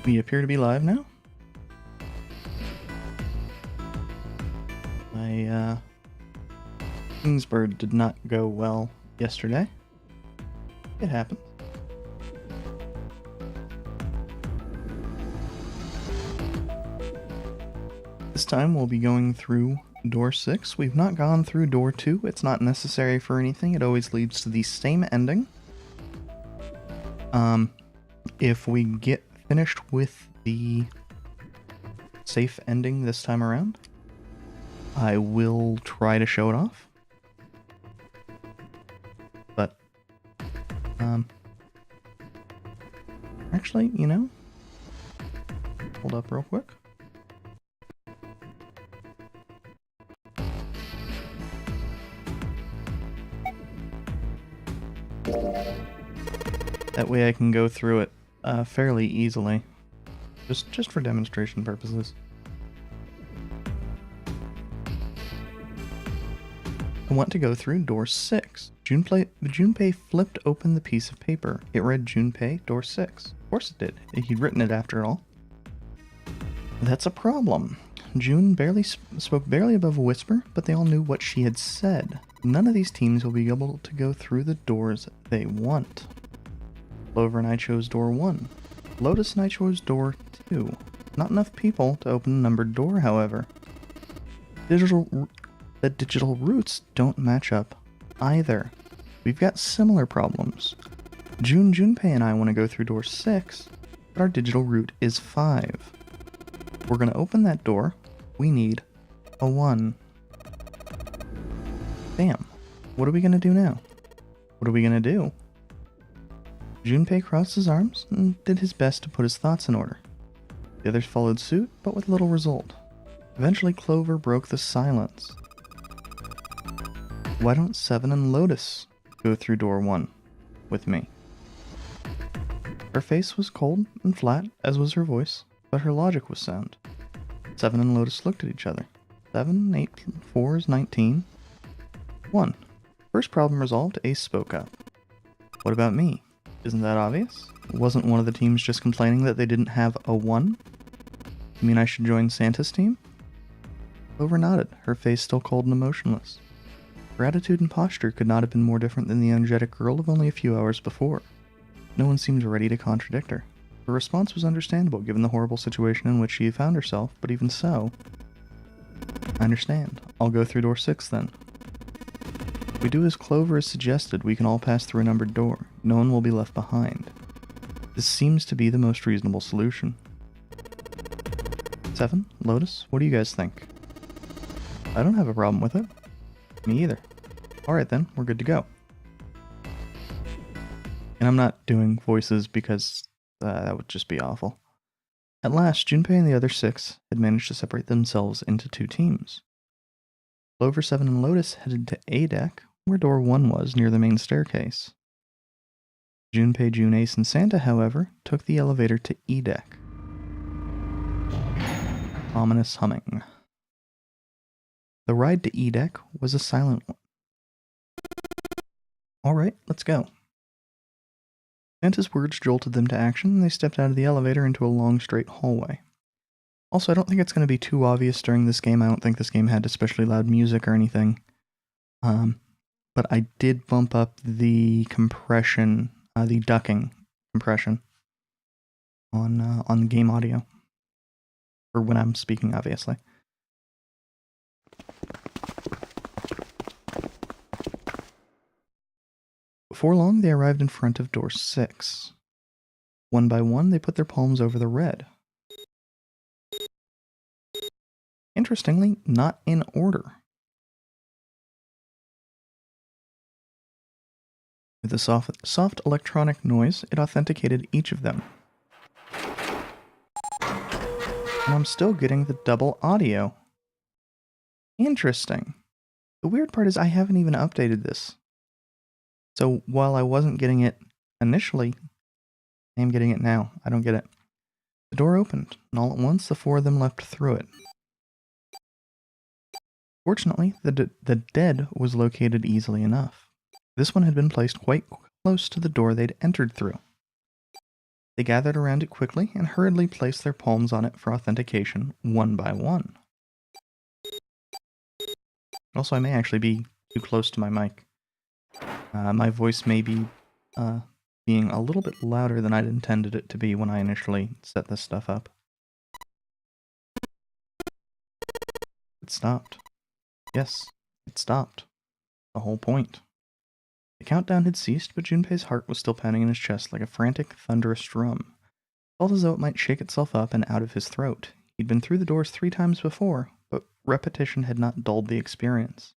We appear to be live now. My Kingsbird did not go well yesterday. It happened. This time we'll be going through door 6. We've not gone through door 2. It's not necessary for anything. It always leads to the same ending. If we get finished with the safe ending this time around, I will try to show it off. But, actually, you know, hold up real quick. That way I can go through it fairly easily, just for demonstration purposes. I want to go through door 6. Junpei flipped open the piece of paper. It read Junpei, door 6. Of course it did. He'd written it after all. That's a problem. June spoke barely above a whisper, but they all knew what she had said. None of these teams will be able to go through the doors they want. Clover and I chose door 1. Lotus and I chose door 2. Not enough people to open the numbered door, however. The digital roots don't match up either. We've got similar problems. Junpei and I want to go through door 6, but our digital root is 5. We're going to open that door. We need a 1. Damn. What are we going to do now? What are we going to do? Junpei crossed his arms and did his best to put his thoughts in order. The others followed suit, but with little result. Eventually, Clover broke the silence. Why don't Seven and Lotus go through door 1 with me? Her face was cold and flat, as was her voice, but her logic was sound. Seven and Lotus looked at each other. 7, 8, 4 is 19. 1. First problem resolved, Ace spoke up. What about me? Isn't that obvious? Wasn't one of the teams just complaining that they didn't have a 1? You mean I should join Santa's team? Clover nodded, her face still cold and emotionless. Her attitude and posture could not have been more different than the energetic girl of only a few hours before. No one seemed ready to contradict her. Her response was understandable given the horrible situation in which she had found herself, but even so... I understand. I'll go through door 6 then. If we do as Clover has suggested, we can all pass through a numbered door. No one will be left behind. This seems to be the most reasonable solution. 7, Lotus, what do you guys think? I don't have a problem with it. Me either. Alright then, we're good to go. And I'm not doing voices because that would just be awful. At last, Junpei and the other 6 had managed to separate themselves into 2 teams. Clover, 7, and Lotus headed to A deck, where door 1 was, near the main staircase. Junpei, June, Ace, and Santa, however, took the elevator to E deck. Ominous humming. The ride to E deck was a silent one. Alright, let's go. Santa's words jolted them to action, and they stepped out of the elevator into a long, straight hallway. Also, I don't think it's going to be too obvious during this game. I don't think this game had especially loud music or anything. But I did bump up the compression, the ducking compression on game audio. Or when I'm speaking, obviously. Before long, they arrived in front of door 6. One by one, they put their palms over the red. Interestingly, not in order. With a soft electronic noise, it authenticated each of them. And I'm still getting the double audio. Interesting. The weird part is I haven't even updated this. So while I wasn't getting it initially, I am getting it now. I don't get it. The door opened, and all at once the 4 of them leapt through it. Fortunately, the dead was located easily enough. This one had been placed quite close to the door they'd entered through. They gathered around it quickly and hurriedly placed their palms on it for authentication, one by one. Also, I may actually be too close to my mic. My voice may be being a little bit louder than I'd intended it to be when I initially set this stuff up. It stopped. Yes, it stopped. The whole point. The countdown had ceased, but Junpei's heart was still pounding in his chest like a frantic, thunderous drum. It felt as though it might shake itself up and out of his throat. He'd been through the doors 3 times before, but repetition had not dulled the experience.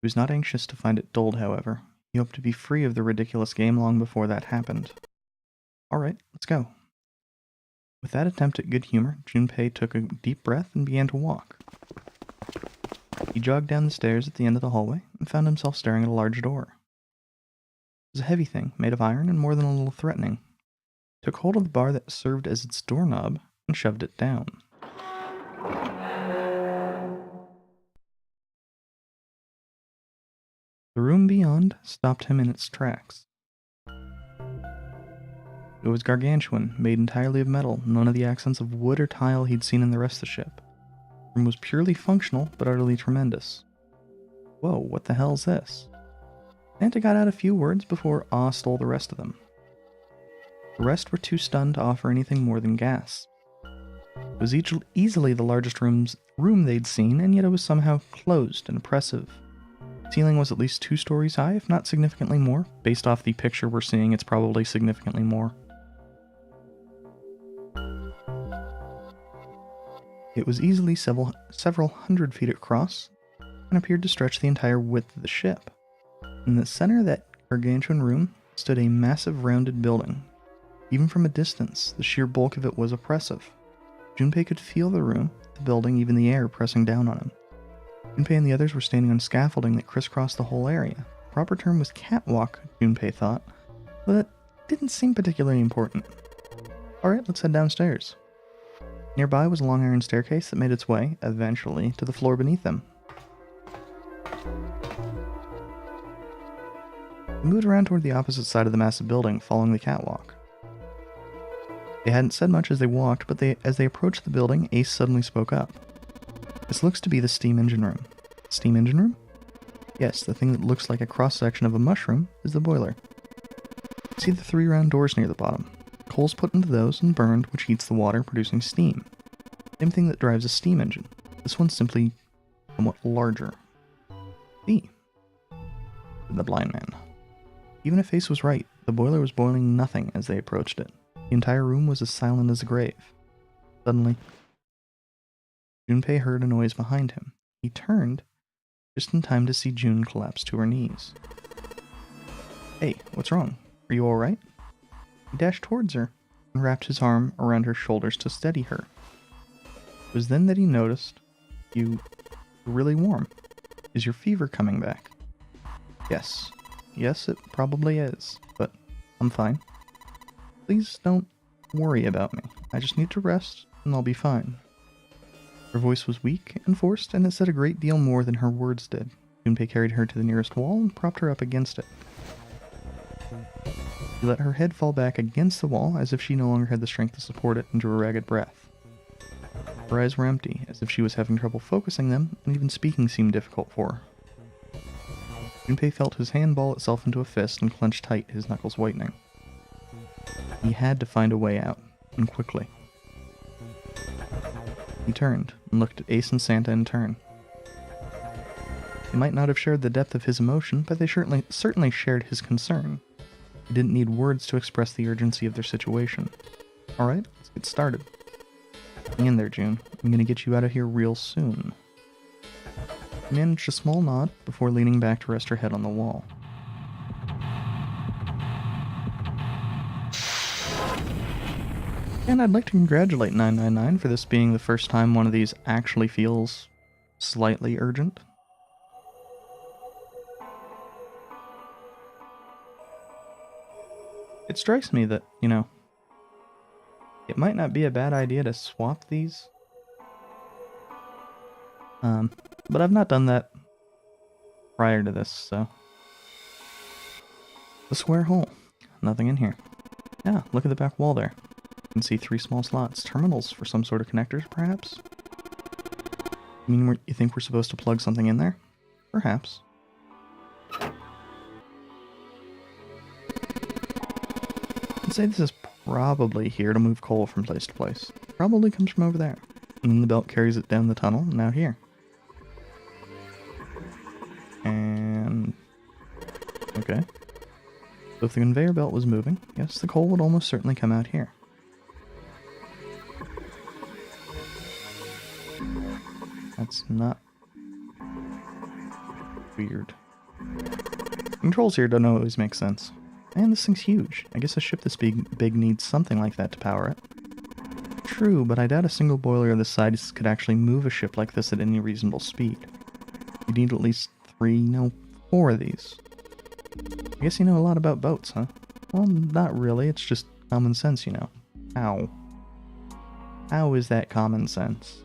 He was not anxious to find it dulled, however. He hoped to be free of the ridiculous game long before that happened. Alright, let's go. With that attempt at good humor, Junpei took a deep breath and began to walk. He jogged down the stairs at the end of the hallway and found himself staring at a large door. It was a heavy thing, made of iron and more than a little threatening. He took hold of the bar that served as its doorknob and shoved it down. The room beyond stopped him in its tracks. It was gargantuan, made entirely of metal, none of the accents of wood or tile he'd seen in the rest of the ship. The room was purely functional, but utterly tremendous. Whoa, what the hell's this? Santa got out a few words before awe stole the rest of them. The rest were too stunned to offer anything more than gasps. It was easily the largest room they'd seen, and yet it was somehow closed and oppressive. The ceiling was at least 2 stories high, if not significantly more. Based off the picture we're seeing, it's probably significantly more. It was easily several hundred feet across, and appeared to stretch the entire width of the ship. In the center of that gargantuan room stood a massive rounded building. Even from a distance, the sheer bulk of it was oppressive. Junpei could feel the room, the building, even the air pressing down on him. Junpei and the others were standing on scaffolding that crisscrossed the whole area. The proper term was catwalk, Junpei thought, but it didn't seem particularly important. Alright, let's head downstairs. Nearby was a long iron staircase that made its way, eventually, to the floor beneath them. They moved around toward the opposite side of the massive building, following the catwalk. They hadn't said much as they walked, but as they approached the building, Ace suddenly spoke up. This looks to be the steam engine room. Steam engine room? Yes, the thing that looks like a cross-section of a mushroom is the boiler. See the 3 round doors near the bottom. Coal's put into those and burned, which heats the water, producing steam. Same thing that drives a steam engine. This one's simply somewhat larger. See? Said the blind man. Even if Ace was right, the boiler was boiling nothing as they approached it. The entire room was as silent as a grave. Suddenly, Junpei heard a noise behind him. He turned, just in time to see June collapse to her knees. Hey, what's wrong? Are you alright? He dashed towards her and wrapped his arm around her shoulders to steady her. It was then that he noticed, you're really warm. Is your fever coming back? Yes. Yes, it probably is, but I'm fine. Please don't worry about me. I just need to rest, and I'll be fine. Her voice was weak and forced, and it said a great deal more than her words did. Junpei carried her to the nearest wall and propped her up against it. He let her head fall back against the wall, as if she no longer had the strength to support it, and drew a ragged breath. Her eyes were empty, as if she was having trouble focusing them, and even speaking seemed difficult for her. Junpei felt his hand ball itself into a fist and clenched tight, his knuckles whitening. He had to find a way out, and quickly. He turned and looked at Ace and Santa in turn. They might not have shared the depth of his emotion, but they certainly shared his concern. They didn't need words to express the urgency of their situation. Alright, let's get started. Hang in there, June. I'm gonna get you out of here real soon. She managed a small nod before leaning back to rest her head on the wall. And I'd like to congratulate 999 for this being the first time one of these actually feels slightly urgent. It strikes me that, it might not be a bad idea to swap these. But I've not done that prior to this, so. The square hole. Nothing in here. Yeah, look at the back wall there. You can see 3 small slots. Terminals for some sort of connectors, perhaps? You think we're supposed to plug something in there? Perhaps. I'd say this is probably here to move coal from place to place. Probably comes from over there. And then the belt carries it down the tunnel, and now here. And... okay. So if the conveyor belt was moving, yes, the coal would almost certainly come out here. That's not... weird. Controls here don't always make sense. Man, this thing's huge. I guess a ship this big needs something like that to power it. True, but I doubt a single boiler of this size could actually move a ship like this at any reasonable speed. You need at least 4 of these. I guess you know a lot about boats, huh? Well, not really, it's just common sense, you know. How? How is that common sense?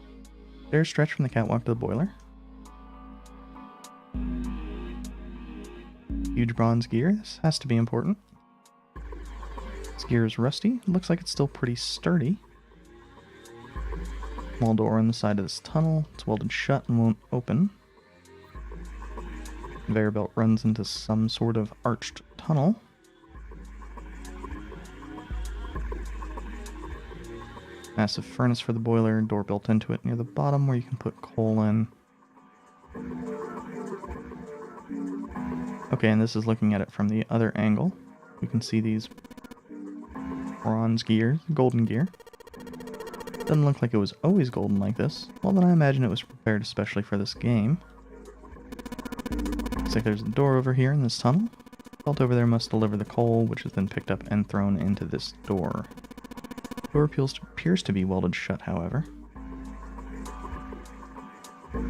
Stairs stretch from the catwalk to the boiler. Huge bronze gear, this has to be important. This gear is rusty, it looks like it's still pretty sturdy. Small door on the side of this tunnel, it's welded shut and won't open. Conveyor belt runs into some sort of arched tunnel. Massive furnace for the boiler, door built into it near the bottom where you can put coal in. Okay, and this is looking at it from the other angle. We can see these bronze gears, golden gear. Doesn't look like it was always golden like this. Well, then I imagine it was prepared especially for this game. Looks like there's a door over here in this tunnel. Belt over there must deliver the coal, which is then picked up and thrown into this door. Door appears to be welded shut, however.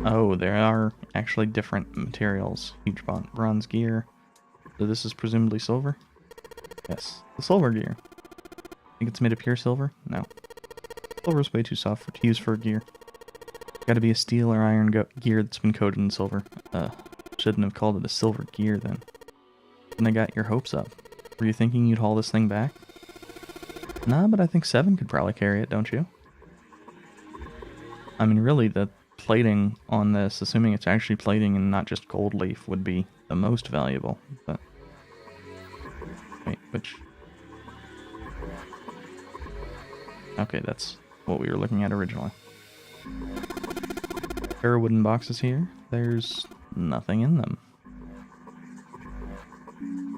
Oh, there are actually different materials. Huge bronze gear. So this is presumably silver? Yes, the silver gear. Think it's made of pure silver? No. Silver's way too soft to use for gear. Gotta be a steel or iron gear that's been coated in silver. Shouldn't have called it a silver gear then. And I got your hopes up. Were you thinking you'd haul this thing back? Nah, but I think 7 could probably carry it, don't you? I mean, really, the plating on this, assuming it's actually plating and not just gold leaf, would be the most valuable. But wait, which... okay, that's what we were looking at originally. There are wooden boxes here. There's nothing in them.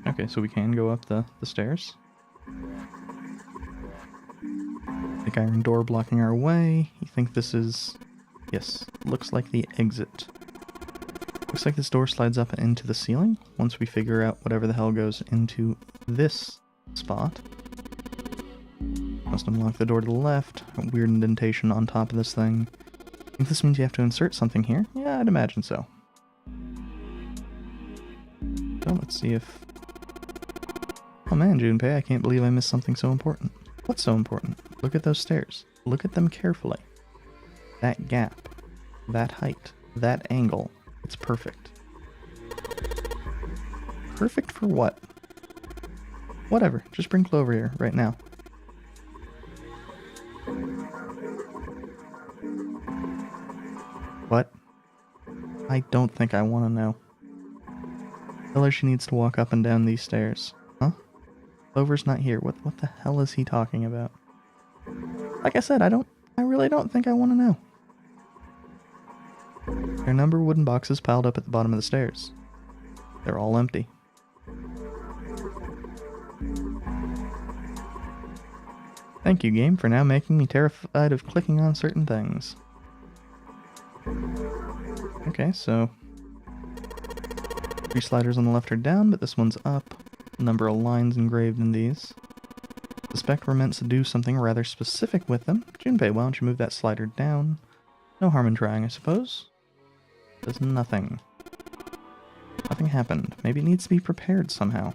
Okay, so we can go up the stairs. Big iron door blocking our way. You think this is... yes, looks like the exit. Looks like this door slides up into the ceiling once we figure out whatever the hell goes into this spot. Must unlock the door to the left. A weird indentation on top of this thing. I think this means you have to insert something here? Yeah, I'd imagine so. So let's see if... oh man, Junpei, I can't believe I missed something so important. What's so important? Look at those stairs. Look at them carefully. That gap. That height. That angle. It's perfect. Perfect for what? Whatever. Just bring Clover here, right now. What? I don't think I want to know. Tell her she needs to walk up and down these stairs. Huh? Clover's not here. What the hell is he talking about? Like I said, I really don't think I want to know. There are a number of wooden boxes piled up at the bottom of the stairs. They're all empty. Thank you, game, for now making me terrified of clicking on certain things. Okay, so... 3 sliders on the left are down, but this one's up. A number of lines engraved in these. Suspect we're meant to do something rather specific with them. Junpei, why don't you move that slider down? No harm in trying, I suppose. Does nothing. Nothing happened. Maybe it needs to be prepared somehow.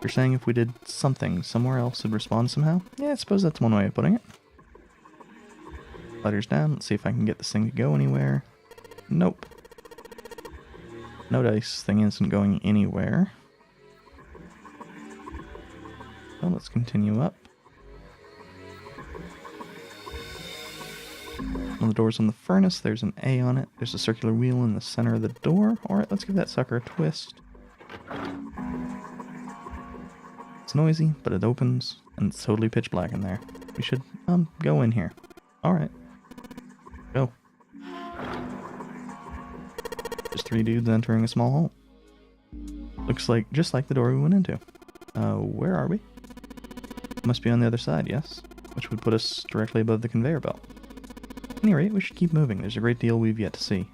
You're saying if we did something somewhere else, it'd respond somehow? Yeah, I suppose that's one way of putting it. Sliders down. Let's see if I can get this thing to go anywhere. Nope. No dice. Thing isn't going anywhere. So let's continue up. On the doors on the furnace, there's an A on it. There's a circular wheel in the center of the door. Alright, let's give that sucker a twist. It's noisy, but it opens, and it's totally pitch black in there. We should, go in here. Alright. Go. Just 3 dudes entering a small hole. Looks like, just like the door we went into. Where are we? Must be on the other side, yes? Which would put us directly above the conveyor belt. At any rate, we should keep moving. There's a great deal we've yet to see.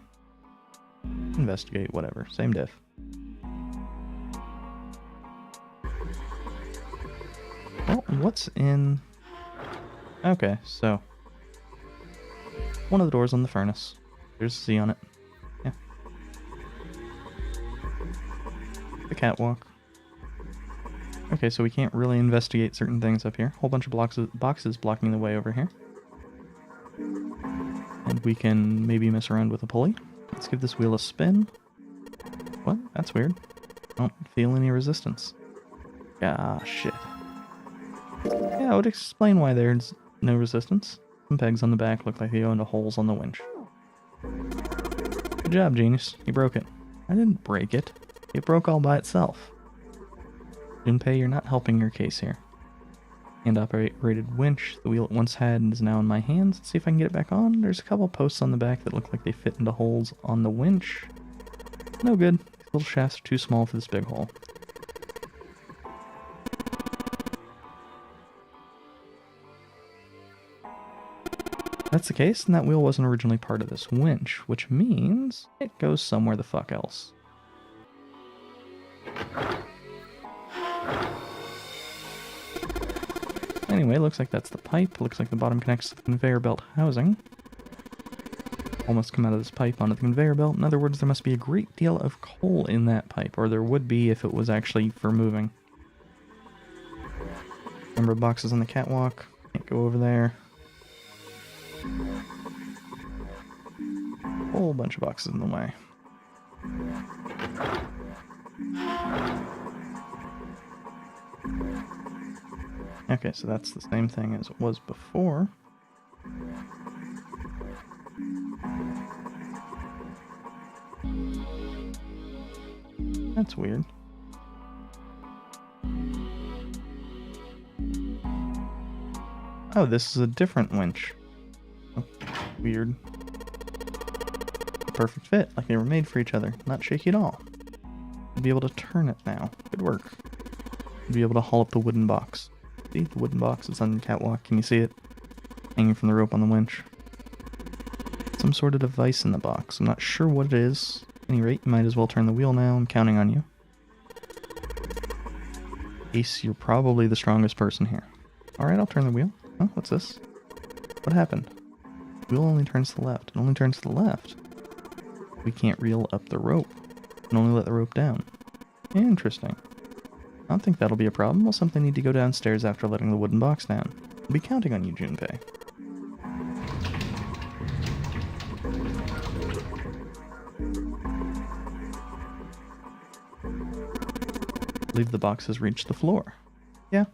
Investigate, whatever. Same diff. Well, what's in... Okay, so... one of the doors on the furnace. There's a C on it. Yeah. The catwalk. Okay, so we can't really investigate certain things up here. Whole bunch of boxes blocking the way over here. And we can maybe mess around with a pulley. Let's give this wheel a spin. What? That's weird. I don't feel any resistance. Ah, shit. Yeah, I would explain why there's no resistance. Some pegs on the back look like they go into holes on the winch. Good job, genius. You broke it. I didn't break it. It broke all by itself. Junpei, you're not helping your case here. Hand-operated winch the wheel it once had is now in my hands. Let's see if I can get it back on. There's a couple posts on the back that look like they fit into holes on the winch. No good. These little shafts are too small for this big hole. If that's the case, then that wheel wasn't originally part of this winch, which means it goes somewhere the fuck else. Anyway, looks like that's the pipe. Looks like the bottom connects to the conveyor belt housing. Almost come out of this pipe onto the conveyor belt. In other words, there must be a great deal of coal in that pipe, or there would be if it was actually for moving. Number of boxes on the catwalk. Can't go over there. Whole bunch of boxes in the way. Okay, so that's the same thing as it was before. That's weird. Oh, this is a different winch. Oh, weird. Perfect fit, like they were made for each other. Not shaky at all. You'll be able to turn it now. Good work. You'll be able to haul up the wooden box. See, the wooden box is on the catwalk. Can you see it? Hanging from the rope on the winch. Some sort of device in the box. I'm not sure what it is. At any rate, you might as well turn the wheel now. I'm counting on you. Ace, you're probably the strongest person here. Alright, I'll turn the wheel. Oh, what's this? What happened? The wheel only turns to the left. It only turns to the left. We can't reel up the rope. We can only let the rope down. Interesting. I don't think that'll be a problem. We'll simply need to go downstairs after letting the wooden box down. I'll be counting on you, Junpei. I believe the box has reached the floor. Yeah.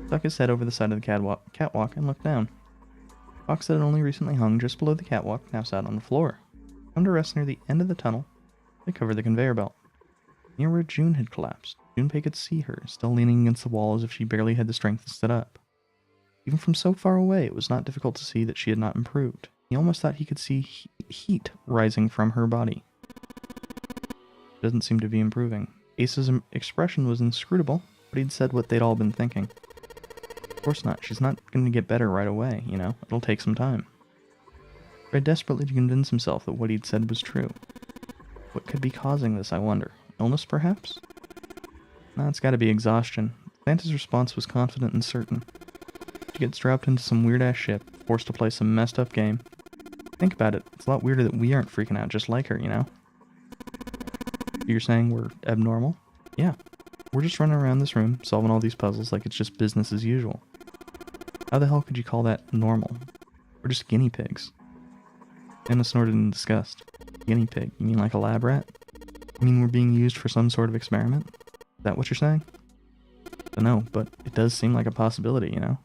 Stuck his head over the side of the catwalk and looked down. The box that had only recently hung just below the catwalk now sat on the floor. Come to rest near the end of the tunnel. They covered the conveyor belt. Near where June had collapsed, Junpei could see her, still leaning against the wall as if she barely had the strength to sit up. Even from so far away, it was not difficult to see that she had not improved. He almost thought he could see heat rising from her body. It doesn't seem to be improving. Ace's expression was inscrutable, but he'd said what they'd all been thinking. Of course not. She's not going to get better right away, you know. It'll take some time. He tried desperately to convince himself that what he'd said was true. What could be causing this, I wonder? Illness, perhaps? No, it's gotta be exhaustion. Santa's response was confident and certain. She gets dropped into some weird-ass ship, forced to play some messed-up game. Think about it. It's a lot weirder that we aren't freaking out just like her, you know? You're saying we're abnormal? Yeah. We're just running around this room, solving all these puzzles like it's just business as usual. How the hell could you call that normal? We're just guinea pigs. Anna snorted in disgust. Guinea pig? You mean like a lab rat? You mean we're being used for some sort of experiment? Is that what you're saying? don't know, but it does seem like a possibility, you know?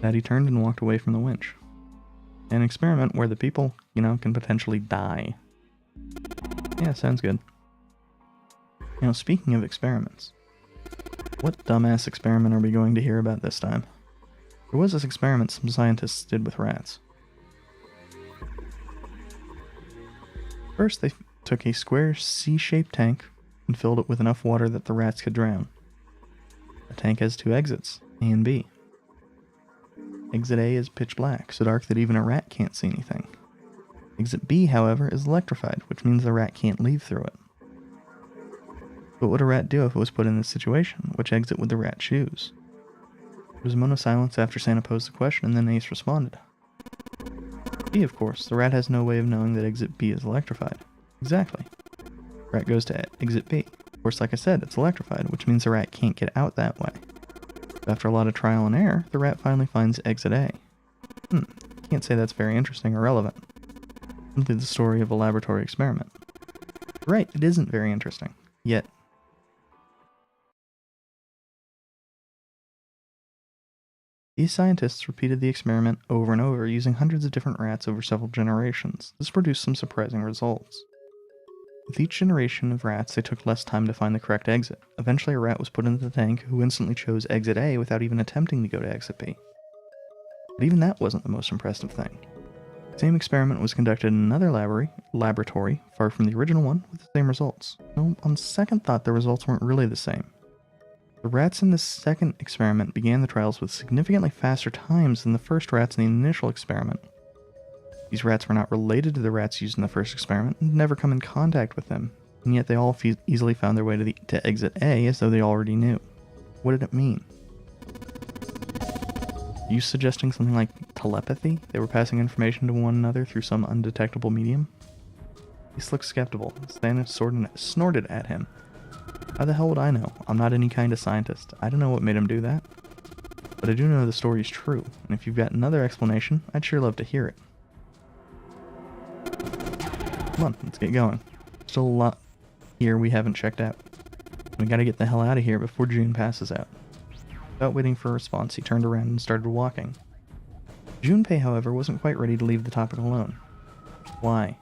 Daddy turned and walked away from the winch. An experiment where the people, you know, can potentially die. Yeah, sounds good. You know, speaking of experiments, what dumbass experiment are we going to hear about this time? There was this experiment some scientists did with rats. First, they took a square C-shaped tank and filled it with enough water that the rats could drown. The tank has two exits, A and B. Exit A is pitch black, so dark that even a rat can't see anything. Exit B, however, is electrified, which means the rat can't leave through it. What would a rat do if it was put in this situation? Which exit would the rat choose? There was a moment of silence after Santa posed the question, and then Ace responded. B, of course. The rat has no way of knowing that exit B is electrified. Exactly. Rat goes to exit B. Of course, like I said, it's electrified, which means the rat can't get out that way. After a lot of trial and error, the rat finally finds exit A. Can't say that's very interesting or relevant. Simply the story of a laboratory experiment. Right, it isn't very interesting. Yet. These scientists repeated the experiment over and over, using hundreds of different rats over several generations. This produced some surprising results. With each generation of rats, they took less time to find the correct exit. Eventually, a rat was put into the tank who instantly chose exit A without even attempting to go to exit B. But even that wasn't the most impressive thing. The same experiment was conducted in another laboratory far from the original one with the same results. Though, on second thought, the results weren't really the same. The rats in this second experiment began the trials with significantly faster times than the first rats in the initial experiment. These rats were not related to the rats used in the first experiment and never come in contact with them, and yet they all easily found their way to exit A as though they already knew. What did it mean? Are you suggesting something like telepathy? They were passing information to one another through some undetectable medium? Ace looked skeptical. Santa snorted at him. How the hell would I know? I'm not any kind of scientist. I don't know what made him do that. But I do know the story's true, and if you've got another explanation, I'd sure love to hear it. Come on, let's get going. Still a lot here we haven't checked out. We gotta get the hell out of here before June passes out. Without waiting for a response, he turned around and started walking. Junpei, however, wasn't quite ready to leave the topic alone. Why?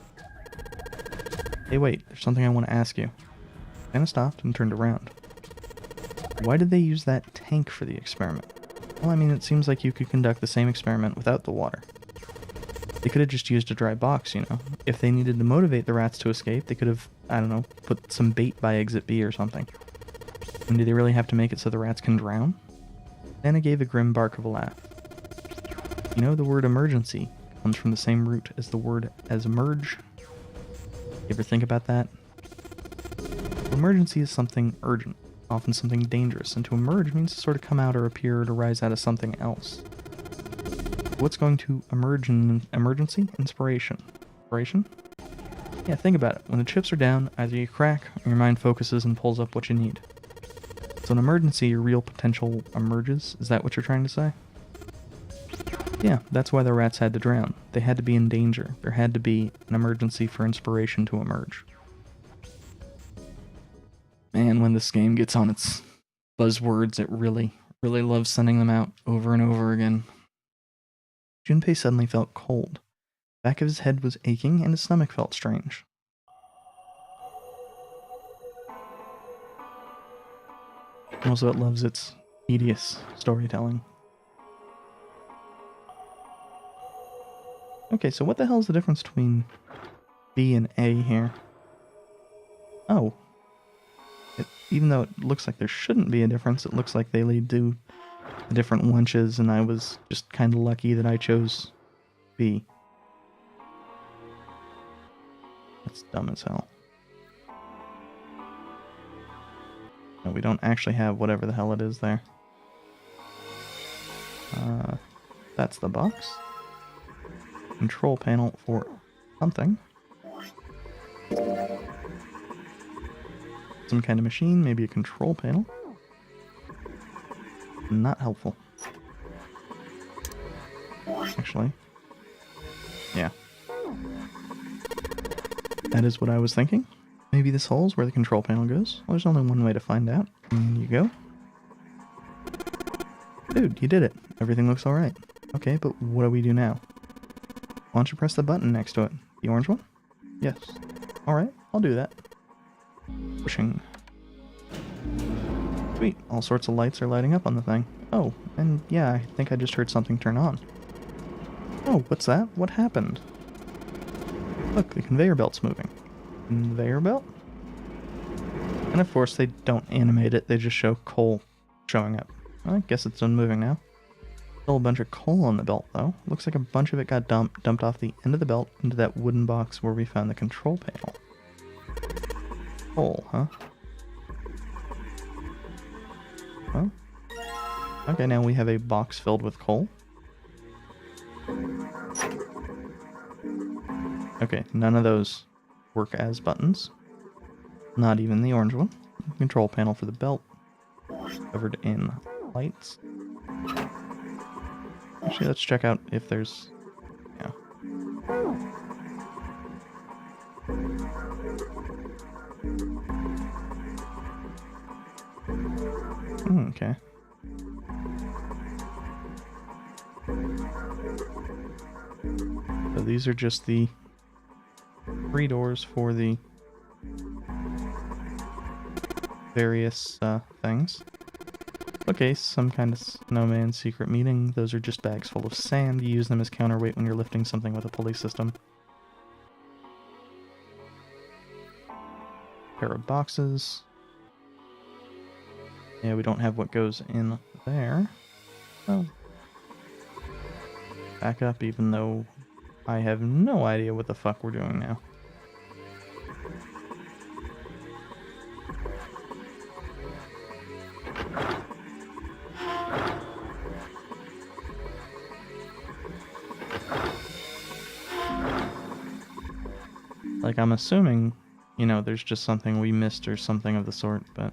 Hey, wait, there's something I want to ask you. Santa stopped and turned around. Why did they use that tank for the experiment? Well, I mean, it seems like you could conduct the same experiment without the water. They could have just used a dry box, you know. If they needed to motivate the rats to escape, they could have, I don't know, put some bait by exit B or something. And do they really have to make it so the rats can drown? Santa gave a grim bark of a laugh. You know, the word emergency comes from the same root as the word as emerge. You ever think about that? Emergency is something urgent, often something dangerous, and to emerge means to sort of come out or appear or to rise out of something else. What's going to emerge in an emergency? Inspiration. Inspiration? Yeah, think about it. When the chips are down, either you crack or your mind focuses and pulls up what you need. So in emergency, your real potential emerges? Is that what you're trying to say? Yeah, that's why the rats had to drown. They had to be in danger. There had to be an emergency for inspiration to emerge. Man, when this game gets on its buzzwords, it really loves sending them out over and over again. Junpei suddenly felt cold. The back of his head was aching and his stomach felt strange. Also, it loves its tedious storytelling. Okay, so what the hell is the difference between B and A here? Oh. Even though it looks like there shouldn't be a difference, it looks like they lead to different lunches, and I was just kind of lucky that I chose B. That's dumb as hell. No, we don't actually have whatever the hell it is there. That's the box. Control panel for something. Some kind of machine, maybe a control panel. Not helpful. Actually. Yeah. That is what I was thinking. Maybe this hole is where the control panel goes. Well, there's only one way to find out. In you go. Dude, you did it. Everything looks alright. Okay, but what do we do now? Why don't you press the button next to it? The orange one? Yes. Alright, I'll do that. Pushing. Sweet, all sorts of lights are lighting up on the thing. Oh, and yeah, I think I just heard something turn on. Oh, what's that? What happened? Look, the conveyor belt's moving. Conveyor belt? And of course they don't animate it, they just show coal showing up. Well, I guess it's done moving now. Still a bunch of coal on the belt though. Looks like a bunch of it got dumped off the end of the belt into that wooden box where we found the control panel. Coal, huh? Well, okay, now we have a box filled with coal. Okay, none of those work as buttons. Not even the orange one. Control panel for the belt. Covered in lights. Actually, let's check out if there's... yeah. Okay. So these are just the 3 doors for the various things. Okay, some kind of snowman secret meeting. Those are just bags full of sand. You use them as counterweight when you're lifting something with a pulley system. Pair of boxes. Yeah, we don't have what goes in there. Oh. Back up, even though I have no idea what the fuck we're doing now. Like, I'm assuming, you know, there's just something we missed or something of the sort, but...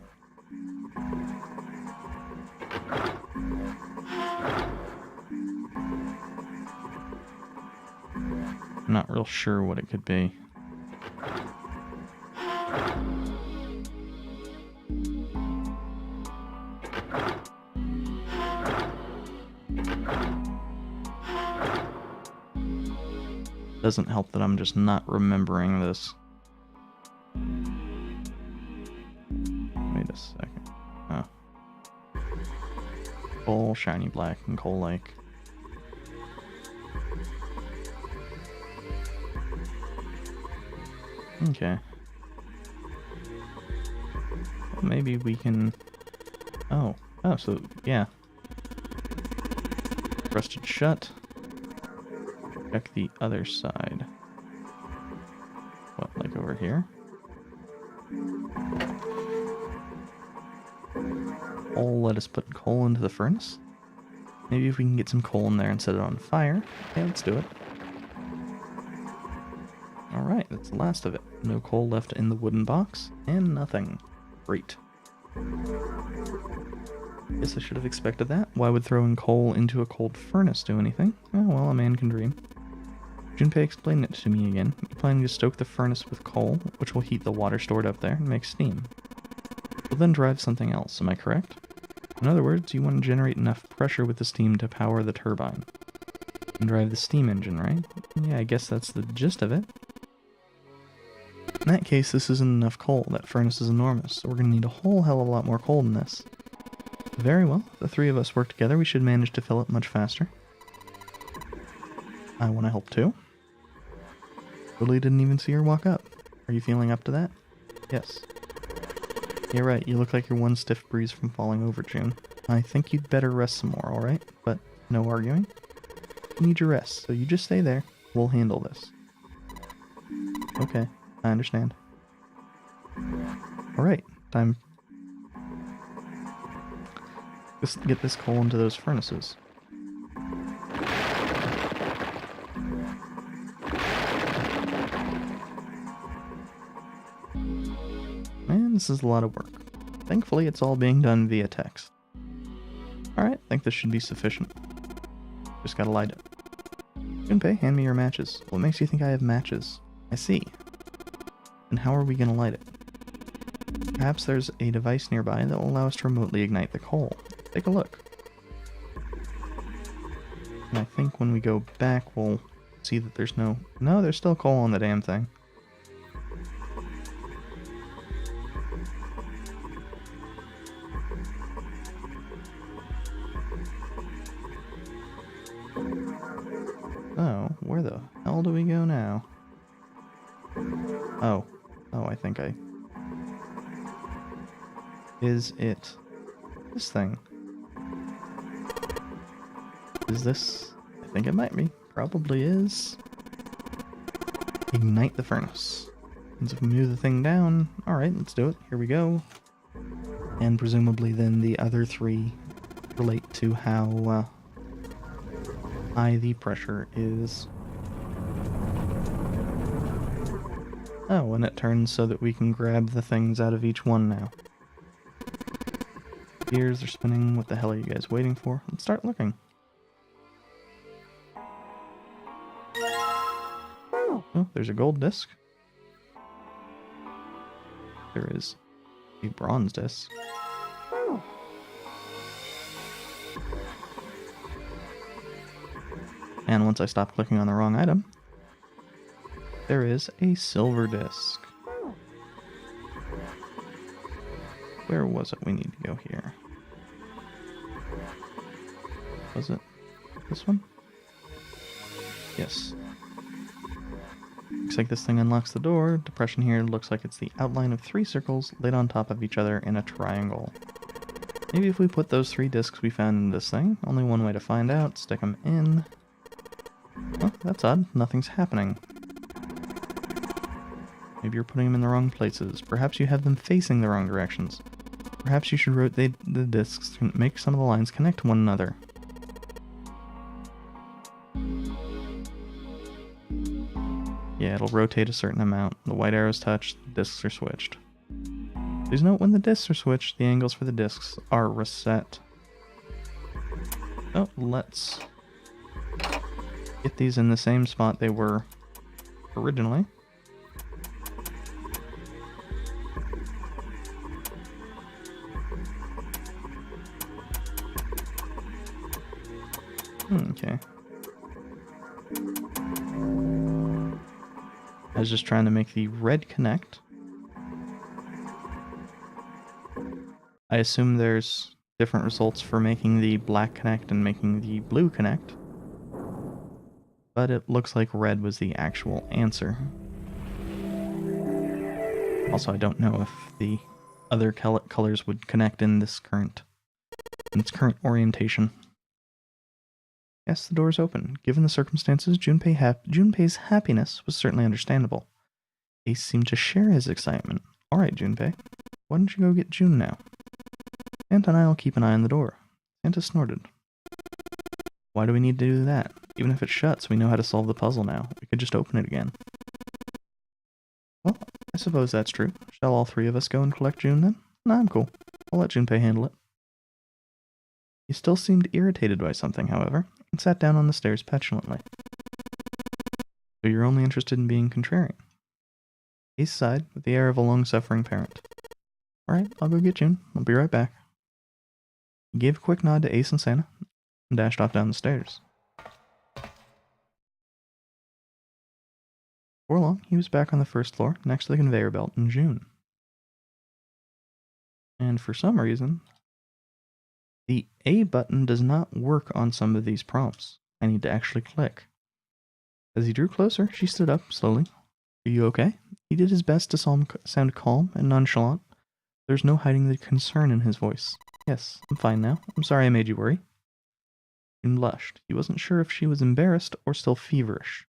I'm not real sure what it could be. Doesn't help that I'm just not remembering this. Wait a second. Oh. Coal, shiny black, and coal lake. Okay. Well, maybe we can... Oh. Oh, so, yeah. Rusted shut. Check the other side. What, like over here? Coal, let us put coal into the furnace. Maybe if we can get some coal in there and set it on fire. Okay, let's do it. Alright, that's the last of it. No coal left in the wooden box, and nothing. Great. Guess I should have expected that. Why would throwing coal into a cold furnace do anything? Oh, well, a man can dream. Junpei explained it to me again. You're planning to stoke the furnace with coal, which will heat the water stored up there and make steam. We'll then drive something else, am I correct? In other words, you want to generate enough pressure with the steam to power the turbine. And drive the steam engine, right? Yeah, I guess that's the gist of it. In that case, this isn't enough coal. That furnace is enormous, so we're going to need a whole hell of a lot more coal than this. Very well. If the 3 of us work together, we should manage to fill it much faster. I want to help too. Totally didn't even see her walk up. Are you feeling up to that? Yes. Yeah, right. You look like you're one stiff breeze from falling over, June. I think you'd better rest some more, alright? But no arguing. You need your rest, so you just stay there. We'll handle this. Okay, I understand. Alright, time. Let's get this coal into those furnaces. Man, this is a lot of work. Thankfully, it's all being done via text. Alright, I think this should be sufficient. Just gotta light it. Junpei, hand me your matches. What makes you think I have matches? I see. And how are we gonna light it? Perhaps there's a device nearby that will allow us to remotely ignite the coal. Take a look. And I think when we go back, we'll see that there's no... No, there's still coal on the damn thing. So, where the hell do we go now? Oh. Oh, I think I... Is it this thing? Is this... I think it might be. Probably is. Ignite the furnace. And if we move the thing down... Alright, let's do it. Here we go. And presumably then the other three relate to how high the pressure is. Oh, and it turns so that we can grab the things out of each one now. Gears are spinning. What the hell are you guys waiting for? Let's start looking. Oh, there's a gold disc. There is a bronze disc. And once I stop clicking on the wrong item, there is a silver disc. Where was it? We need to go here. Was it this one? Yes. Looks like this thing unlocks the door. Depression here looks like it's the outline of 3 circles laid on top of each other in a triangle. Maybe if we put those 3 discs we found in this thing, only one way to find out, stick them in. Oh, that's odd. Nothing's happening. Maybe you're putting them in the wrong places. Perhaps you have them facing the wrong directions. Perhaps you should rotate the discs to make some of the lines connect to one another. Yeah, it'll rotate a certain amount. The white arrows touch, the discs are switched. Please note when the discs are switched, the angles for the discs are reset. Oh, let's get these in the same spot they were originally. Okay. I was just trying to make the red connect. I assume there's different results for making the black connect and making the blue connect. But it looks like red was the actual answer. Also, I don't know if the other colors would connect in its current orientation. Yes, the door's open. Given the circumstances, Junpei's happiness was certainly understandable. Ace seemed to share his excitement. Alright, Junpei. Why don't you go get June now? Santa and I'll keep an eye on the door. Santa snorted. Why do we need to do that? Even if it shuts, we know how to solve the puzzle now. We could just open it again. Well, I suppose that's true. Shall all 3 of us go and collect June then? Nah, I'm cool. I'll let Junpei handle it. He still seemed irritated by something, however, and sat down on the stairs petulantly. So you're only interested in being contrarian? Ace sighed with the air of a long-suffering parent. Alright, I'll go get June. I'll be right back. He gave a quick nod to Ace and Santa, and dashed off down the stairs. Before long, he was back on the first floor, next to the conveyor belt in June. And for some reason, the A button does not work on some of these prompts. I need to actually click. As he drew closer, she stood up slowly. Are you okay? He did his best to sound calm and nonchalant. There's no hiding the concern in his voice. Yes, I'm fine now. I'm sorry I made you worry. June blushed. He wasn't sure if she was embarrassed or still feverish.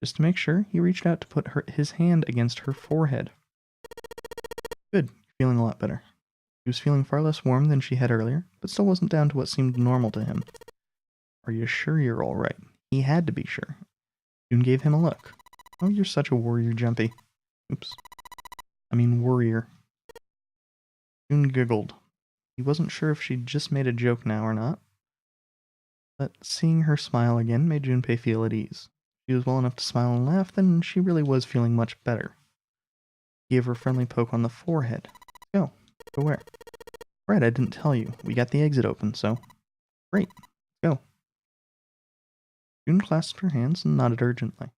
Just to make sure, he reached out to put his hand against her forehead. Good. You're feeling a lot better. He was feeling far less warm than she had earlier, but still wasn't down to what seemed normal to him. Are you sure you're all right? He had to be sure. June gave him a look. Oh, you're such a warrior, Jumpy. Oops. I mean warrior. June giggled. He wasn't sure if she'd just made a joke now or not, but seeing her smile again made Junpei feel at ease. She was well enough to smile and laugh, then she really was feeling much better. He gave her a friendly poke on the forehead. Go. Go where? Right, I didn't tell you. We got the exit open, so... Great. Go. June clasped her hands and nodded urgently.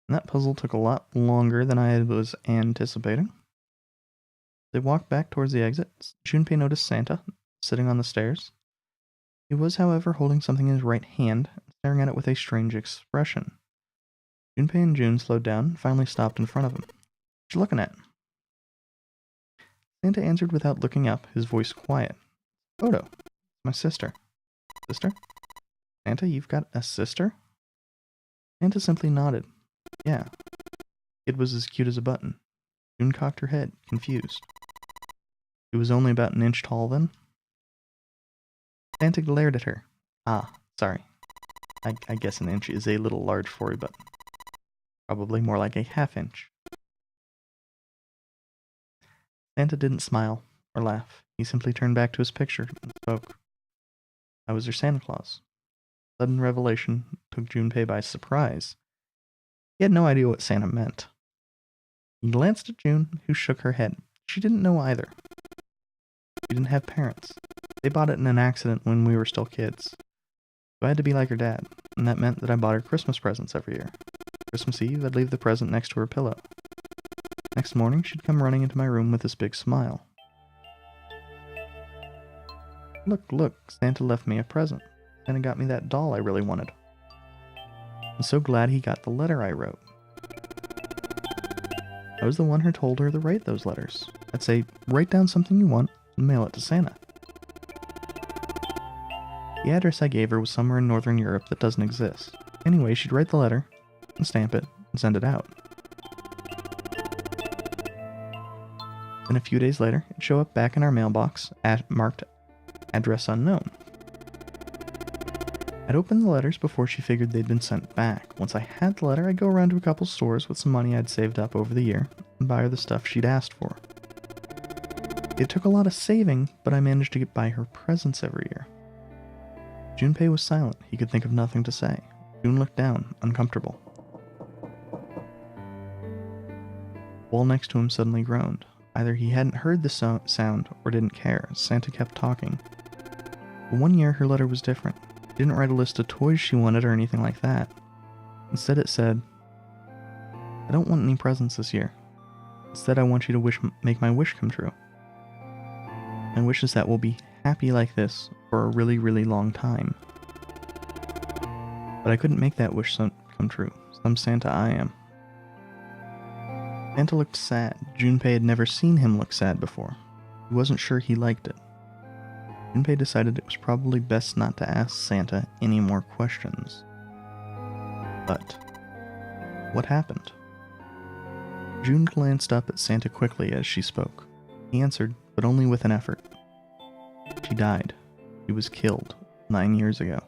And that puzzle took a lot longer than I was anticipating. They walked back towards the exit. Junpei noticed Santa sitting on the stairs. He was, however, holding something in his right hand, staring at it with a strange expression. Junpei and June slowed down and finally stopped in front of him. "What you looking at?" Santa answered without looking up, his voice quiet. "Photo. It's my sister." "Sister? Santa, you've got a sister?" Santa simply nodded. "Yeah." It was as cute as a button. June cocked her head, confused. "It was only about an inch tall then?" Santa glared at her. "Ah, sorry. I guess an inch is a little large for you, but probably more like a half-inch." Santa didn't smile or laugh. He simply turned back to his picture and spoke. "I was your Santa Claus." Sudden revelation took Junpei by surprise. He had no idea what Santa meant. He glanced at June, who shook her head. She didn't know either. She didn't have parents. They bought it in an accident when we were still kids. So I had to be like her dad, and that meant that I bought her Christmas presents every year. Christmas Eve, I'd leave the present next to her pillow. Next morning, she'd come running into my room with this big smile. Look, Santa left me a present. Santa got me that doll I really wanted. I'm so glad he got the letter I wrote." I was the one who told her to write those letters. I'd say, "Write down something you want and mail it to Santa." The address I gave her was somewhere in Northern Europe that doesn't exist. Anyway, she'd write the letter, and stamp it, and send it out. Then a few days later, it'd show up back in our mailbox, marked address unknown. I'd open the letters before she figured they'd been sent back. Once I had the letter, I'd go around to a couple stores with some money I'd saved up over the year and buy her the stuff she'd asked for. It took a lot of saving, but I managed to get by her presents every year. Junpei was silent. He could think of nothing to say. June looked down, uncomfortable. The wall next to him suddenly groaned. Either he hadn't heard the sound or didn't care. Santa kept talking. But one year, her letter was different. It didn't write a list of toys she wanted or anything like that. Instead, it said, "I don't want any presents this year. Instead, I want you to make my wish come true. My wish is that we'll be happy like this for a really, really long time." But I couldn't make that wish come true. Some Santa I am. Santa looked sad. Junpei had never seen him look sad before. He wasn't sure he liked it. Junpei decided it was probably best not to ask Santa any more questions. But what happened? June glanced up at Santa quickly as she spoke. He answered, but only with an effort. "She died. She was killed 9 years ago."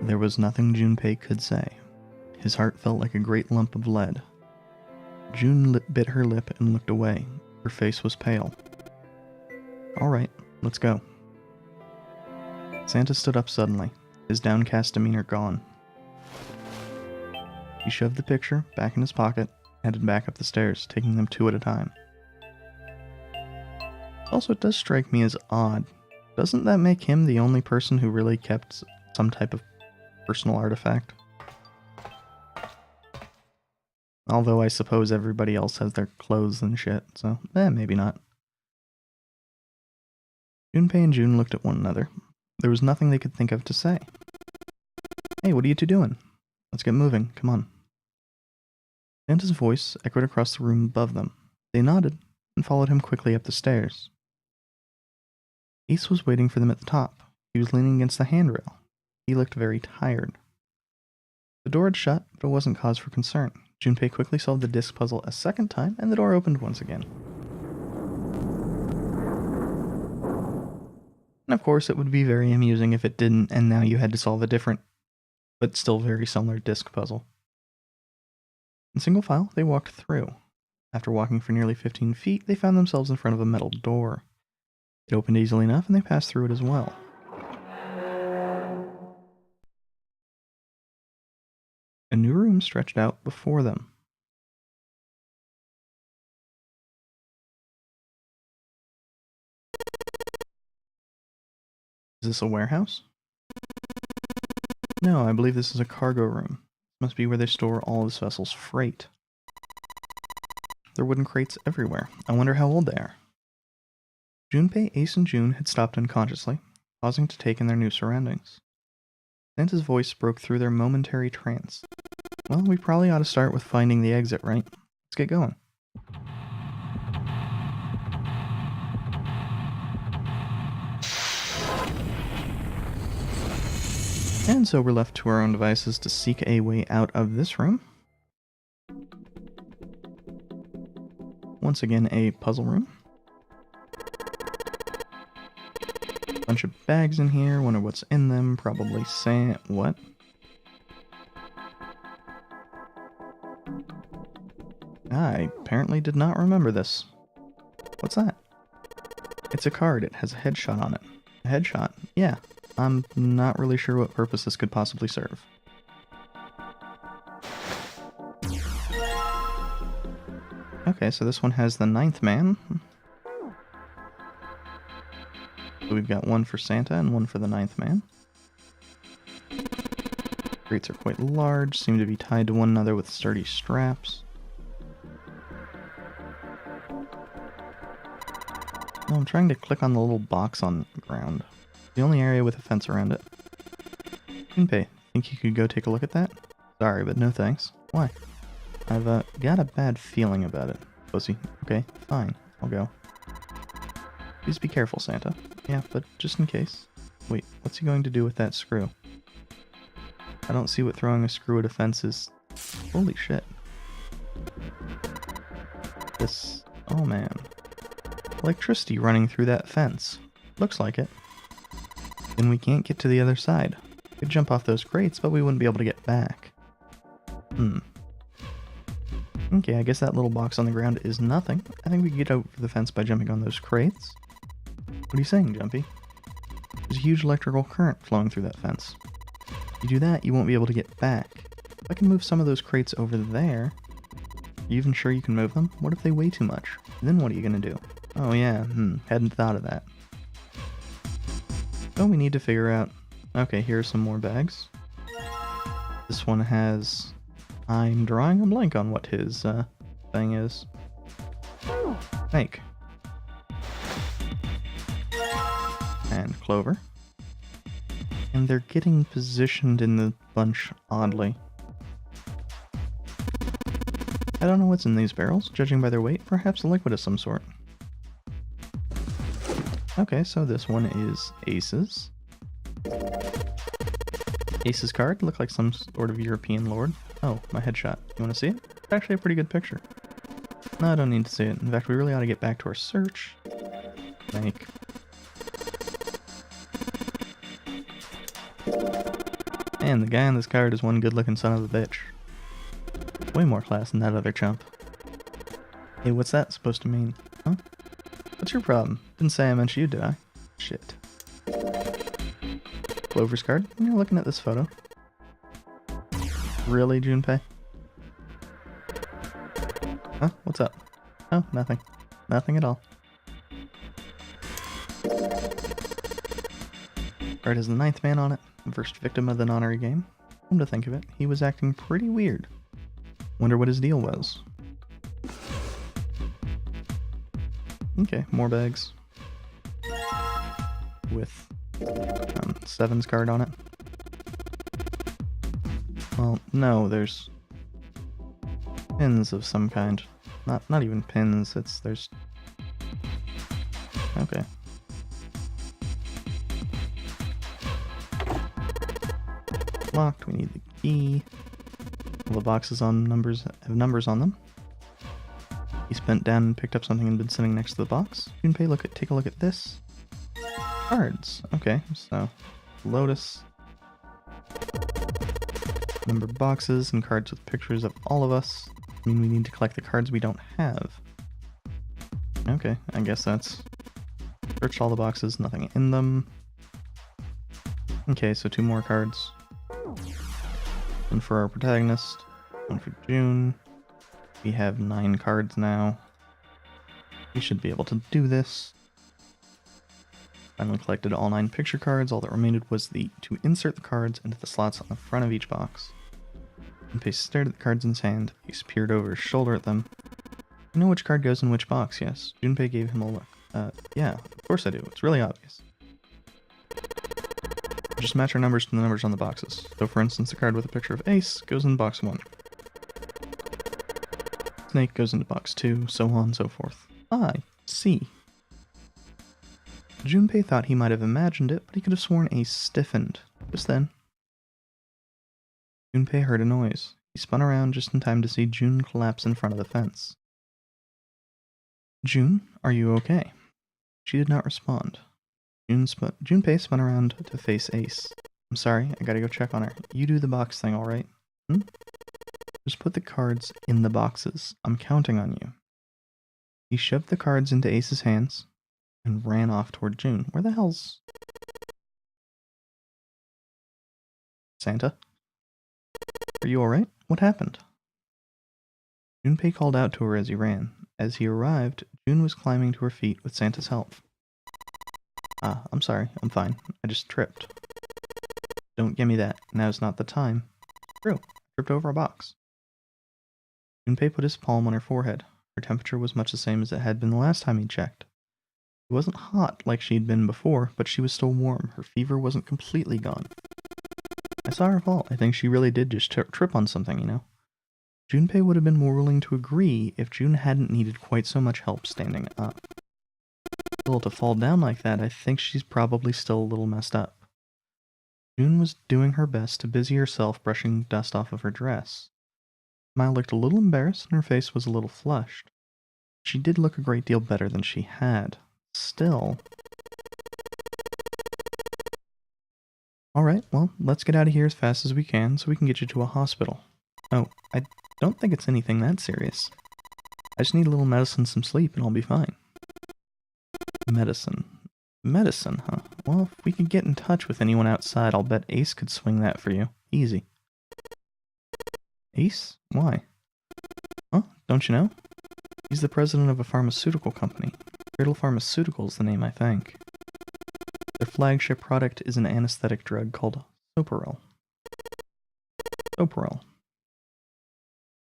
There was nothing Junpei could say. His heart felt like a great lump of lead. June bit her lip and looked away. Her face was pale. "All right, let's go." Santa stood up suddenly, his downcast demeanor gone. He shoved the picture back in his pocket, and headed back up the stairs, taking them 2 at a time. Also, it does strike me as odd. Doesn't that make him the only person who really kept some type of personal artifact? Although I suppose everybody else has their clothes and shit, so maybe not. Junpei and June looked at one another. There was nothing they could think of to say. "Hey, what are you two doing? Let's get moving, come on." Santa's voice echoed across the room above them. They nodded and followed him quickly up the stairs. Ace was waiting for them at the top. He was leaning against the handrail. He looked very tired. The door had shut, but it wasn't cause for concern. Junpei quickly solved the disc puzzle a second time, and the door opened once again. And of course, it would be very amusing if it didn't, and now you had to solve a different, but still very similar disc puzzle. In single file, they walked through. After walking for nearly 15 feet, they found themselves in front of a metal door. It opened easily enough, and they passed through it as well. A new room stretched out before them. Is this a warehouse? No, I believe this is a cargo room. Must be where they store all this vessel's freight. There are wooden crates everywhere. I wonder how old they are. Junpei, Ace, and June had stopped unconsciously, pausing to take in their new surroundings. Santa's voice broke through their momentary trance. Well, we probably ought to start with finding the exit, right? Let's get going. And so we're left to our own devices to seek a way out of this room. Once again, a puzzle room. Bunch of bags in here. Wonder what's in them. Probably what? I apparently did not remember this. What's that? It's a card. It has a headshot on it. A headshot? Yeah. I'm not really sure what purpose this could possibly serve. Okay, so this one has the 9th man. So we've got one for Santa and one for the 9th man. Crates are quite large, seem to be tied to one another with sturdy straps. Oh, I'm trying to click on the little box on the ground. The only area with a fence around it. Junpei, think you could go take a look at that? Sorry, but no thanks. Why? I've got a bad feeling about it. Pussy. Okay, fine. I'll go. Please be careful, Santa. Yeah, but just in case. Wait, what's he going to do with that screw? I don't see what throwing a screw at a fence is. Holy shit. This... oh man. Electricity running through that fence. Looks like it. Then we can't get to the other side. We could jump off those crates, but we wouldn't be able to get back. Okay, I guess that little box on the ground is nothing. I think we can get over the fence by jumping on those crates. What are you saying, Jumpy? There's a huge electrical current flowing through that fence. If you do that, you won't be able to get back. If I can move some of those crates over there... Are you even sure you can move them? What if they weigh too much? Then what are you gonna do? Oh yeah, hadn't thought of that. Oh, we need to figure out... Okay, here are some more bags. This one has... I'm drawing a blank on what his thing is. Snake. And Clover. And they're getting positioned in the bunch oddly. I don't know what's in these barrels. Judging by their weight, perhaps a liquid of some sort. Okay, so this one is Ace's. Ace's card looked like some sort of European lord. Oh, my headshot. You want to see it? It's actually a pretty good picture. No, I don't need to see it. In fact, we really ought to get back to our search. Like... Man, the guy on this card is one good-looking son of a bitch. Way more class than that other chump. Hey, what's that supposed to mean? Huh? What's your problem? Didn't say I meant you, did I? Shit. Clover's card? You're looking at this photo. Really, Junpei? Huh? What's up? Oh, nothing. Nothing at all. Card has the 9th man on it. The first victim of the nonary game. Come to think of it, he was acting pretty weird. Wonder what his deal was. Okay, more bags. With 7's card on it. Well, no, there's pins of some kind. Not even pins, there's... Okay. Locked, we need the key. All the boxes on numbers have numbers on them. He's bent down and picked up something and been sitting next to the box. Junpei, take a look at this. Cards. Okay, so Lotus. Number boxes and cards with pictures of all of us. I mean, we need to collect the cards we don't have. Okay, I guess that's... Searched all the boxes, nothing in them. Okay, so 2 more cards. One for our protagonist, one for June. We have 9 cards now. We should be able to do this. Finally collected all 9 picture cards. All that remained was to insert the cards into the slots on the front of each box. Junpei stared at the cards in his hand. Ace peered over his shoulder at them. You know which card goes in which box, yes? Junpei gave him a look. Yeah, of course I do. It's really obvious. Just match our numbers to the numbers on the boxes. So for instance, the card with a picture of Ace goes in box 1. Snake goes into box 2, so on and so forth. I see. Junpei thought he might have imagined it, but he could have sworn Ace stiffened. Just then, Junpei heard a noise. He spun around just in time to see June collapse in front of the fence. June, are you okay? She did not respond. Junpei spun around to face Ace. I'm sorry, I gotta go check on her. You do the box thing, alright? Just put the cards in the boxes. I'm counting on you. He shoved the cards into Ace's hands and ran off toward June. Where the hell's... Santa? Are you alright? What happened? Junpei called out to her as he ran. As he arrived, June was climbing to her feet with Santa's help. I'm sorry. I'm fine. I just tripped. Don't give me that. Now's not the time. True. I tripped over a box. Junpei put his palm on her forehead. Her temperature was much the same as it had been the last time he checked. It wasn't hot like she'd been before, but she was still warm. Her fever wasn't completely gone. I saw her fall. I think she really did just trip on something, you know. Junpei would have been more willing to agree if June hadn't needed quite so much help standing up. Still, to fall down like that, I think she's probably still a little messed up. June was doing her best to busy herself brushing dust off of her dress. Smile looked a little embarrassed and her face was a little flushed. She did look a great deal better than she had. Still... Alright, well, let's get out of here as fast as we can so we can get you to a hospital. Oh, I don't think it's anything that serious. I just need a little medicine, some sleep, and I'll be fine. Medicine. Medicine, huh? Well, if we could get in touch with anyone outside, I'll bet Ace could swing that for you. Easy. Ace? Why? Huh? Don't you know? He's the president of a pharmaceutical company. Cradle Pharmaceuticals, the name, I think. Their flagship product is an anesthetic drug called Soparil. Soparil.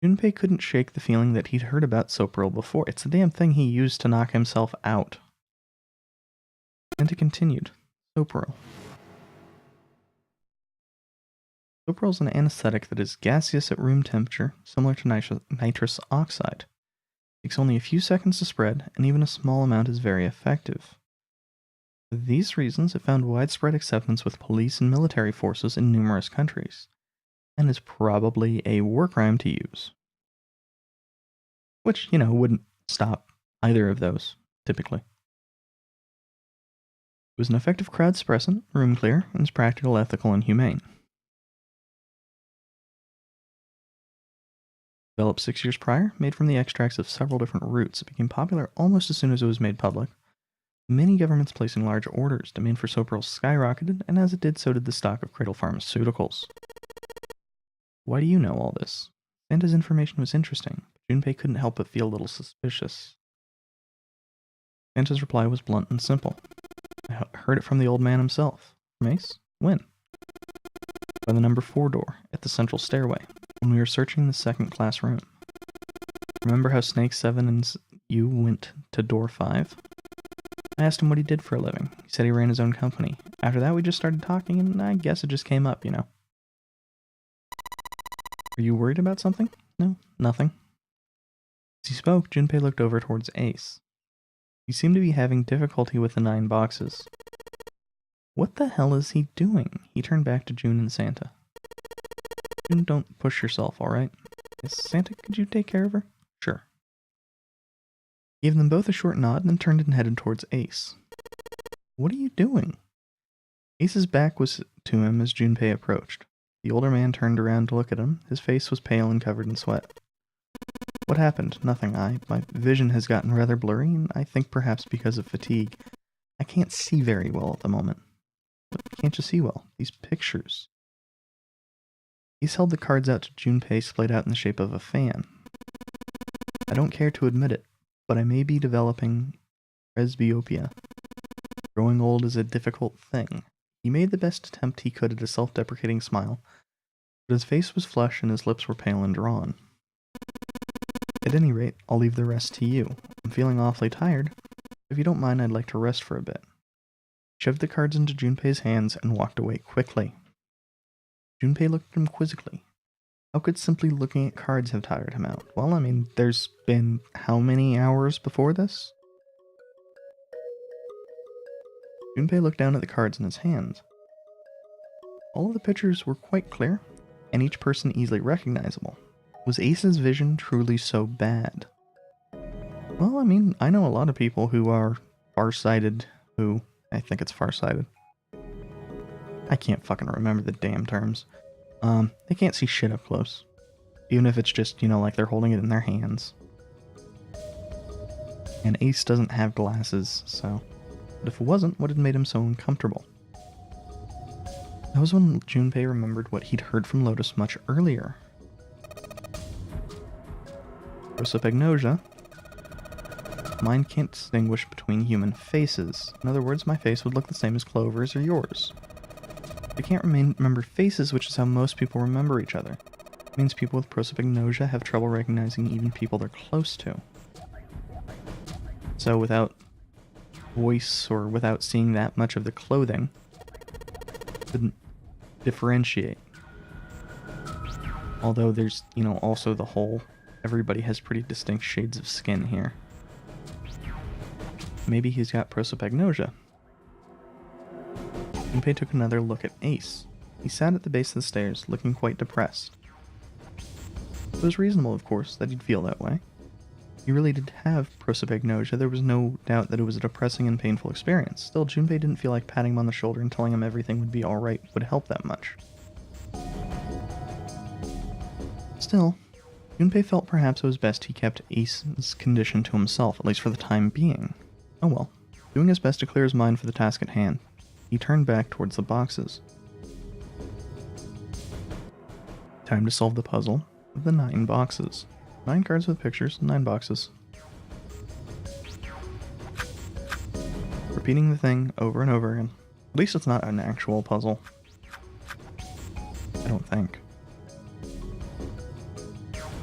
Junpei couldn't shake the feeling that he'd heard about Soparil before. It's the damn thing he used to knock himself out. And it continued. Soparil. Soparil is an anesthetic that is gaseous at room temperature, similar to nitrous oxide. It takes only a few seconds to spread, and even a small amount is very effective. For these reasons, it found widespread acceptance with police and military forces in numerous countries, and is probably a war crime to use. Which, you know, wouldn't stop either of those, typically. It was an effective crowd suppressant, room clear, and is practical, ethical, and humane. Developed 6 years prior, made from the extracts of several different roots, it became popular almost as soon as it was made public. Many governments placing large orders, demand for Soparil skyrocketed, and as it did, so did the stock of Cradle Pharmaceuticals. Why do you know all this? Santa's information was interesting, but Junpei couldn't help but feel a little suspicious. Santa's reply was blunt and simple. I heard it from the old man himself. From Ace? When? By the number 4 door, at the central stairway, when we were searching the second class room. Remember how Snake 7 and you went to door 5? I asked him what he did for a living. He said he ran his own company. After that we just started talking, and I guess it just came up, you know. Are you worried about something? No, nothing. As he spoke, Junpei looked over towards Ace. He seemed to be having difficulty with the 9 boxes. What the hell is he doing? He turned back to June and Santa. June, don't push yourself, alright? Yes, Santa, could you take care of her? Sure. He gave them both a short nod and then turned and headed towards Ace. What are you doing? Ace's back was to him as Junpei approached. The older man turned around to look at him. His face was pale and covered in sweat. What happened? Nothing. My vision has gotten rather blurry, and I think perhaps because of fatigue. I can't see very well at the moment. But can't you see well? These pictures. He's held the cards out to Junpei, splayed out in the shape of a fan. I don't care to admit it, but I may be developing presbyopia. Growing old is a difficult thing. He made the best attempt he could at a self-deprecating smile, but his face was flushed and his lips were pale and drawn. At any rate, I'll leave the rest to you. I'm feeling awfully tired. If you don't mind, I'd like to rest for a bit. He shoved the cards into Junpei's hands and walked away quickly. Junpei looked at him quizzically. How could simply looking at cards have tired him out? Well, I mean, there's been how many hours before this? Junpei looked down at the cards in his hands. All of the pictures were quite clear, and each person easily recognizable. Was Ace's vision truly so bad? Well, I mean, I know a lot of people who are farsighted, I think it's farsighted. I can't fucking remember the damn terms. They can't see shit up close. Even if it's just, like they're holding it in their hands. And Ace doesn't have glasses, so... But if it wasn't, what had made him so uncomfortable? That was when Junpei remembered what he'd heard from Lotus much earlier. Prosopagnosia. Mine can't distinguish between human faces. In other words, my face would look the same as Clover's or yours. They can't remember faces, which is how most people remember each other. It means people with prosopagnosia have trouble recognizing even people they're close to. So without voice or without seeing that much of the clothing, couldn't differentiate. Although there's, also the whole, everybody has pretty distinct shades of skin here. Maybe he's got prosopagnosia. Junpei took another look at Ace. He sat at the base of the stairs, looking quite depressed. It was reasonable, of course, that he'd feel that way. He really did have prosopagnosia. There was no doubt that it was a depressing and painful experience. Still, Junpei didn't feel like patting him on the shoulder and telling him everything would be alright would help that much. Still, Junpei felt perhaps it was best he kept Ace's condition to himself, at least for the time being. Oh well. Doing his best to clear his mind for the task at hand, he turned back towards the boxes. Time to solve the puzzle of the 9 boxes. 9 cards with pictures, 9 boxes. Repeating the thing over and over again. At least it's not an actual puzzle. I don't think.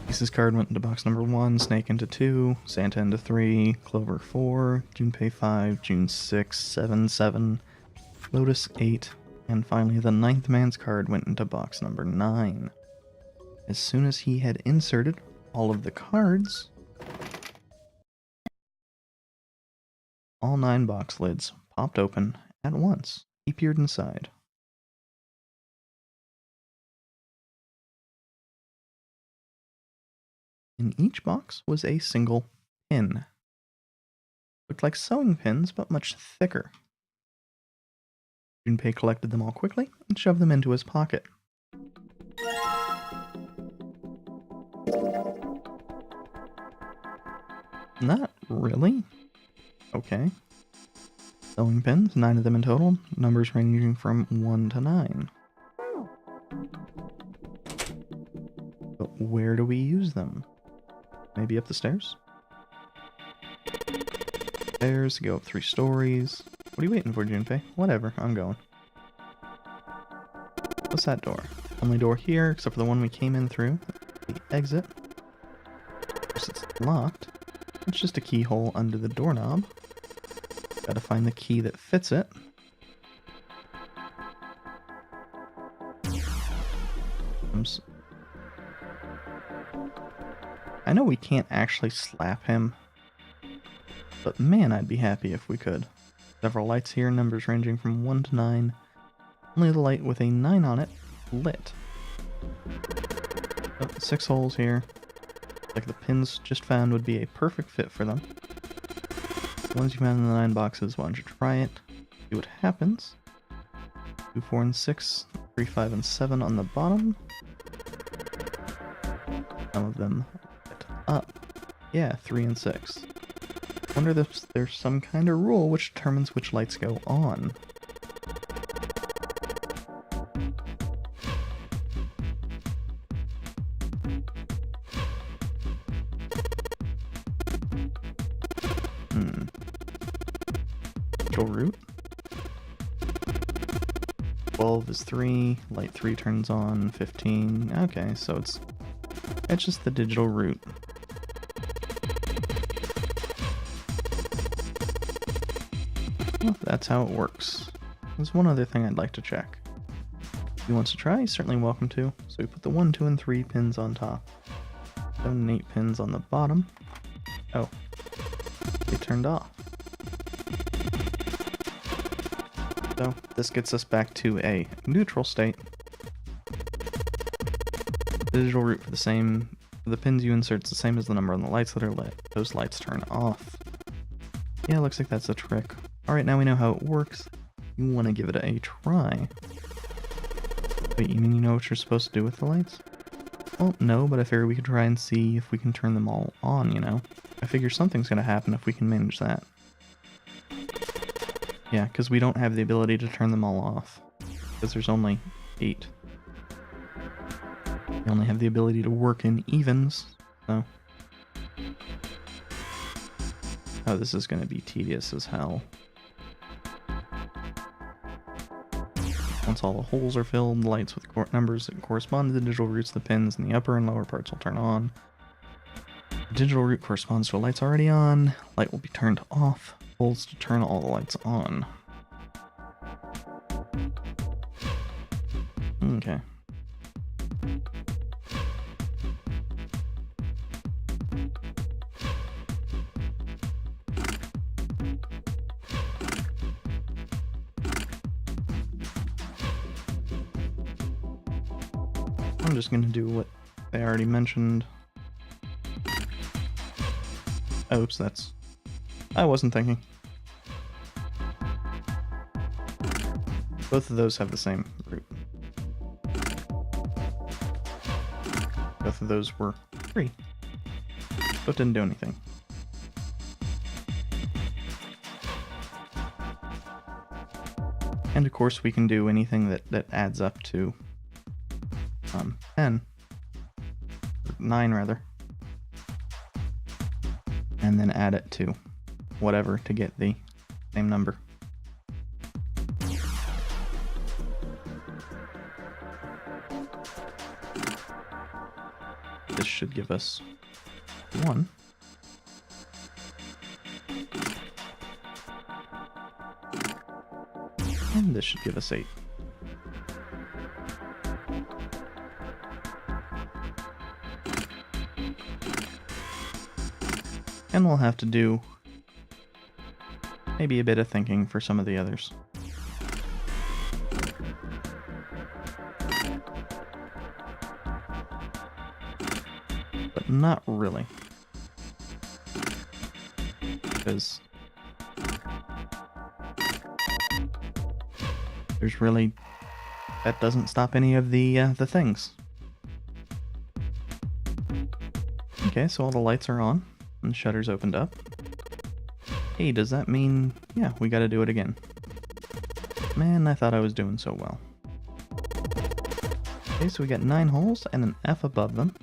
Ace's card went into box number 1, Snake into 2, Santa into 3, Clover 4, Junpei 5, June 6, 7, 7, Lotus 8, and finally the 9th man's card went into box number 9. As soon as he had inserted all of the cards, all 9 box lids popped open at once. He peered inside. In each box was a single pin. Looked like sewing pins, but much thicker. Junpei collected them all quickly and shoved them into his pocket. Not really. Okay. Sewing pins, 9 of them in total, numbers ranging from 1 to 9. But where do we use them? Maybe up the stairs? Stairs, go up 3 stories. What are you waiting for, Junpei? Whatever, I'm going. What's that door? Only door here, except for the one we came in through. The exit. Of course, it's locked. It's just a keyhole under the doorknob. Gotta find the key that fits it. I know we can't actually slap him, but man, I'd be happy if we could. Several lights here, numbers ranging from 1 to 9. Only the light with a 9 on it lit. Oh, 6 holes here. Like the pins just found would be a perfect fit for them. The ones you found in the 9 boxes, why don't you try it? See what happens. 2, 4, and 6. 3, 5, and 7 on the bottom. Some of them lit up. Yeah, 3 and 6. Wonder if there's some kind of rule which determines which lights go on. Control root? 12 is 3, light 3 turns on, 15. Okay, so it's just the digital route. Well, that's how it works. There's one other thing I'd like to check. If he wants to try, he's certainly welcome to. So we put the 1, 2, and 3 pins on top. 7 and 8 pins on the bottom. Oh, they turned off. So this gets us back to a neutral state. The digital route for the pins you insert is the same as the number on the lights that are lit. Those lights turn off. Yeah, looks like that's a trick. Alright, now we know how it works. You want to give it a try. Wait, you mean you know what you're supposed to do with the lights? Well, no, but I figure we could try and see if we can turn them all on, you know? I figure something's gonna happen if we can manage that. Yeah, because we don't have the ability to turn them all off. Because there's only 8. We only have the ability to work in evens, so... Oh, this is gonna be tedious as hell. Once all the holes are filled, the lights with numbers that correspond to the digital routes of the pins in the upper and lower parts will turn on. The digital route corresponds to a lights already on. Light will be turned off. Holes to turn all the lights on. Okay. I'm just gonna do what they already mentioned. Oops, I wasn't thinking. Both of those have the same root. Both of those were 3. Both didn't do anything. And of course we can do anything that adds up to 10. 9 rather. And then add it to whatever to get the same number. This should give us 1. And this should give us 8. And we'll have to do maybe a bit of thinking for some of the others. But not really. Because there's really... that doesn't stop any of the things. Okay, so all the lights are on. And the shutters opened up. Hey, does that mean... yeah, we gotta do it again. Man, I thought I was doing so well. Okay, so we got 9 holes and an F above them.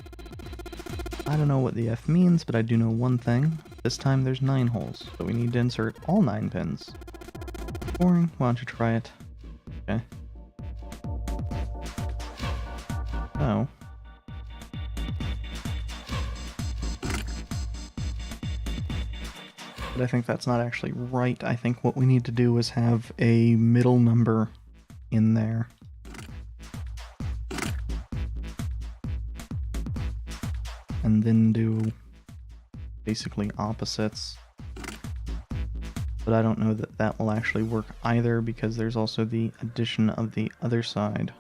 I don't know what the F means, but I do know one thing. This time there's 9 holes, so we need to insert all 9 pins. Boring, why don't you try it? Okay. Oh. But I think that's not actually right. I think what we need to do is have a middle number in there. And then do basically opposites. But I don't know that that will actually work either because there's also the addition of the other side.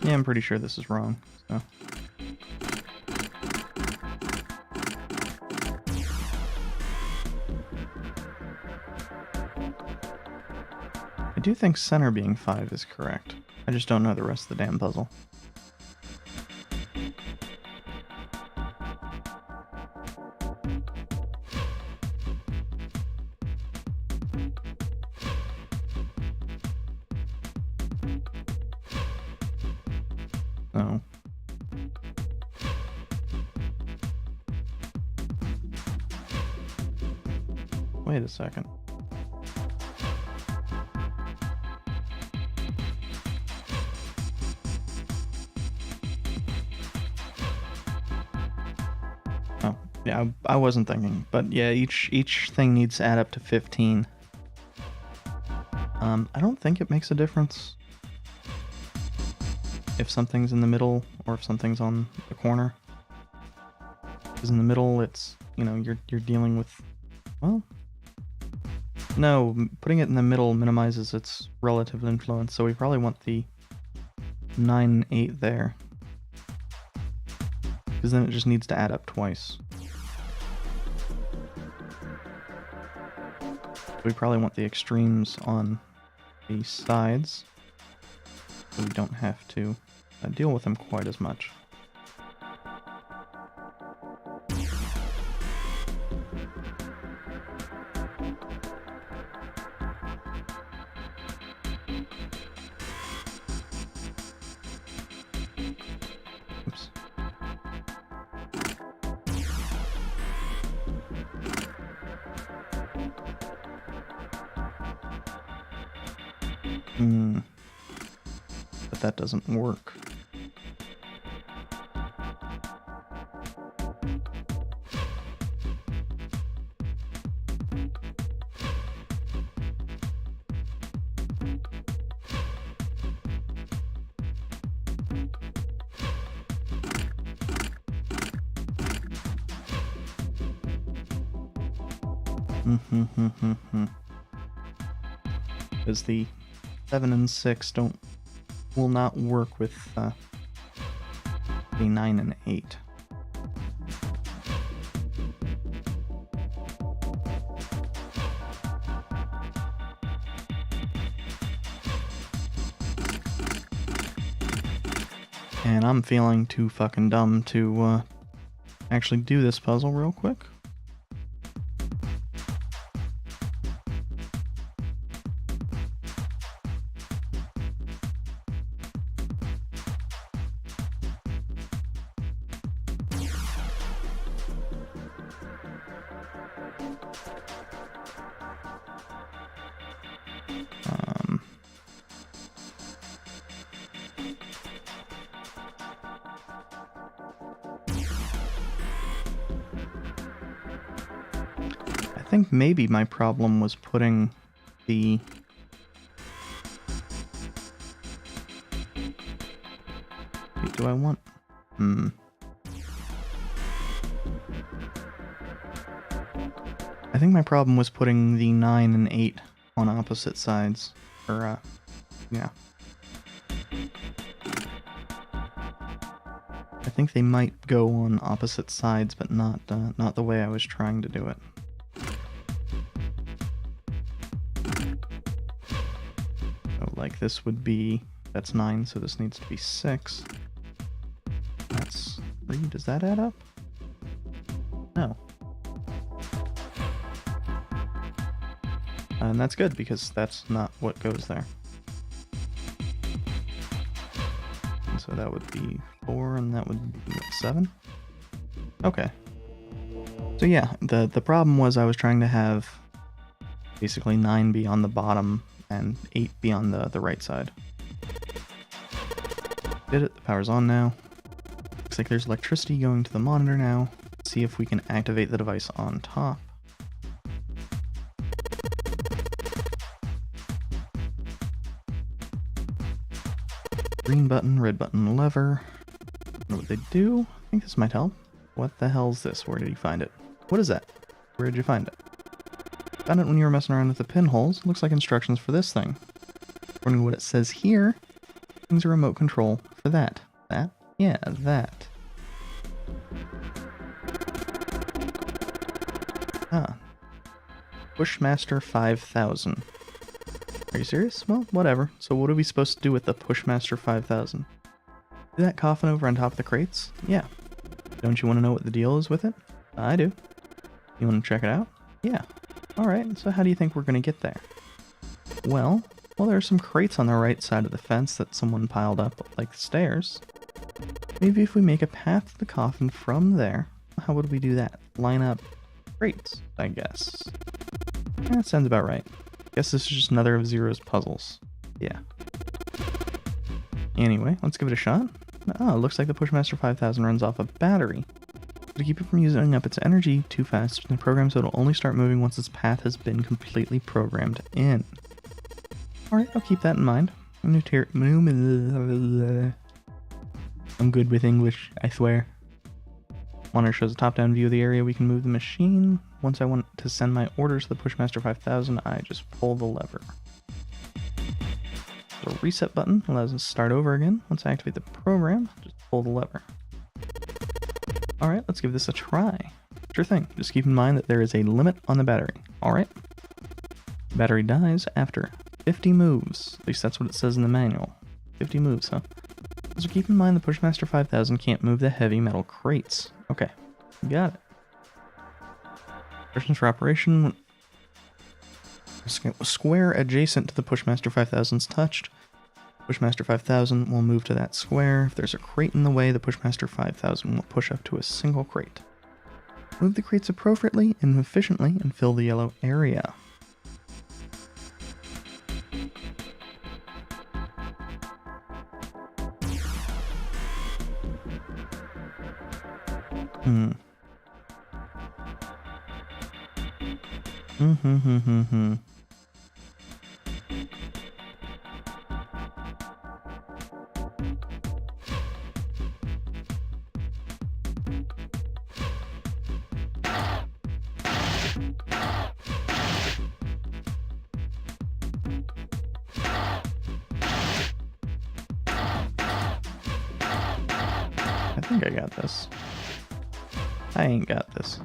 Yeah, I'm pretty sure this is wrong, so. I do think center being 5 is correct. I just don't know the rest of the damn puzzle. So... Wait a second. Oh, yeah, I wasn't thinking. But yeah, each thing needs to add up to 15. I don't think it makes a difference if something's in the middle or if something's on the corner. Because in the middle, it's, you know, you're dealing with, well, no, putting it in the middle minimizes its relative influence, so we probably want the 9 and 8 there. Because then it just needs to add up twice. We probably want the extremes on the sides, so we don't have to deal with them quite as much. Oops. But that doesn't work. Because the 7 and 6 will not work with the 9 and 8. And I'm feeling too fucking dumb to actually do this puzzle real quick. I think maybe my problem was putting the... Wait, do I want... I think my problem was putting the 9 and 8 on opposite sides. Or, yeah. I think they might go on opposite sides, but not the way I was trying to do it. So, like, this would be... That's 9, so this needs to be 6. That's 3. Does that add up? No. And that's good, because that's not what goes there. And so that would be 4, and that would be 7? Okay. So yeah, the problem was I was trying to have basically 9 be on the bottom and 8 be on the right side. Did it, the power's on now. Looks like there's electricity going to the monitor now. Let's see if we can activate the device on top. Green button, red button, lever. What would they do? I think this might help. What the hell's this? Where did you find it? What is that? Where did you find it? Found it when you were messing around with the pinholes. Looks like instructions for this thing. According to what it says here, things a remote control for that. That? Yeah, that. Ah. Pushmaster 5000. Are you serious? Well, whatever. So what are we supposed to do with the Pushmaster 5000? See that coffin over on top of the crates? Yeah. Don't you want to know what the deal is with it? I do. You want to check it out? Yeah. Alright, so how do you think we're going to get there? Well, there are some crates on the right side of the fence that someone piled up like stairs. Maybe if we make a path to the coffin from there, how would we do that? Line up crates, I guess. That sounds about right. Guess this is just another of Zero's puzzles. Yeah. Anyway, let's give it a shot. Oh, it looks like the Pushmaster 5000 runs off a battery. To keep it from using up its energy too fast, the program so it'll only start moving once its path has been completely programmed in. Alright, I'll keep that in mind. I'm good with English, I swear. Monitor shows a top-down view of the area we can move the machine. Once I want to send my orders to the Pushmaster 5000, I just pull the lever. The reset button allows us to start over again. Once I activate the program, just pull the lever. Alright, let's give this a try. Sure thing, just keep in mind that there is a limit on the battery. Alright. The battery dies after 50 moves. At least that's what it says in the manual. 50 moves, huh? So keep in mind the Pushmaster 5000 can't move the heavy metal crates. Okay, got it. Instructions for operation. Square adjacent to the Pushmaster 5000 is touched. Pushmaster 5000 will move to that square. If there's a crate in the way, the Pushmaster 5000 will push up to a single crate. Move the crates appropriately and efficiently and fill the yellow area. I think I got this. I ain't got this.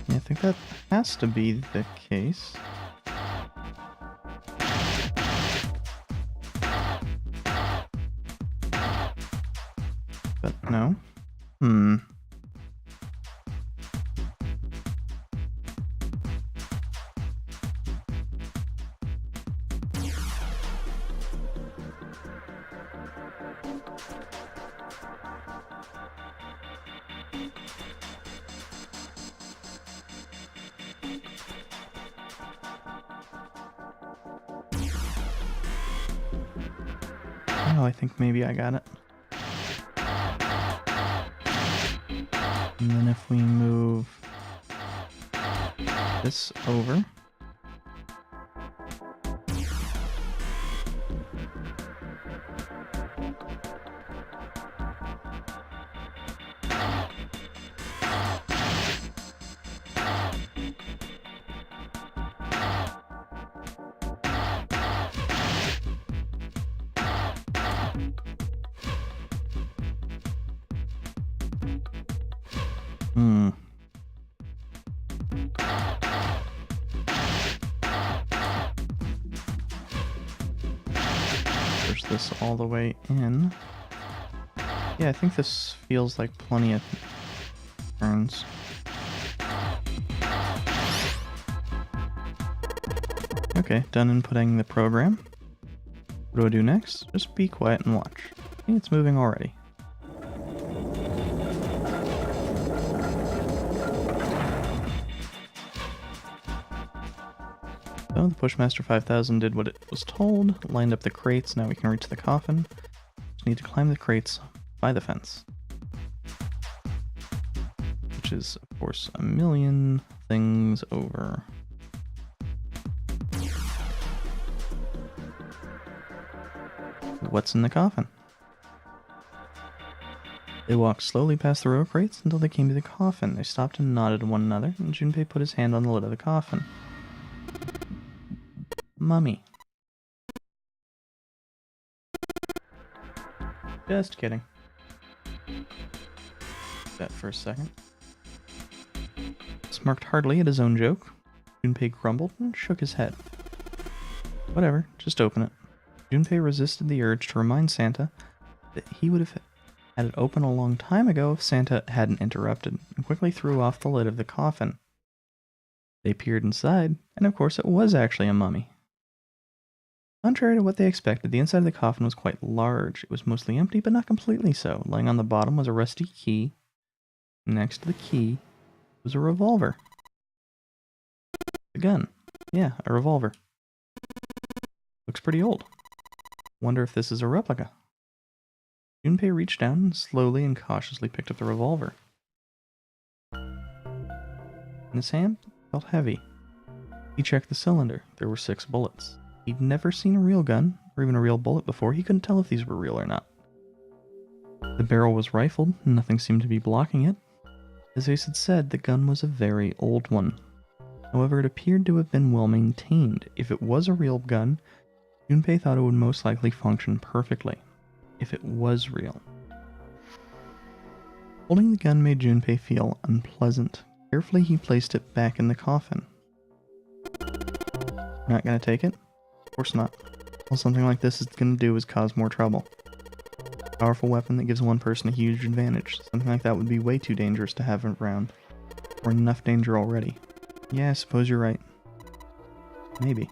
Yeah, I think that has to be the case. But no. Oh, I think maybe I got it. And then if we move this over. Push this all the way in. Yeah, I think this feels like plenty of turns. Okay, done inputting the program. What do I do next? Just be quiet and watch. I think it's moving already. So the Pushmaster 5000 did what it was told, lined up the crates, now we can reach the coffin. Just need to climb the crates by the fence. Which is, of course, a million things over. What's in the coffin? They walked slowly past the row of crates until they came to the coffin. They stopped and nodded to one another, and Junpei put his hand on the lid of the coffin. Mummy. Just kidding. That for a second. Smirked heartily at his own joke. Junpei grumbled and shook his head. Whatever, just open it. Junpei resisted the urge to remind Santa that he would have had it open a long time ago if Santa hadn't interrupted, and quickly threw off the lid of the coffin. They peered inside, and of course it was actually a mummy. Contrary to what they expected, the inside of the coffin was quite large. It was mostly empty, but not completely so. Lying on the bottom was a rusty key. Next to the key was a revolver. A gun. Yeah, a revolver. Looks pretty old. Wonder if this is a replica. Junpei reached down and slowly and cautiously picked up the revolver. In his hand, it felt heavy. He checked the cylinder. There were 6 bullets. He'd never seen a real gun, or even a real bullet before. He couldn't tell if these were real or not. The barrel was rifled, and nothing seemed to be blocking it. As Ace had said, the gun was a very old one. However, it appeared to have been well maintained. If it was a real gun, Junpei thought it would most likely function perfectly. If it was real. Holding the gun made Junpei feel unpleasant. Carefully, he placed it back in the coffin. Not gonna take it? Of course not. All something like this is gonna do is cause more trouble. A powerful weapon that gives one person a huge advantage. Something like that would be way too dangerous to have around. Or enough danger already. Yeah, I suppose you're right. Maybe.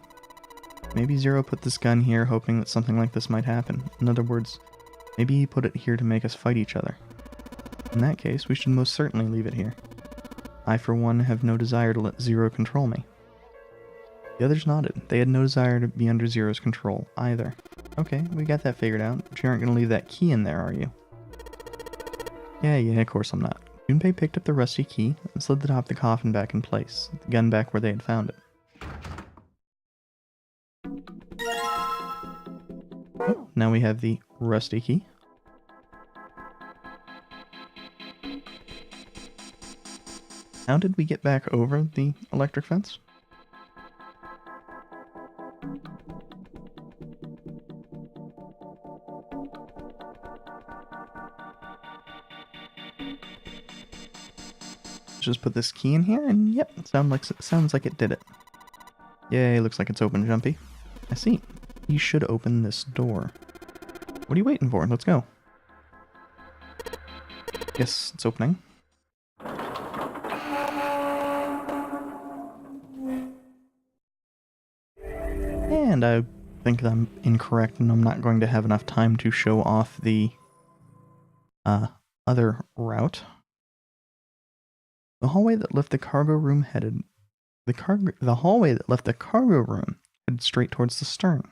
Maybe Zero put this gun here hoping that something like this might happen. In other words, maybe he put it here to make us fight each other. In that case, we should most certainly leave it here. I, for one, have no desire to let Zero control me. The others nodded. They had no desire to be under Zero's control, either. Okay, we got that figured out, but you aren't going to leave that key in there, are you? Yeah, of course I'm not. Junpei picked up the rusty key and slid the top of the coffin back in place, the gun back where they had found it. Oh, now we have the rusty key. How did we get back over the electric fence? Just put this key in here, and yep, sounds like it did it. Yay, looks like it's open, Jumpy. I see. You should open this door. What are you waiting for? Let's go. Yes, it's opening. And I think that I'm incorrect, and I'm not going to have enough time to show off the other route. The hallway that left the cargo room headed straight towards the stern.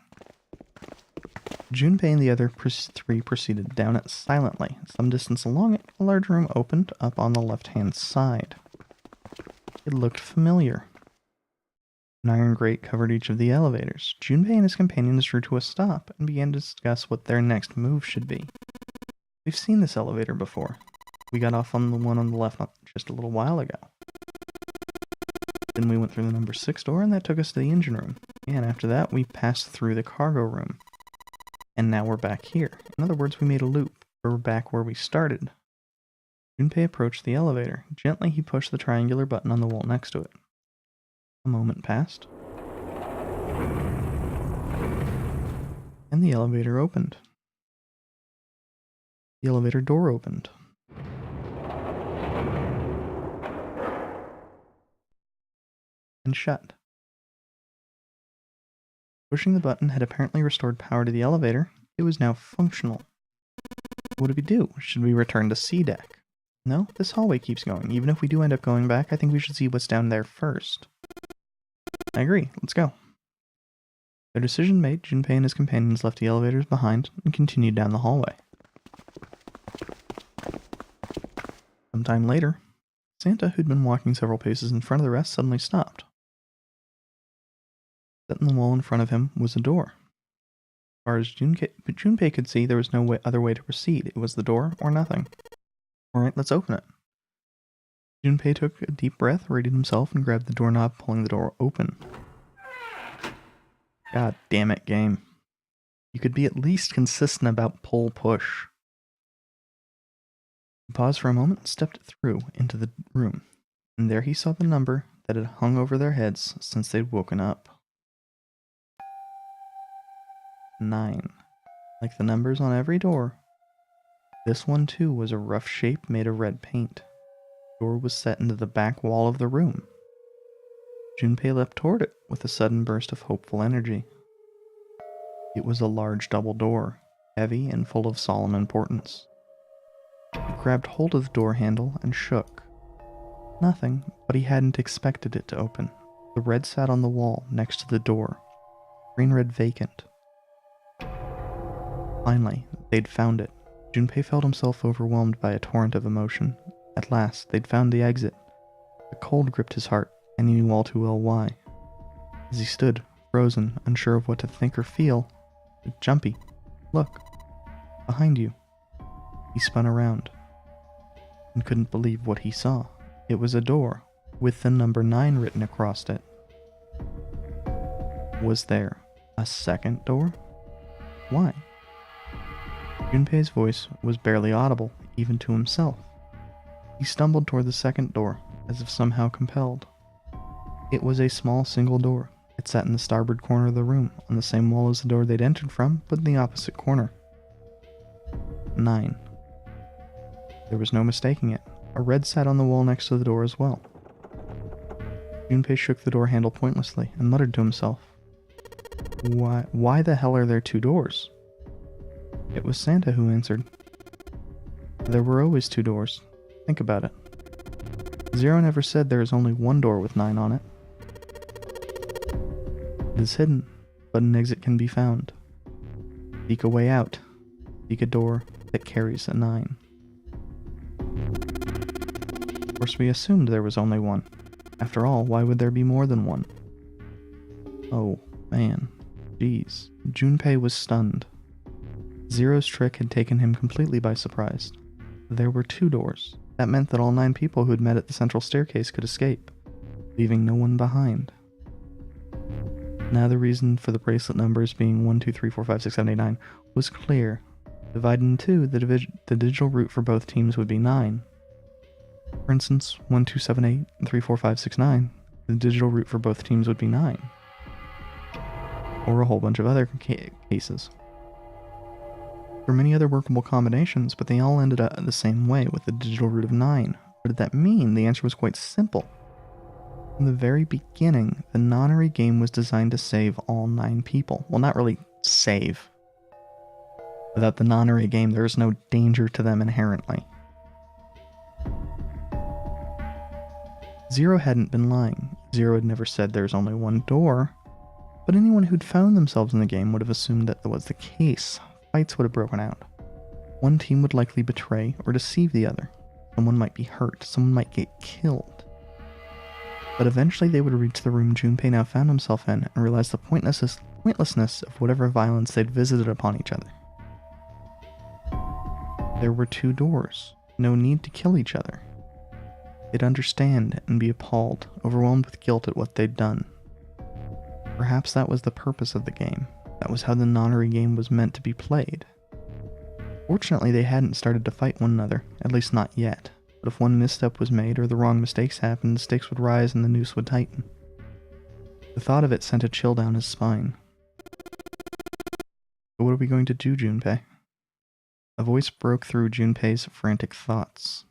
Junpei and the other 3 proceeded down it silently. Some distance along it, a large room opened up on the left-hand side. It looked familiar. An iron grate covered each of the elevators. Junpei and his companions drew to a stop and began to discuss what their next move should be. We've seen this elevator before. We got off on the one on the left just a little while ago. Then we went through the number 6 door, and that took us to the engine room. And after that, we passed through the cargo room. And now we're back here. In other words, we made a loop. We're back where we started. Junpei approached the elevator. Gently, he pushed the triangular button on the wall next to it. A moment passed. And the elevator opened. The elevator door opened. And shut. Pushing the button had apparently restored power to the elevator. It was now functional. What do we do? Should we return to C deck? No, this hallway keeps going. Even if we do end up going back, I think we should see what's down there first. I agree. Let's go. Their decision made, Junpei and his companions left the elevators behind and continued down the hallway. Sometime later, Santa, who'd been walking several paces in front of the rest, suddenly stopped. Set in the wall in front of him was a door. As far as Junpei could see, there was no other way to proceed. It was the door or nothing. Alright, let's open it. Junpei took a deep breath, readied himself, and grabbed the doorknob, pulling the door open. God damn it, game. You could be at least consistent about pull-push. He paused for a moment and stepped through into the room, and there he saw the number that had hung over their heads since they'd woken up. 9. Like the numbers on every door, this one too was a rough shape made of red paint. The door was set into the back wall of the room. Junpei leapt toward it with a sudden burst of hopeful energy. It was a large double door, heavy and full of solemn importance. He grabbed hold of the door handle and shook. Nothing, but he hadn't expected it to open. The red sat on the wall next to the door. Green read vacant. Finally, they'd found it. Junpei felt himself overwhelmed by a torrent of emotion. At last, they'd found the exit. A cold gripped his heart, and he knew all too well why. As he stood, frozen, unsure of what to think or feel, Jumpy, look, behind you. He spun around and couldn't believe what he saw. It was a door with the number 9 written across it. Was there a second door? Why? Junpei's voice was barely audible, even to himself. He stumbled toward the second door, as if somehow compelled. It was a small single door. It sat in the starboard corner of the room, on the same wall as the door they'd entered from, but in the opposite corner. 9. There was no mistaking it. A red sat on the wall next to the door as well. Junpei shook the door handle pointlessly and muttered to himself, Why the hell are there 2 doors? It was Santa who answered. There were always 2 doors. Think about it. Zero never said there is only 1 door with 9 on it. It is hidden, but an exit can be found. Seek a way out. Seek a door that carries a 9. Of course, we assumed there was only 1. After all, why would there be more than 1? Oh, man. Jeez. Junpei was stunned. Zero's trick had taken him completely by surprise. There were 2 doors. That meant that all 9 people who had met at the central staircase could escape, leaving no one behind. Now the reason for the bracelet numbers being 1, 2, 3, 4, 5, 6, 7, 8, 9 was clear. Divided in 2, the digital root for both teams would be 9. For instance, 1, 2, 7, 8, and 3, 4, 5, 6, 9, the digital root for both teams would be 9. Or a whole bunch of other cases. There were many other workable combinations, but they all ended up the same way, with the digital root of 9. What did that mean? The answer was quite simple. From the very beginning, the Nonary game was designed to save all 9 people. Well, not really save. Without the Nonary game, there is no danger to them inherently. Zero hadn't been lying. Zero had never said there's only 1 door, but anyone who'd found themselves in the game would have assumed that was the case. Fights would have broken out. One team would likely betray or deceive the other. Someone might be hurt, someone might get killed. But eventually they would reach the room Junpei now found himself in and realize the pointlessness of whatever violence they'd visited upon each other. There were 2 doors. No need to kill each other. They'd understand and be appalled, overwhelmed with guilt at what they'd done. Perhaps that was the purpose of the game. That was how the Nonary game was meant to be played. Fortunately, they hadn't started to fight one another, at least not yet. But if one misstep was made or the wrong mistakes happened, the stakes would rise and the noose would tighten. The thought of it sent a chill down his spine. So what are we going to do, Junpei? A voice broke through Junpei's frantic thoughts.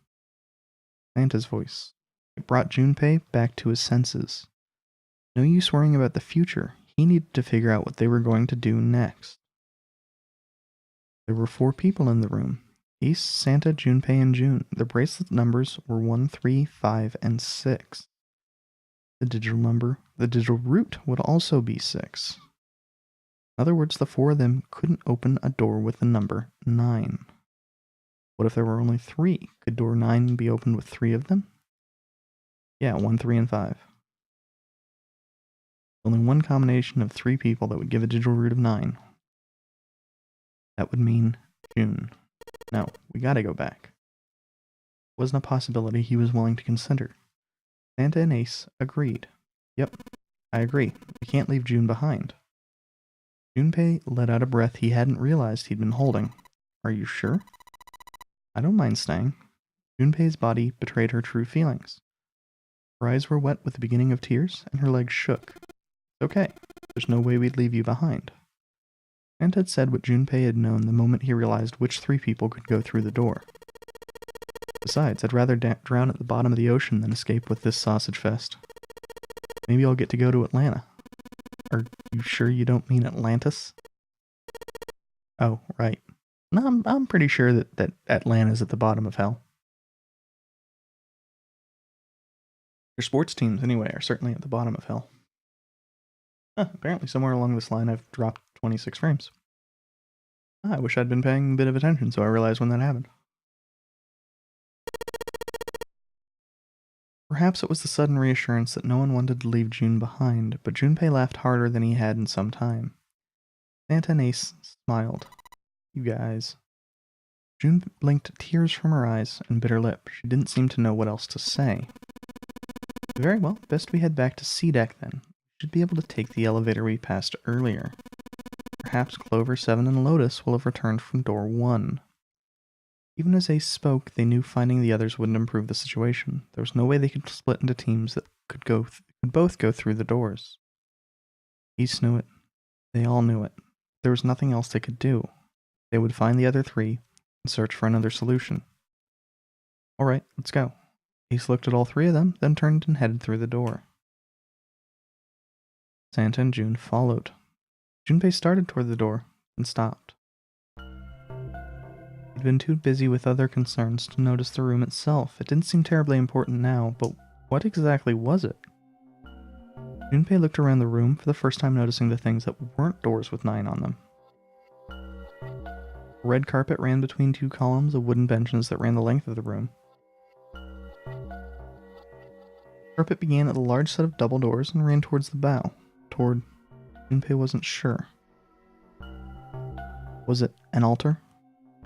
Santa's voice. It brought Junpei back to his senses. No use worrying about the future. He needed to figure out what they were going to do next. There were 4 people in the room. Ace, Santa, Junpei, and June. The bracelet numbers were 1, 3, 5, and 6. The digital root would also be 6. In other words, the 4 of them couldn't open a door with the number 9. What if there were only 3? Could door 9 be opened with 3 of them? Yeah, 1, 3, and 5. Only one combination of 3 people that would give a digital root of 9. That would mean June. No, we gotta go back. It wasn't a possibility he was willing to consider. Santa and Ace agreed. Yep, I agree. We can't leave June behind. Junpei let out a breath he hadn't realized he'd been holding. Are you sure? I don't mind staying. Junpei's body betrayed her true feelings. Her eyes were wet with the beginning of tears, and her legs shook. Okay, there's no way we'd leave you behind. and had said what Junpei had known the moment he realized which 3 people could go through the door. Besides, I'd rather drown at the bottom of the ocean than escape with this sausage fest. Maybe I'll get to go to Atlanta. Are you sure you don't mean Atlantis? Oh, right. No, I'm pretty sure that Atlanta's at the bottom of hell. Your sports teams, anyway, are certainly at the bottom of hell. Apparently somewhere along this line I've dropped 26 frames. I wish I'd been paying a bit of attention so I realized when that happened. Perhaps it was the sudden reassurance that no one wanted to leave June behind, but Junpei laughed harder than he had in some time. Santa and Ace smiled. You guys. June blinked tears from her eyes and bit her lip. She didn't seem to know what else to say. Very well, best we head back to C deck then. Should be able to take the elevator we passed earlier. Perhaps Clover, 7, and Lotus will have returned from door 1. Even as Ace spoke, they knew finding the others wouldn't improve the situation. There was no way they could split into teams that could both go through the doors. Ace knew it. They all knew it. There was nothing else they could do. They would find the other 3 and search for another solution. Alright, let's go. Ace looked at all 3 of them, then turned and headed through the door. Santa and June followed. Junpei started toward the door and stopped. He'd been too busy with other concerns to notice the room itself. It didn't seem terribly important now, but what exactly was it? Junpei looked around the room for the first time, noticing the things that weren't doors with 9 on them. A red carpet ran between 2 columns of wooden benches that ran the length of the room. The carpet began at a large set of double doors and ran towards the bow. Junpei wasn't sure. Was it an altar?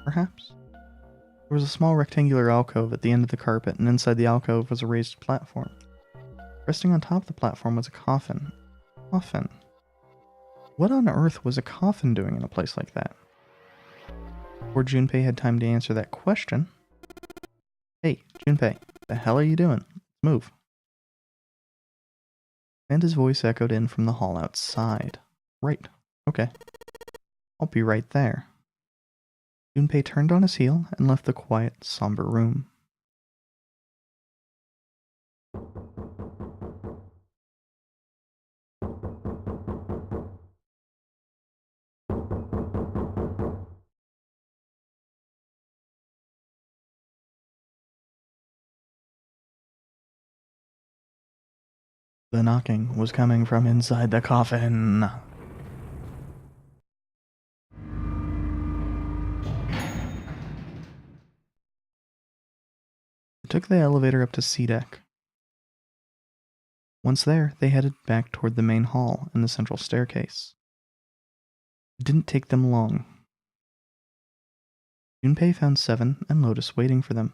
Perhaps? There was a small rectangular alcove at the end of the carpet, and inside the alcove was a raised platform. Resting on top of the platform was a coffin. Coffin? What on earth was a coffin doing in a place like that? Before Junpei had time to answer that question... Hey, Junpei, the hell are you doing? Let's move. And his voice echoed in from the hall outside. Right, okay. I'll be right there. Junpei turned on his heel and left the quiet, somber room. The knocking was coming from inside the coffin. They took the elevator up to C deck. Once there, they headed back toward the main hall and the central staircase. It didn't take them long. Junpei found 7 and Lotus waiting for them.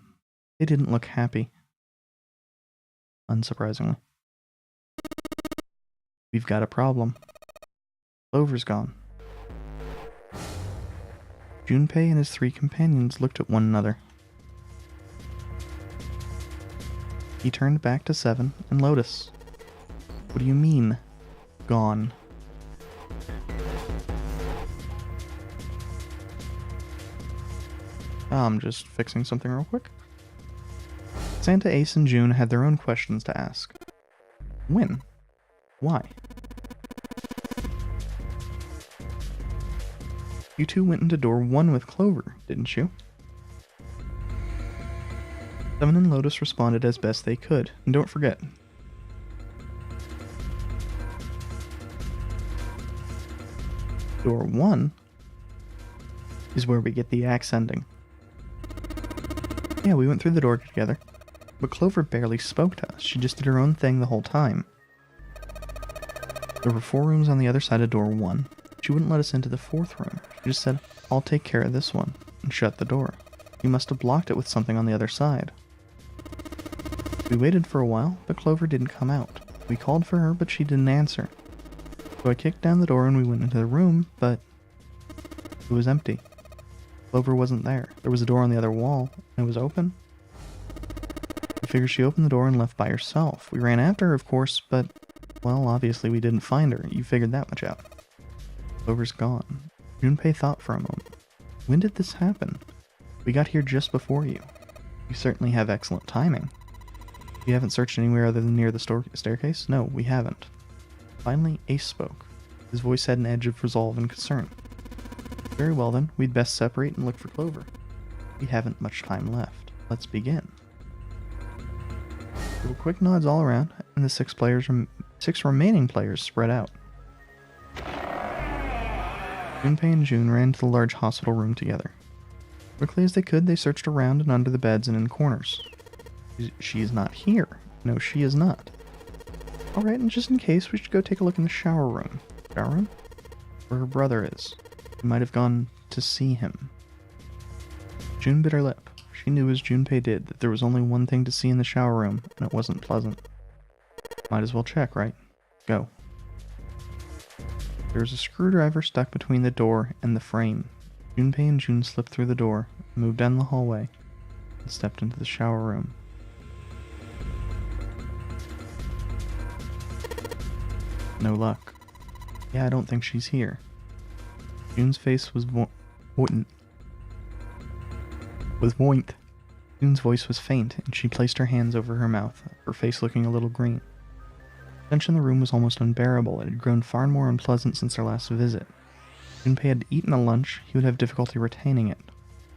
They didn't look happy. Unsurprisingly. We've got a problem. Clover's gone. Junpei and his 3 companions looked at one another. He turned back to 7 and Lotus. What do you mean, gone? I'm just fixing something real quick. Santa, Ace, and June had their own questions to ask. When? Why? You 2 went into door 1 with Clover, didn't you? 7 and Lotus responded as best they could, and don't forget. Door 1 is where we get the axe ending. Yeah, we went through the door together, but Clover barely spoke to us. She just did her own thing the whole time. There were 4 rooms on the other side of door 1. She wouldn't let us into the 4th room. She just said, I'll take care of this one, and shut the door. You must have blocked it with something on the other side. We waited for a while, but Clover didn't come out. We called for her, but she didn't answer. So I kicked down the door and we went into the room, but it was empty. Clover wasn't there. There was a door on the other wall, and it was open. I figured she opened the door and left by herself. We ran after her, of course, but, well, obviously we didn't find her. You figured that much out. Clover's gone. Junpei thought for a moment. When did this happen? We got here just before you. You certainly have excellent timing. You haven't searched anywhere other than near the staircase? No, we haven't. Finally, Ace spoke. His voice had an edge of resolve and concern. Very well then, we'd best separate and look for Clover. We haven't much time left. Let's begin. There were quick nods all around, and the six remaining players spread out. Junpei and June ran to the large hospital room together. Quickly as they could, they searched around and under the beds and in corners. She is not here. No, she is not. Alright, and just in case, we should go take a look in the shower room. Shower room? Where her brother is. He might have gone to see him. June bit her lip. She knew as Junpei did that there was only one thing to see in the shower room, and it wasn't pleasant. Might as well check, right? Go. There was a screwdriver stuck between the door and the frame. Junpei and June slipped through the door, moved down the hallway, and stepped into the shower room. No luck. Yeah, I don't think she's here. June's face was voint. June's voice was faint, and she placed her hands over her mouth, her face looking a little green. The stench in the room was almost unbearable. It had grown far more unpleasant since their last visit. Junpei had eaten a lunch. He would have difficulty retaining it.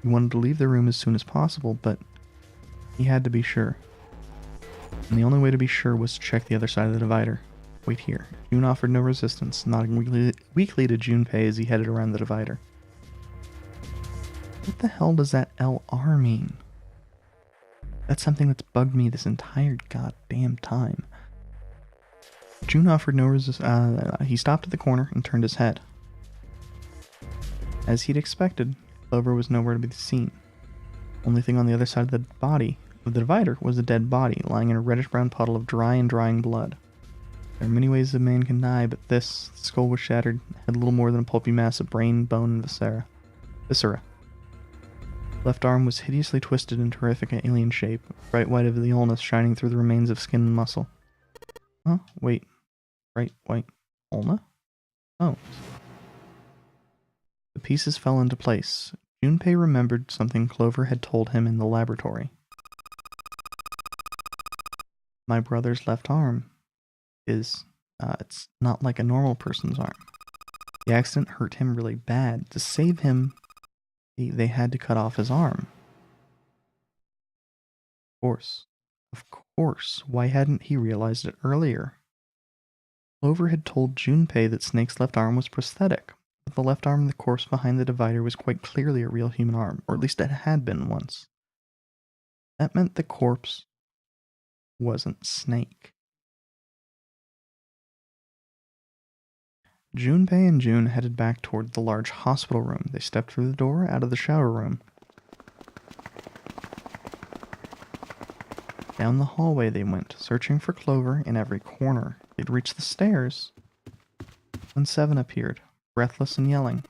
He wanted to leave the room as soon as possible, but he had to be sure. And the only way to be sure was to check the other side of the divider. Wait here. June offered no resistance, nodding weakly to Junpei as he headed around the divider. What the hell does that LR mean? That's something that's bugged me this entire goddamn time. June offered no resistance. He stopped at the corner and turned his head. As he'd expected, Clover was nowhere to be seen. Only thing on the other side of the divider was a dead body lying in a reddish-brown puddle of dry and drying blood. There are many ways a man can die, but the skull was shattered, had little more than a pulpy mass of brain, bone, and viscera. Left arm was hideously twisted into horrific alien shape, bright white of the illness shining through the remains of skin and muscle. Huh? Wait. Bright white ulna? Oh. The pieces fell into place. Junpei remembered something Clover had told him in the laboratory. My brother's left arm is, it's not like a normal person's arm. The accident hurt him really bad. To save him, they had to cut off his arm. Of course. Why hadn't he realized it earlier? Clover had told Junpei that Snake's left arm was prosthetic, but the left arm in the corpse behind the divider was quite clearly a real human arm, or at least it had been once. That meant the corpse wasn't Snake. Junpei and June headed back toward the large hospital room. They stepped through the door out of the shower room. Down the hallway they went, searching for Clover in every corner. They'd reached the stairs when Seven appeared, breathless and yelling.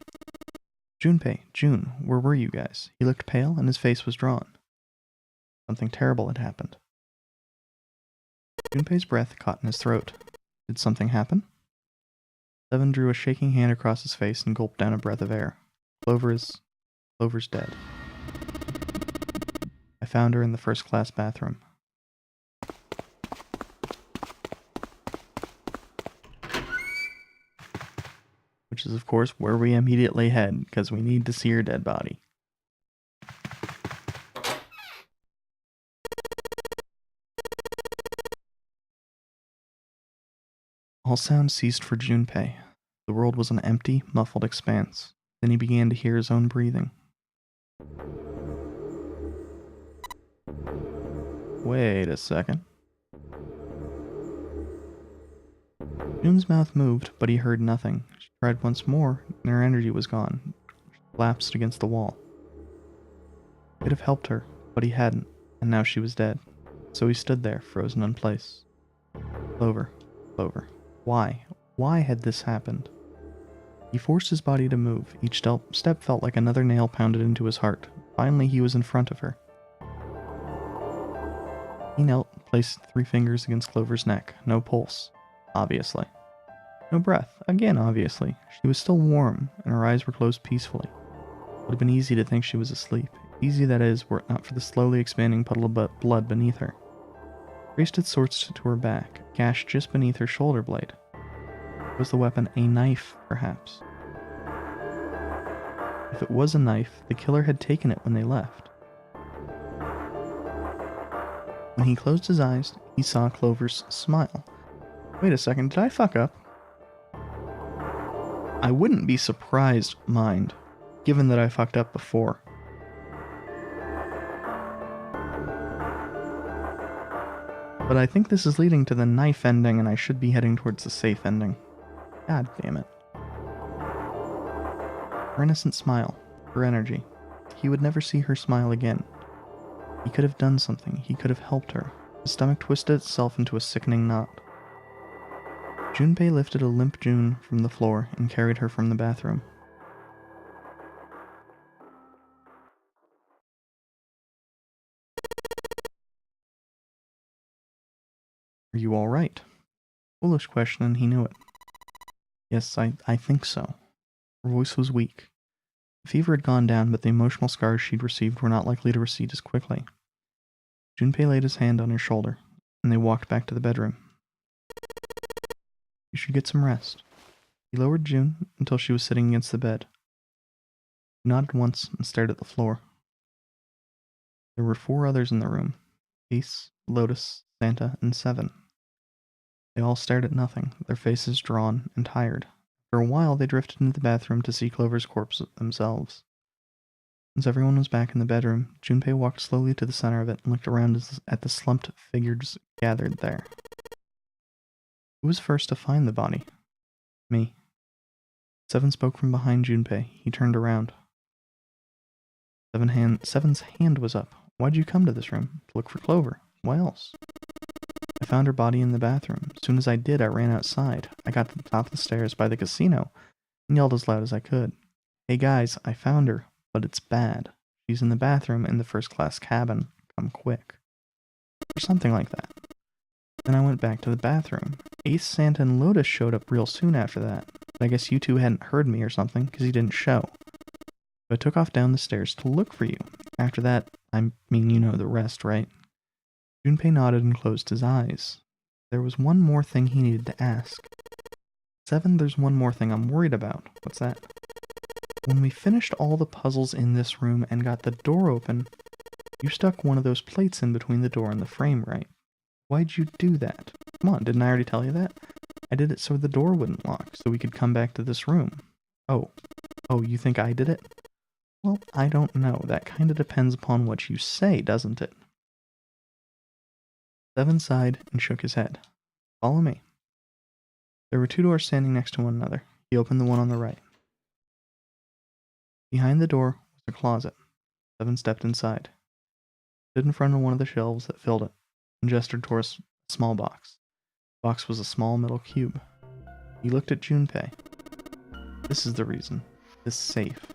Junpei, June, where were you guys? He looked pale and his face was drawn. Something terrible had happened. Junpei's breath caught in his throat. Did something happen? Seven drew a shaking hand across his face and gulped down a breath of air. Clover's dead. I found her in the first-class bathroom. Which is, of course, where we immediately head, because we need to see her dead body. All sound ceased for Junpei. The world was an empty, muffled expanse. Then he began to hear his own breathing. Wait a second. June's mouth moved, but he heard nothing. She tried once more, and her energy was gone. She collapsed against the wall. It would have helped her, but he hadn't, and now she was dead. So he stood there, frozen in place. Clover. Why? Why had this happened? He forced his body to move. Each step felt like another nail pounded into his heart. Finally, he was in front of her. He knelt, placed 3 fingers against Clover's neck. No pulse, obviously. No breath. Again, obviously. She was still warm, and her eyes were closed peacefully. It would have been easy to think she was asleep. Easy, that is, were it not for the slowly expanding puddle of blood beneath her. Traced its source to her back, a gash just beneath her shoulder blade. Was the weapon a knife, perhaps? If it was a knife, the killer had taken it when they left. When he closed his eyes, he saw Clover's smile. Wait a second, did I fuck up? I wouldn't be surprised, mind, given that I fucked up before. But I think this is leading to the knife ending, and I should be heading towards the safe ending. God damn it. Her innocent smile, her energy. He would never see her smile again. He could have done something. He could have helped her. His stomach twisted itself into a sickening knot. Junpei lifted a limp June from the floor and carried her from the bathroom. Are you all right? Foolish question, and he knew it. Yes, I think so. Her voice was weak. The fever had gone down, but the emotional scars she'd received were not likely to recede as quickly. Junpei laid his hand on her shoulder, and they walked back to the bedroom. You should get some rest. He lowered June until she was sitting against the bed. She nodded once and stared at the floor. There were 4 others in the room: Ace, Lotus, Santa, and Seven. They all stared at nothing, their faces drawn and tired. For a while they drifted into the bathroom to see Clover's corpse themselves. Once everyone was back in the bedroom, Junpei walked slowly to the center of it and looked around at the slumped figures gathered there. Who was first to find the body? Me. Seven spoke from behind Junpei. He turned around. Seven's hand was up. Why'd you come to this room? To look for Clover. Why else? I found her body in the bathroom. As soon as I did, I ran outside. I got to the top of the stairs by the casino and yelled as loud as I could. Hey guys, I found her, but it's bad. She's in the bathroom in the first-class cabin. Come quick. Or something like that. Then I went back to the bathroom. Ace, Santa, and Lotus showed up real soon after that. But I guess you two hadn't heard me or something, because you didn't show. So I took off down the stairs to look for you. After that, I mean, you know the rest, right? Junpei nodded and closed his eyes. There was one more thing he needed to ask. Seven, there's one more thing I'm worried about. What's that? When we finished all the puzzles in this room and got the door open, you stuck one of those plates in between the door and the frame, right? Why'd you do that? Come on, didn't I already tell you that? I did it so the door wouldn't lock, so we could come back to this room. Oh, you think I did it? Well, I don't know. That kinda depends upon what you say, doesn't it? Seven sighed and shook his head. Follow me. There were 2 doors standing next to one another. He opened the one on the right. Behind the door was a closet. Seven stepped inside. Stood in front of one of the shelves that filled it, and gestured towards a small box. The box was a small metal cube. He looked at Junpei. This is the reason. This safe.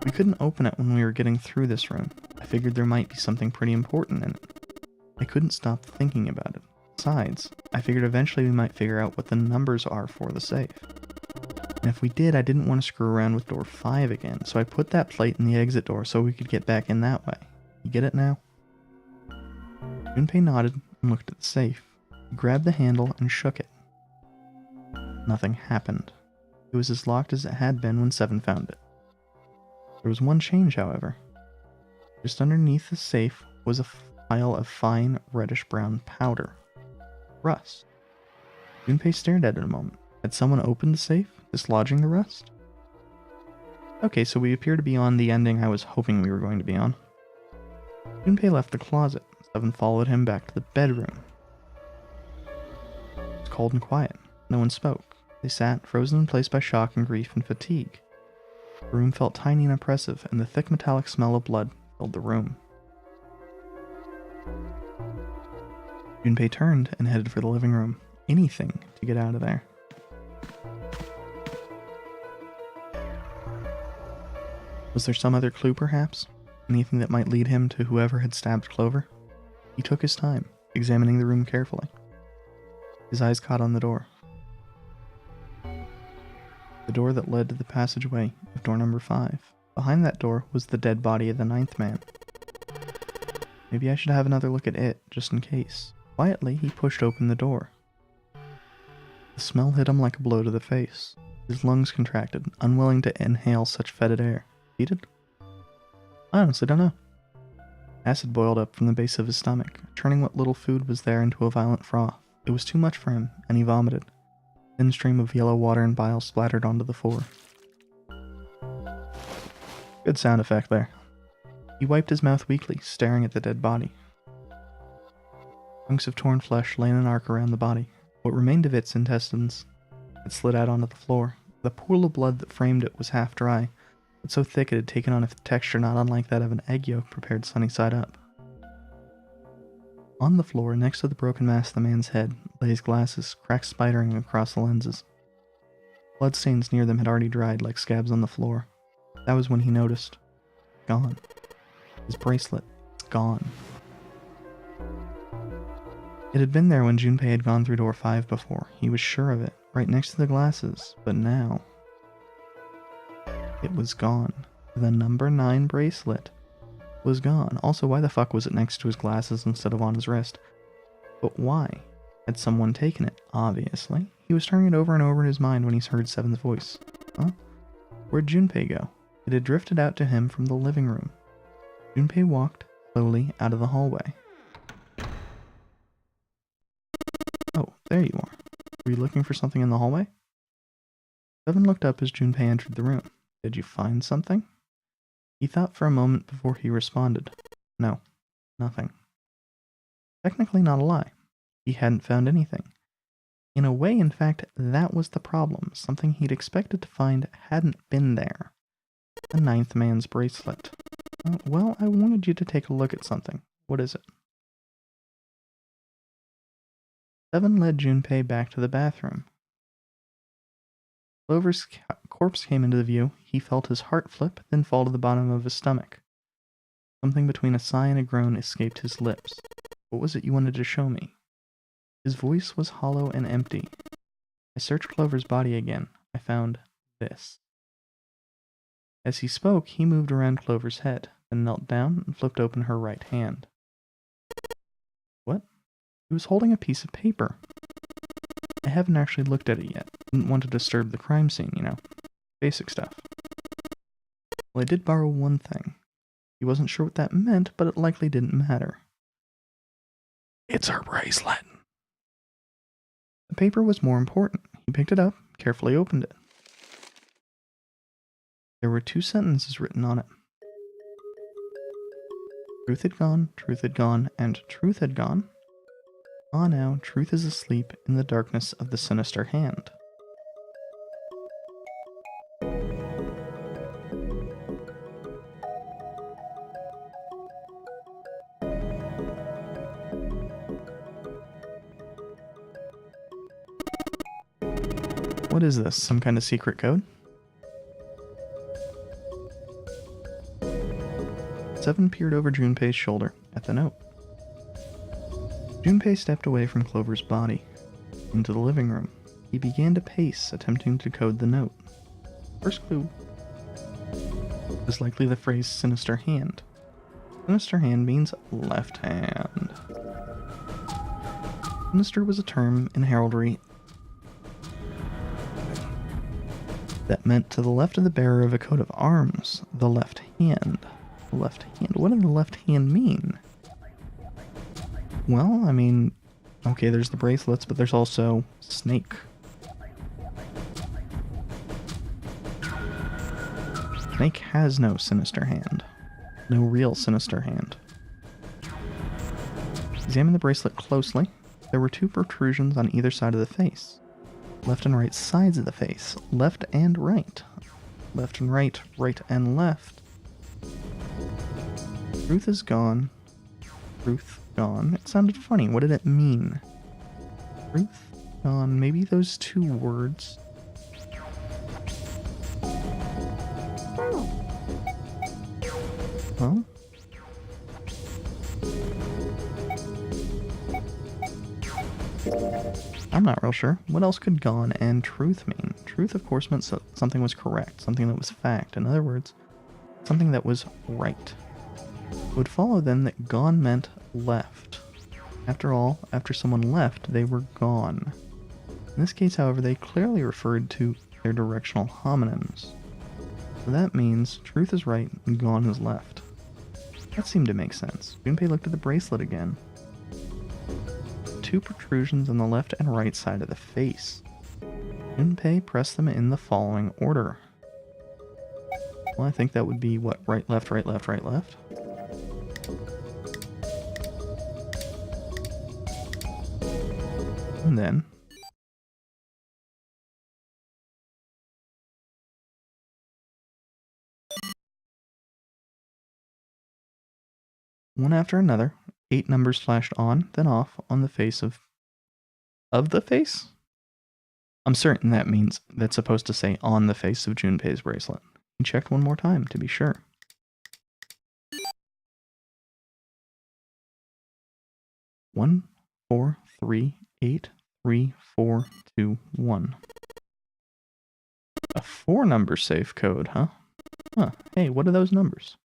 We couldn't open it when we were getting through this room. I figured there might be something pretty important in it. I couldn't stop thinking about it. Besides, I figured eventually we might figure out what the numbers are for the safe. And if we did, I didn't want to screw around with door 5 again, so I put that plate in the exit door so we could get back in that way. You get it now? Junpei nodded and looked at the safe. He grabbed the handle and shook it. Nothing happened. It was as locked as it had been when Seven found it. There was one change, however. Just underneath the safe was a pile of fine reddish-brown powder. Rust. Junpei stared at it a moment. Had someone opened the safe, dislodging the rust? Okay, so we appear to be on the ending I was hoping we were going to be on. Junpei left the closet. Seven followed him back to the bedroom. It was cold and quiet. No one spoke. They sat, frozen in place by shock and grief and fatigue. The room felt tiny and oppressive, and the thick metallic smell of blood filled the room. Junpei turned and headed for the living room. Anything to get out of there. Was there some other clue, perhaps? Anything that might lead him to whoever had stabbed Clover? He took his time, examining the room carefully. His eyes caught on the door. the door that led to the passageway of door number 5. Behind that door was the dead body of the 9th man. Maybe I should have another look at it, just in case. Quietly, he pushed open the door. The smell hit him like a blow to the face. His lungs contracted, unwilling to inhale such fetid air. Heated? I honestly don't know. Acid boiled up from the base of his stomach, turning what little food was there into a violent froth. It was too much for him, and he vomited. A thin stream of yellow water and bile splattered onto the floor. Good sound effect there. He wiped his mouth weakly, staring at the dead body. Chunks of torn flesh lay in an arc around the body. What remained of its intestines had slid out onto the floor. The pool of blood that framed it was half dry, but so thick it had taken on a texture not unlike that of an egg yolk prepared sunny side up. On the floor, next to the broken mass of the man's head, lay his glasses, cracks spidering across the lenses. Bloodstains near them had already dried like scabs on the floor. That was when he noticed. Gone. His bracelet. Gone. It had been there when Junpei had gone through door 5 before. He was sure of it, right next to the glasses, but now... it was gone. The number 9 bracelet was gone. Also, why the fuck was it next to his glasses instead of on his wrist? But why? Had someone taken it? Obviously. He was turning it over and over in his mind when he heard Seven's voice. Huh? Where'd Junpei go? It had drifted out to him from the living room. Junpei walked slowly out of the hallway. Oh, there you are. Were you looking for something in the hallway? Seven looked up as Junpei entered the room. Did you find something? He thought for a moment before he responded. No, nothing. Technically not a lie. He hadn't found anything. In a way, in fact, that was the problem. Something he'd expected to find hadn't been there. The 9th man's bracelet. Well, I wanted you to take a look at something. What is it? Seven led Junpei back to the bathroom. Clover's corpse came into view. He felt his heart flip, then fall to the bottom of his stomach. Something between a sigh and a groan escaped his lips. What was it you wanted to show me? His voice was hollow and empty. I searched Clover's body again. I found this. As he spoke, he moved around Clover's head, then knelt down and flipped open her right hand. What? He was holding a piece of paper. I haven't actually looked at it yet. Didn't want to disturb the crime scene, you know. Basic stuff. Well, I did borrow one thing. He wasn't sure what that meant, but it likely didn't matter. It's her bracelet. The paper was more important. He picked it up, carefully opened it. There were 2 sentences written on it. Truth had gone, and truth had gone. Ah, now, truth is asleep in the darkness of the sinister hand. What is this? Some kind of secret code? Seven peered over Junpei's shoulder at the note. Junpei stepped away from Clover's body, into the living room. He began to pace, attempting to code the note. First clue was likely the phrase sinister hand. Sinister hand means left hand. Sinister was a term in heraldry that meant to the left of the bearer of a coat of arms, the left hand. The left hand. What did the left hand mean? Well, I mean, okay, there's the bracelets, but there's also snake. Snake has no sinister hand. No real sinister hand. Examine the bracelet closely. There were 2 protrusions on either side of the face. Left and right sides of the face. Left and right. Left and right. Right and left. Truth is gone. Truth gone. It sounded funny. What did it mean? Truth gone. Maybe those 2 words. Well. I'm not real sure. What else could gone and truth mean? Truth, of course, meant something was correct, something that was fact. In other words, something that was right. It would follow then that gone meant left. After all, after someone left, they were gone. In this case, however, they clearly referred to their directional homonyms. So that means truth is right and gone is left. That seemed to make sense. Junpei looked at the bracelet again. 2 protrusions on the left and right side of the face. Junpei pressed them in the following order. Well, I think that would be what? Right, left, right, left, right, left. And then one after another, 8 numbers flashed on, then off on the face of the face? I'm certain that means that's supposed to say on the face of Junpei's bracelet. He checked one more time to be sure. 1, 4, 3, 8, 3, 4, 2, 1. A 4-number safe code, huh? Huh. Hey, what are those numbers?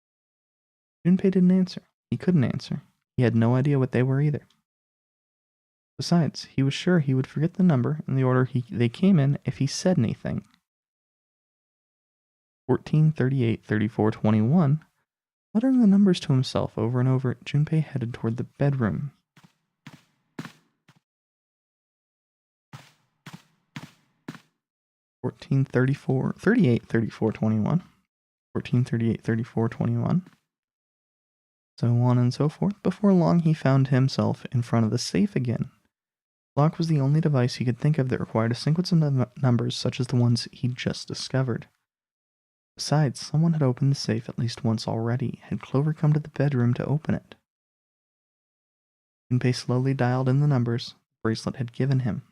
Junpei didn't answer. He couldn't answer. He had no idea what they were either. Besides, he was sure he would forget the number and the order they came in if he said anything. 14, 38, 34, 21. Muttering the numbers to himself over and over, Junpei headed toward the bedroom. Fourteen 34, 38, 34, 21. 14, 38, 34, 21. So on and so forth. Before long, he found himself in front of the safe again. The lock was the only device he could think of that required a sequence of numbers such as the ones he'd just discovered. Besides, someone had opened the safe at least once already. Had Clover come to the bedroom to open it? Junpei slowly dialed in the numbers the bracelet had given him.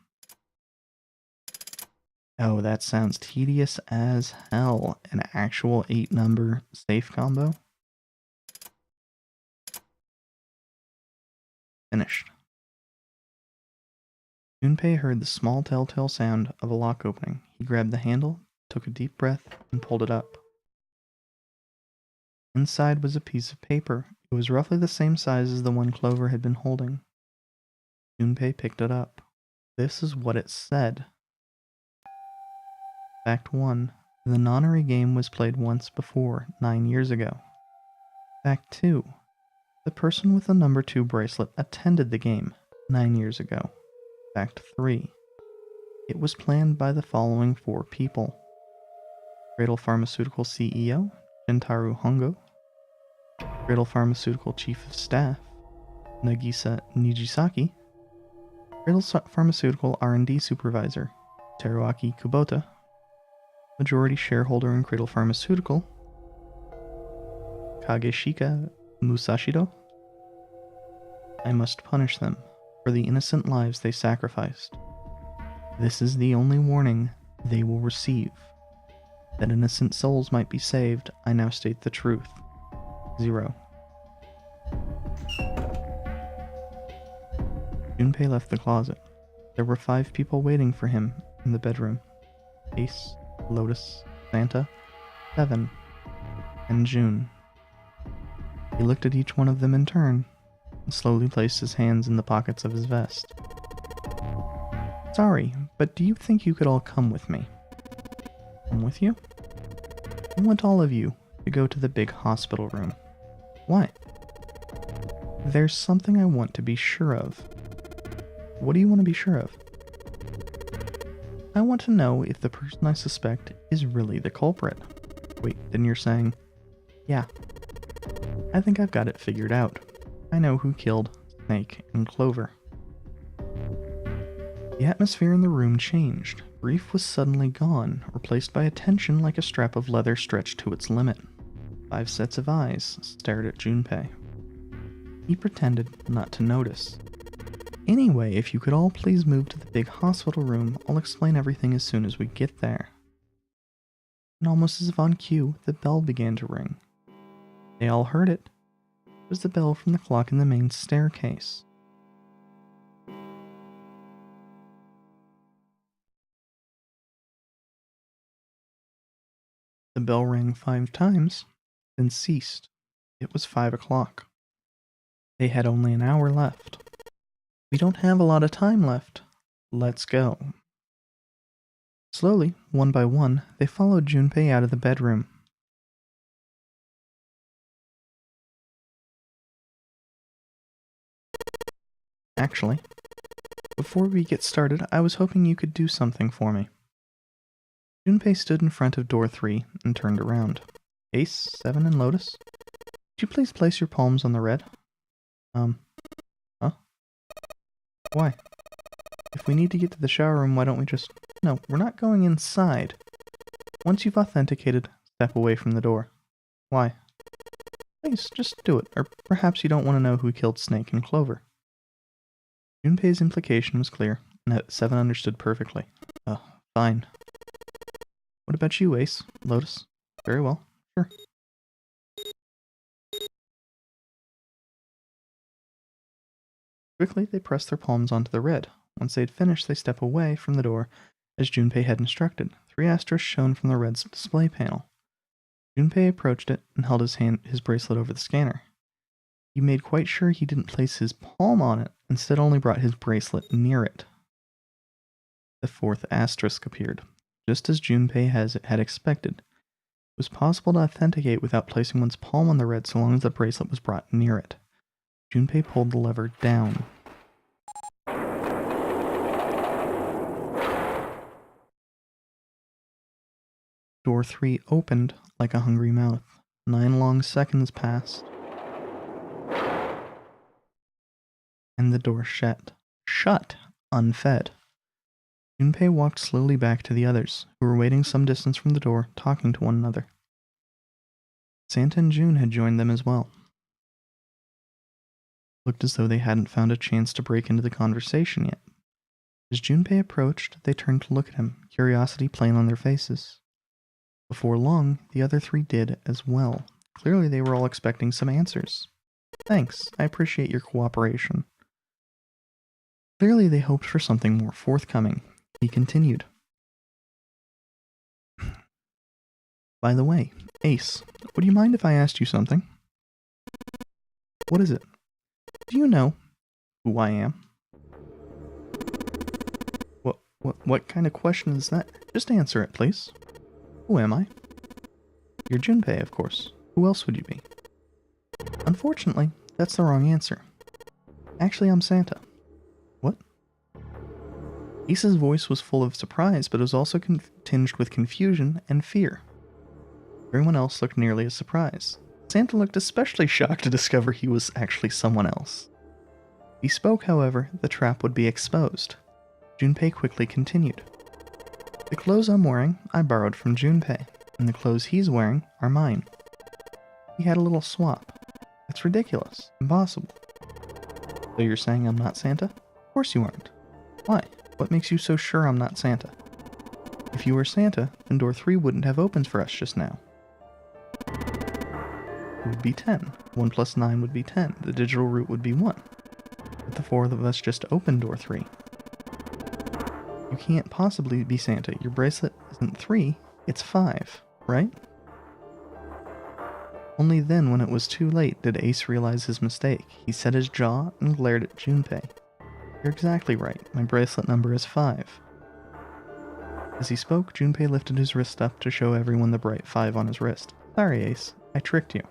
Oh, that sounds tedious as hell. An actual 8-number safe combo? Finished. Junpei heard the small telltale sound of a lock opening. He grabbed the handle, took a deep breath, and pulled it up. Inside was a piece of paper. It was roughly the same size as the one Clover had been holding. Junpei picked it up. This is what it said. Fact 1. The nonary game was played once before, 9 years ago. Fact 2. The person with the number 2 bracelet attended the game 9 years ago. Fact 3. It was planned by the following 4 people. Cradle Pharmaceutical CEO, Shintaro Hongo. Cradle Pharmaceutical Chief of Staff, Nagisa Nijisaki. Cradle Pharmaceutical R&D Supervisor, Teruaki Kubota. Majority shareholder in Cradle Pharmaceutical, Kageshika Musashido. I must punish them for the innocent lives they sacrificed. This is the only warning they will receive. That innocent souls might be saved, I now state the truth. 0. Junpei left the closet. There were 5 people waiting for him in the bedroom. Ace, Lotus, Santa, Seven, and June. He looked at each one of them in turn, and slowly placed his hands in the pockets of his vest. Sorry, but do you think you could all come with me? Come with you? I want all of you to go to the big hospital room. Why? There's something I want to be sure of. What do you want to be sure of? I want to know if the person I suspect is really the culprit. Wait, then you're saying, yeah, I think I've got it figured out. I know who killed Snake and Clover. The atmosphere in the room changed. Grief was suddenly gone, replaced by attention like a strap of leather stretched to its limit. 5 sets of eyes stared at Junpei. He pretended not to notice. Anyway, if you could all please move to the big hospital room, I'll explain everything as soon as we get there. And almost as if on cue, the bell began to ring. They all heard it. It was the bell from the clock in the main staircase. The bell rang 5 times, then ceased. It was 5 o'clock. They had only an hour left. We don't have a lot of time left. Let's go. Slowly, one by one, they followed Junpei out of the bedroom. Actually, before we get started, I was hoping you could do something for me. Junpei stood in front of door 3 and turned around. Ace, 7, and Lotus, could you please place your palms on the red? Huh? Why? If we need to get to the shower room, why don't we just... No, we're not going inside. Once you've authenticated, step away from the door. Why? Please, just do it. Or perhaps you don't want to know who killed Snake and Clover. Junpei's implication was clear, and 7 understood perfectly. Fine. What about you, Ace? Lotus? Very well. Sure. Quickly, they pressed their palms onto the red. Once they had finished, they stepped away from the door, as Junpei had instructed. 3 asterisks shone from the red's display panel. Junpei approached it and held his bracelet over the scanner. He made quite sure he didn't place his palm on it, instead only brought his bracelet near it. The 4th asterisk appeared, just as Junpei had expected. It was possible to authenticate without placing one's palm on the red so long as the bracelet was brought near it. Junpei pulled the lever down. Door 3 opened like a hungry mouth. 9 long seconds passed. And the door shut, unfed. Junpei walked slowly back to the others, who were waiting some distance from the door, talking to one another. Santa and June had joined them as well. Looked as though they hadn't found a chance to break into the conversation yet. As Junpei approached, they turned to look at him, curiosity plain on their faces. Before long, the other 3 did as well. Clearly they were all expecting some answers. Thanks, I appreciate your cooperation. Clearly they hoped for something more forthcoming. He continued. By the way, Ace, would you mind if I asked you something? What is it? Do you know who I am? What kind of question is that? Just answer it, please. Who am I? You're Junpei, of course. Who else would you be? Unfortunately, that's the wrong answer. Actually, I'm Santa. What? Ace's voice was full of surprise, but it was also tinged with confusion and fear. Everyone else looked nearly as surprised. Santa looked especially shocked to discover he was actually someone else. If he spoke, however, the trap would be exposed. Junpei quickly continued. The clothes I'm wearing, I borrowed from Junpei, and the clothes he's wearing are mine. We had a little swap. It's ridiculous. Impossible. So you're saying I'm not Santa? Of course you aren't. Why? What makes you so sure I'm not Santa? If you were Santa, then door 3 wouldn't have opened for us just now. It would be 10. 1 plus 9 would be 10. The digital root would be 1. But the 4 of us just opened door 3. You can't possibly be Santa. Your bracelet isn't 3, it's 5, right? Only then, when it was too late, did Ace realize his mistake. He set his jaw and glared at Junpei. You're exactly right. My bracelet number is 5. As he spoke, Junpei lifted his wrist up to show everyone the bright 5 on his wrist. Sorry, Ace. I tricked you.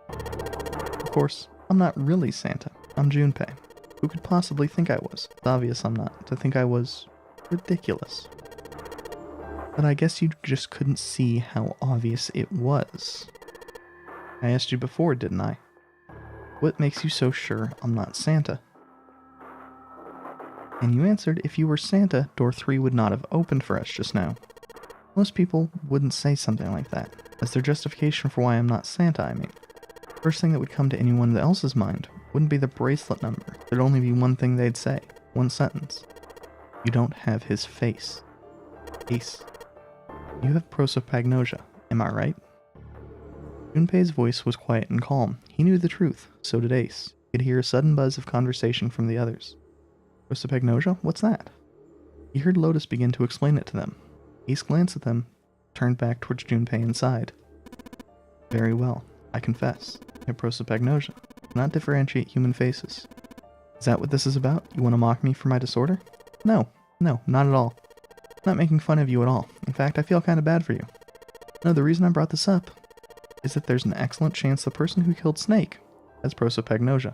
Of course, I'm not really Santa. I'm Junpei. Who could possibly think I was? It's obvious I'm not. To think I was... ridiculous. But I guess you just couldn't see how obvious it was. I asked you before, didn't I? What makes you so sure I'm not Santa? And you answered, if you were Santa, door 3 would not have opened for us just now. Most people wouldn't say something like that. As their justification for why I'm not Santa, I mean. First thing that would come to anyone else's mind wouldn't be the bracelet number. There'd only be one thing they'd say. One sentence. You don't have his face. Ace. You have prosopagnosia, am I right? Junpei's voice was quiet and calm. He knew the truth. So did Ace. He could hear a sudden buzz of conversation from the others. Prosopagnosia? What's that? He heard Lotus begin to explain it to them. Ace glanced at them, turned back towards Junpei and sighed. Very well, I confess. I have prosopagnosia. I cannot differentiate human faces. Is that what this is about? You want to mock me for my disorder? No, not at all. I'm not making fun of you at all. In fact, I feel kind of bad for you. No, the reason I brought this up is that there's an excellent chance the person who killed Snake has prosopagnosia.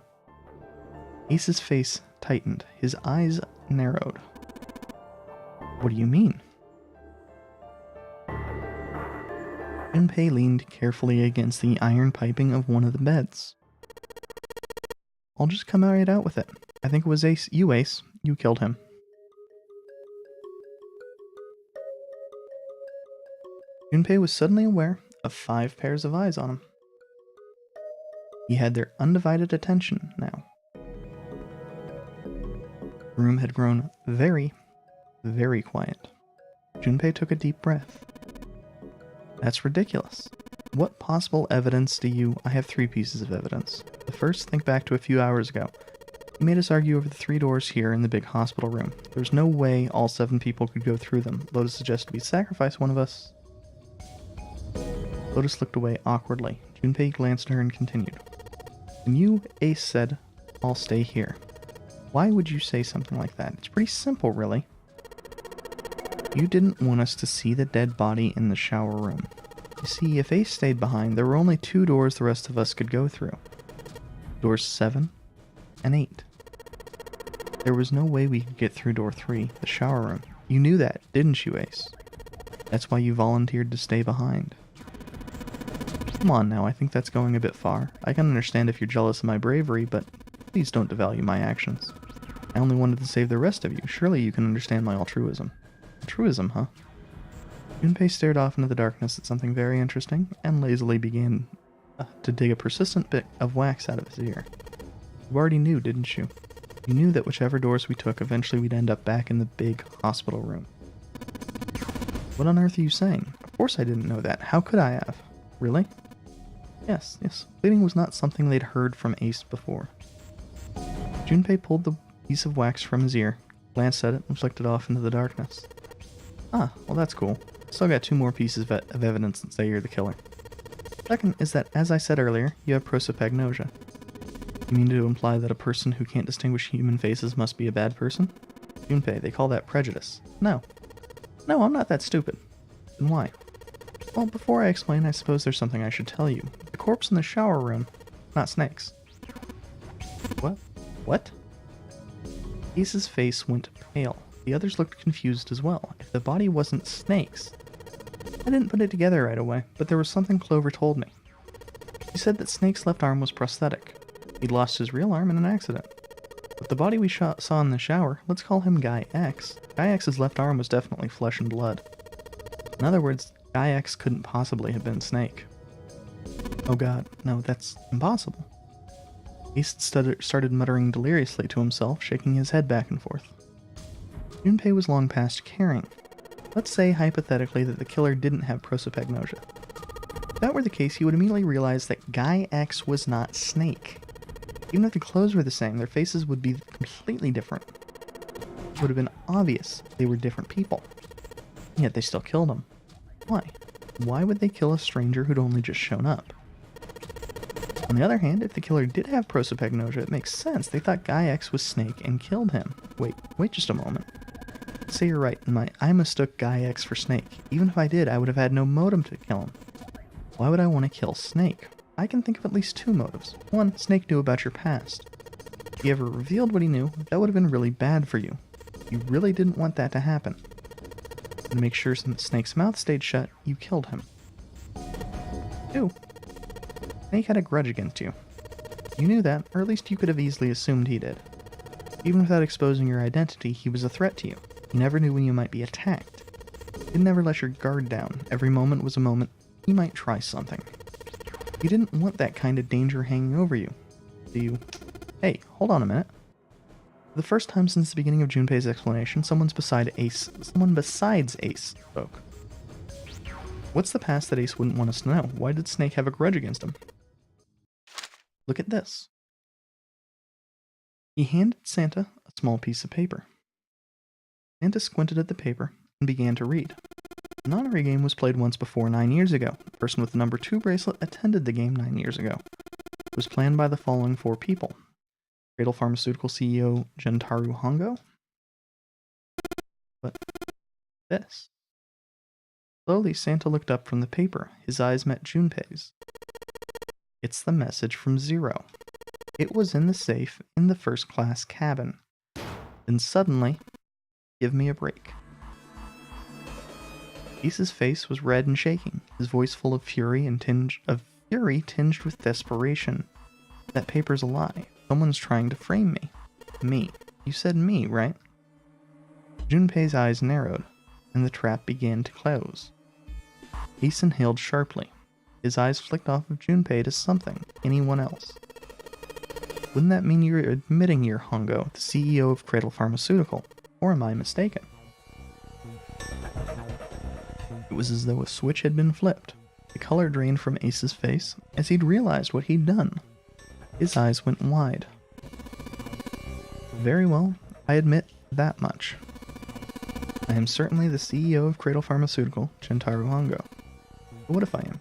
Ace's face tightened. His eyes narrowed. What do you mean? Junpei leaned carefully against the iron piping of one of the beds. I'll just come right out with it. I think it was Ace. You killed him. Junpei was suddenly aware of 5 pairs of eyes on him. He had their undivided attention now. The room had grown very, very quiet. Junpei took a deep breath. That's ridiculous. What possible evidence do you... I have 3 pieces of evidence. The first, think back to a few hours ago. You made us argue over the 3 doors here in the big hospital room. There's no way all 7 people could go through them. Lotus suggested we sacrifice one of us. Lotus looked away awkwardly. Junpei glanced at her and continued. When you, Ace, said, I'll stay here. Why would you say something like that? It's pretty simple, really. You didn't want us to see the dead body in the shower room. You see, if Ace stayed behind, there were only 2 doors the rest of us could go through. Doors 7 and 8. There was no way we could get through door 3, the shower room. You knew that, didn't you, Ace? That's why you volunteered to stay behind. Come on now, I think that's going a bit far. I can understand if you're jealous of my bravery, but please don't devalue my actions. I only wanted to save the rest of you. Surely you can understand my altruism. Altruism, huh? Junpei stared off into the darkness at something very interesting, and lazily began to dig a persistent bit of wax out of his ear. You already knew, didn't you? You knew that whichever doors we took, eventually we'd end up back in the big hospital room. What on earth are you saying? Of course I didn't know that. How could I have? Really? Yes. Bleeding was not something they'd heard from Ace before. Junpei pulled the piece of wax from his ear, glanced at it, and flicked it off into the darkness. Ah, well that's cool. Still got 2 more pieces of evidence that say you're the killer. Second is that, as I said earlier, you have prosopagnosia. You mean to imply that a person who can't distinguish human faces must be a bad person? Junpei, they call that prejudice. No, I'm not that stupid. Then why? Well, before I explain, I suppose there's something I should tell you. The corpse in the shower room, not Snake's. What? Ace's face went pale. The others looked confused as well. If the body wasn't Snake's... I didn't put it together right away, but there was something Clover told me. She said that Snake's left arm was prosthetic. He'd lost his real arm in an accident. But the body we saw in the shower, let's call him Guy X. Guy X's left arm was definitely flesh and blood. In other words, Guy X couldn't possibly have been Snake. Oh god, no, that's impossible. Ace started muttering deliriously to himself, shaking his head back and forth. Junpei was long past caring. Let's say, hypothetically, that the killer didn't have prosopagnosia. If that were the case, he would immediately realize that Guy X was not Snake. Even if the clothes were the same, their faces would be completely different. It would have been obvious they were different people. Yet they still killed him. Why? Why would they kill a stranger who'd only just shown up? On the other hand, if the killer did have prosopagnosia, it makes sense. They thought Guy X was Snake and killed him. Wait just a moment. Say you're right, I mistook Guy X for Snake. Even if I did, I would have had no motive to kill him. Why would I want to kill Snake? I can think of at least 2 motives. 1, Snake knew about your past. If he ever revealed what he knew, that would have been really bad for you. You really didn't want that to happen. To make sure Snake's mouth stayed shut, you killed him. 2, Snake had a grudge against you. You knew that, or at least you could have easily assumed he did. Even without exposing your identity, he was a threat to you. You never knew when you might be attacked. You never let your guard down. Every moment was a moment he might try something. You didn't want that kind of danger hanging over you. Do you? Hey, hold on a minute. For the first time since the beginning of Junpei's explanation, someone besides Ace spoke. What's the past that Ace wouldn't want us to know? Why did Snake have a grudge against him? Look at this. He handed Santa a small piece of paper. Santa squinted at the paper and began to read. The Nonary game was played once before 9 years ago. The person with the number 2 bracelet attended the game 9 years ago. It was planned by the following 4 people. Cradle Pharmaceutical CEO Gentaro Hongo. But this. Slowly, Santa looked up from the paper. His eyes met Junpei's. It's the message from Zero. It was in the safe in the first-class cabin. Then suddenly, give me a break. Ace's face was red and shaking, his voice full of fury tinged with desperation. That paper's a lie. Someone's trying to frame me. Me. You said me, right? Junpei's eyes narrowed, and the trap began to close. Ace inhaled sharply. His eyes flicked off of Junpei to something, anyone else. Wouldn't that mean you're admitting you're Hongo, the CEO of Cradle Pharmaceutical? Or am I mistaken? It was as though a switch had been flipped. The color drained from Ace's face as he'd realized what he'd done. His eyes went wide. Very well, I admit that much. I am certainly the CEO of Cradle Pharmaceutical, Gentaro Hongo. But what if I am?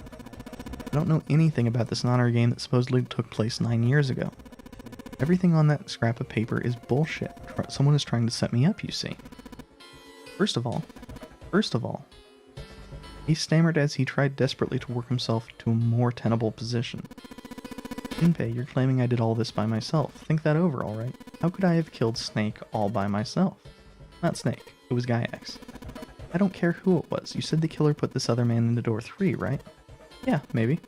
I don't know anything about this Nonary game that supposedly took place 9 years ago. Everything on that scrap of paper is bullshit. Someone is trying to set me up, you see. First of all, he stammered as he tried desperately to work himself to a more tenable position. Junpei, you're claiming I did all this by myself. Think that over, alright? How could I have killed Snake all by myself? Not Snake, it was Guy-X. I don't care who it was. You said the killer put this other man into door 3, right? Yeah, maybe.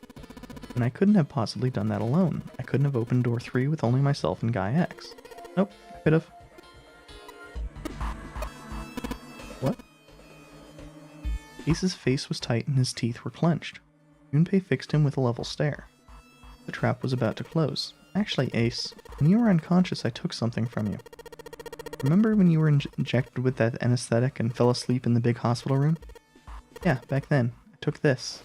And I couldn't have possibly done that alone. I couldn't have opened door 3 with only myself and Guy-X. Nope, I could have. What? Ace's face was tight and his teeth were clenched. Junpei fixed him with a level stare. The trap was about to close. Actually, Ace, when you were unconscious, I took something from you. Remember when you were injected with that anesthetic and fell asleep in the big hospital room? Yeah, back then. I took this.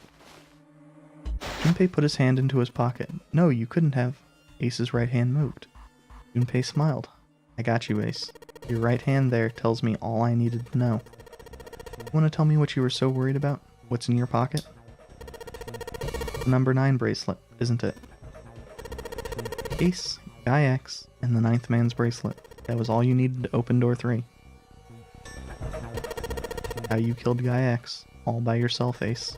Junpei put his hand into his pocket. No, you couldn't have. Ace's right hand moved. Junpei smiled. I got you, Ace. Your right hand there tells me all I needed to know. You want to tell me what you were so worried about? What's in your pocket? The number 9 bracelet, isn't it? Ace, Guy-X, and the 9th man's bracelet. That was all you needed to open door 3. How you killed Guy-X, all by yourself, Ace.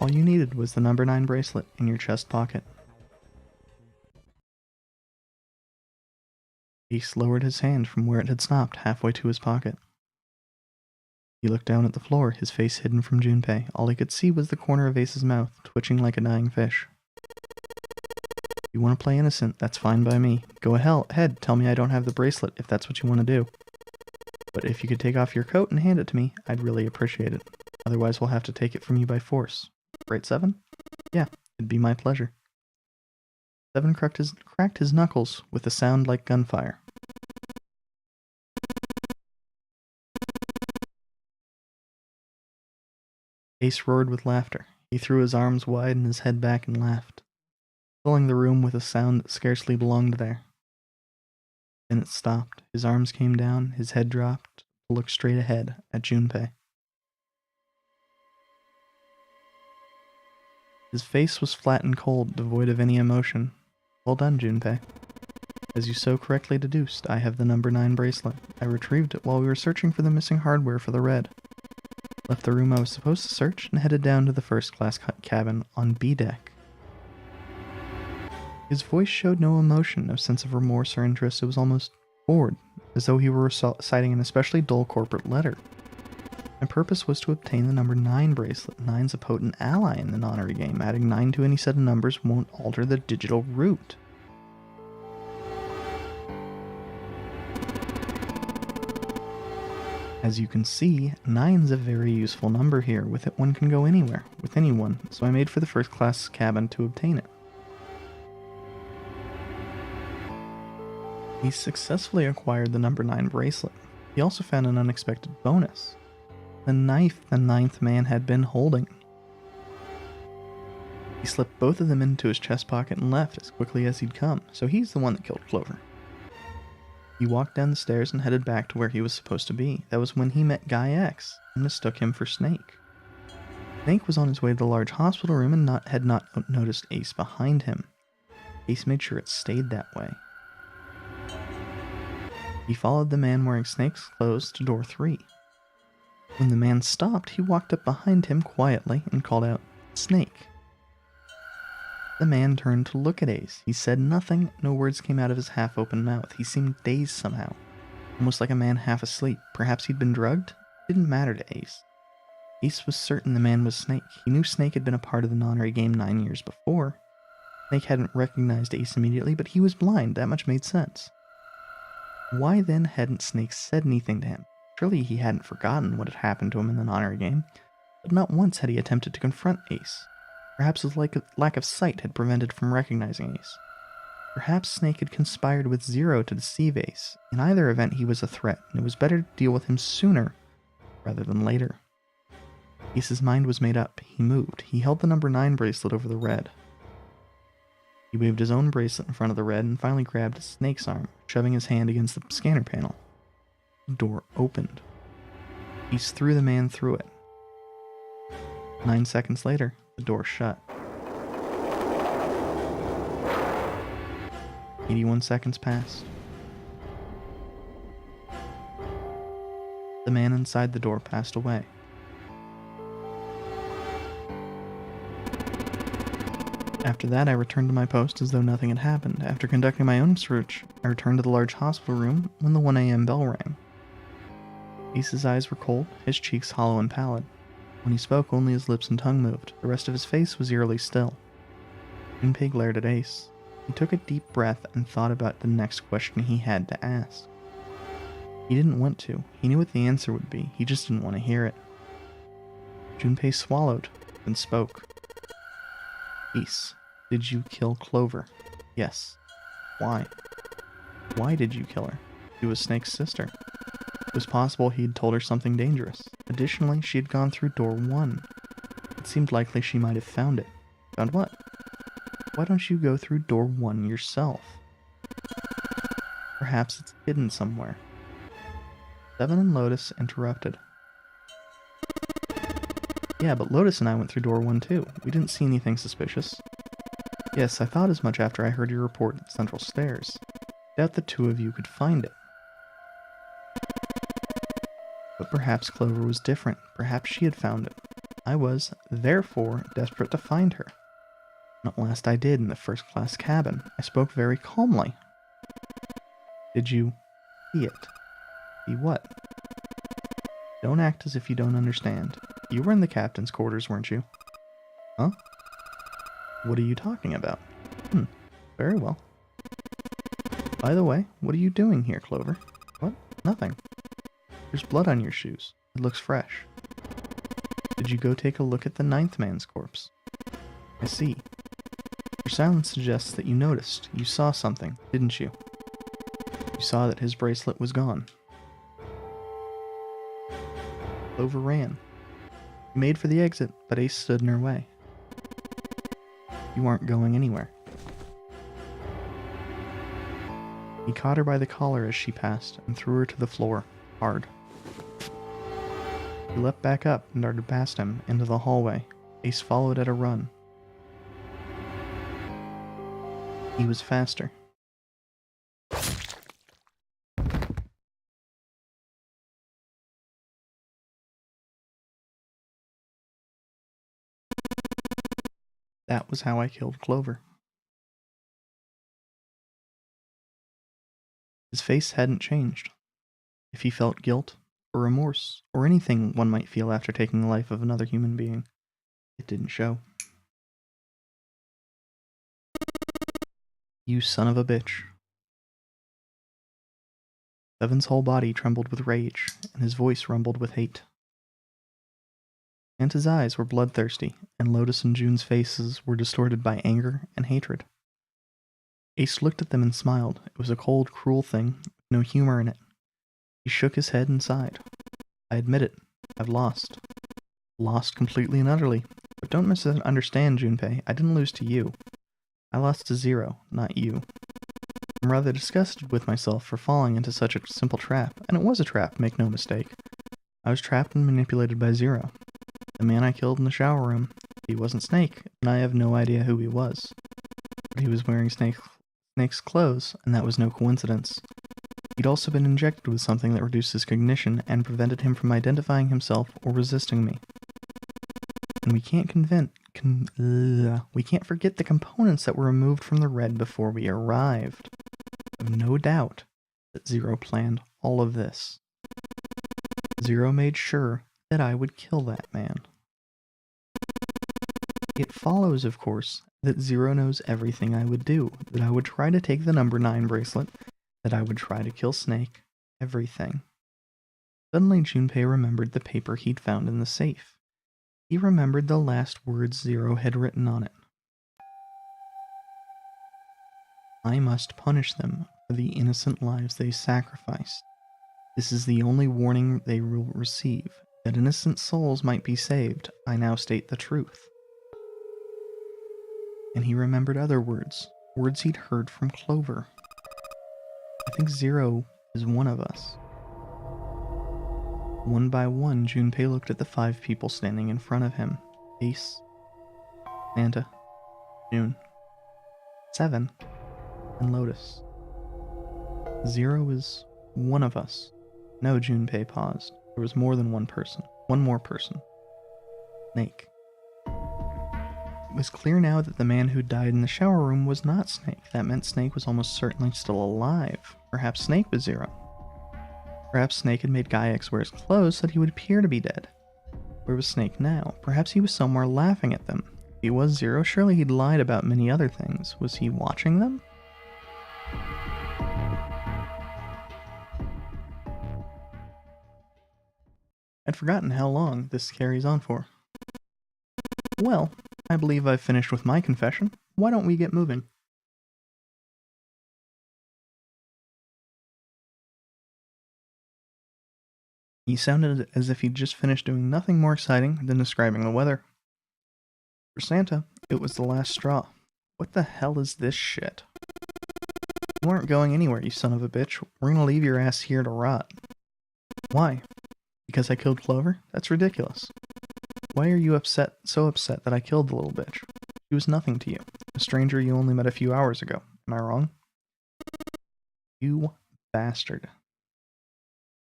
All you needed was the number 9 bracelet in your chest pocket. Ace lowered his hand from where it had stopped halfway to his pocket. He looked down at the floor, his face hidden from Junpei. All he could see was the corner of Ace's mouth, twitching like a dying fish. If you want to play innocent, that's fine by me. Go ahead, tell me I don't have the bracelet if that's what you want to do. But if you could take off your coat and hand it to me, I'd really appreciate it. Otherwise we'll have to take it from you by force. Right, 7? Yeah, it'd be my pleasure. 7 cracked his knuckles with a sound like gunfire. Ace roared with laughter. He threw his arms wide and his head back and laughed, filling the room with a sound that scarcely belonged there. Then it stopped. His arms came down, his head dropped to look straight ahead at Junpei. His face was flat and cold, devoid of any emotion. Well done, Junpei. As you so correctly deduced, I have the number 9 bracelet. I retrieved it while we were searching for the missing hardware for the Red. Left the room I was supposed to search and headed down to the first-class cabin on B deck. His voice showed no emotion, no sense of remorse or interest. It was almost bored, as though he were reciting an especially dull corporate letter. My purpose was to obtain the number 9 bracelet. 9's a potent ally in the Nonary game. Adding 9 to any set of numbers won't alter the digital root. As you can see, 9's a very useful number here. With it one can go anywhere, with anyone, so I made for the first class cabin to obtain it. He successfully acquired the number 9 bracelet. He also found an unexpected bonus. The knife the 9th man had been holding. He slipped both of them into his chest pocket and left as quickly as he'd come, so he's the one that killed Clover. He walked down the stairs and headed back to where he was supposed to be. That was when he met Guy-X and mistook him for Snake. Snake was on his way to the large hospital room and had not noticed Ace behind him. Ace made sure it stayed that way. He followed the man wearing Snake's clothes to door 3. When the man stopped, he walked up behind him quietly and called out, "Snake." The man turned to look at Ace. He said nothing, no words came out of his half-open mouth. He seemed dazed somehow, almost like a man half asleep. Perhaps he'd been drugged? It didn't matter to Ace. Ace was certain the man was Snake. He knew Snake had been a part of the Nonary game 9 years before. Snake hadn't recognized Ace immediately, but he was blind. That much made sense. Why then hadn't Snake said anything to him? Surely he hadn't forgotten what had happened to him in the Nonary game, but not once had he attempted to confront Ace. Perhaps his lack of sight had prevented from recognizing Ace. Perhaps Snake had conspired with Zero to deceive Ace. In either event, he was a threat, and it was better to deal with him sooner rather than later. Ace's mind was made up. He moved. He held the number 9 bracelet over the red. He waved his own bracelet in front of the red and finally grabbed Snake's arm, shoving his hand against the scanner panel. The door opened. Ace threw the man through it. 9 seconds later, the door shut. 81 seconds passed. The man inside the door passed away. After that, I returned to my post as though nothing had happened. After conducting my own search, I returned to the large hospital room when the 1 a.m. bell rang. Ace's eyes were cold, his cheeks hollow and pallid. When he spoke, only his lips and tongue moved. The rest of his face was eerily still. Junpei glared at Ace. He took a deep breath and thought about the next question he had to ask. He didn't want to. He knew what the answer would be. He just didn't want to hear it. Junpei swallowed, then spoke. "Ace, did you kill Clover?" "Yes." "Why?" "Why did you kill her?" She was Snake's sister. It was possible he had told her something dangerous. Additionally, she had gone through door 1. It seemed likely she might have found it. Found what? Why don't you go through door 1 yourself? Perhaps it's hidden somewhere. Seven and Lotus interrupted. "Yeah, but Lotus and I went through door 1 too. We didn't see anything suspicious." "Yes, I thought as much after I heard your report at Central Stairs. Doubt the two of you could find it." But perhaps Clover was different. Perhaps she had found it. I was, therefore, desperate to find her. And at last I did in the first-class cabin. I spoke very calmly. "Did you see it?" "See what?" "Don't act as if you don't understand. You were in the captain's quarters, weren't you?" "Huh? What are you talking about?" Very well. By the way, what are you doing here, Clover?" "What? Nothing." "There's blood on your shoes. It looks fresh." "Did you go take a look at the 9th man's corpse?" "I see. Your silence suggests that you noticed. You saw something, didn't you? You saw that his bracelet was gone." Clover ran. She made for the exit, but Ace stood in her way. "You aren't going anywhere." He caught her by the collar as she passed and threw her to the floor, hard. She leapt back up and darted past him into the hallway. Ace followed at a run. He was faster. That was how I killed Clover. His face hadn't changed. If he felt guilt, or remorse, or anything one might feel after taking the life of another human being, it didn't show. "You son of a bitch." Seven's whole body trembled with rage, and his voice rumbled with hate. And his eyes were bloodthirsty, and Lotus and June's faces were distorted by anger and hatred. Ace looked at them and smiled. It was a cold, cruel thing, with no humor in it. He shook his head and sighed. "I admit it. I've lost. Lost completely and utterly. But don't misunderstand, Junpei. I didn't lose to you. I lost to Zero, not you. I'm rather disgusted with myself for falling into such a simple trap, and it was a trap, make no mistake. I was trapped and manipulated by Zero. The man I killed in the shower room. He wasn't Snake, and I have no idea who he was. But he was wearing Snake's clothes, and that was no coincidence. He'd also been injected with something that reduced his cognition and prevented him from identifying himself or resisting me. And we can't we can't forget the components that were removed from the red before we arrived. I have no doubt that Zero planned all of this. Zero made sure that I would kill that man. It follows, of course, that Zero knows everything I would do, that I would try to take the number 9 bracelet, that I would try to kill Snake, everything. Suddenly Junpei remembered the paper he'd found in the safe. He remembered the last words Zero had written on it. I must punish them for the innocent lives they sacrificed. This is the only warning they will receive. That innocent souls might be saved, I now state the truth. And he remembered other words, words he'd heard from Clover. I think Zero is one of us. One by one, Junpei looked at the 5 people standing in front of him. Ace, Santa, June, 7, and Lotus. Zero is one of us. No, Junpei paused. There was more than one person. One more person. Snake. It was clear now that the man who died in the shower room was not Snake. That meant Snake was almost certainly still alive. Perhaps Snake was Zero. Perhaps Snake had made Gaiax wear his clothes so that he would appear to be dead. Where was Snake now? Perhaps he was somewhere laughing at them. If he was Zero, surely he'd lied about many other things. Was he watching them? I'd forgotten how long this carries on for. Well, I believe I've finished with my confession. Why don't we get moving? He sounded as if he'd just finished doing nothing more exciting than describing the weather. For Santa, it was the last straw. What the hell is this shit? You aren't going anywhere, you son of a bitch. We're gonna leave your ass here to rot. Why? Because I killed Clover? That's ridiculous. Why are you so upset that I killed the little bitch? She was nothing to you. A stranger you only met a few hours ago. Am I wrong? You bastard.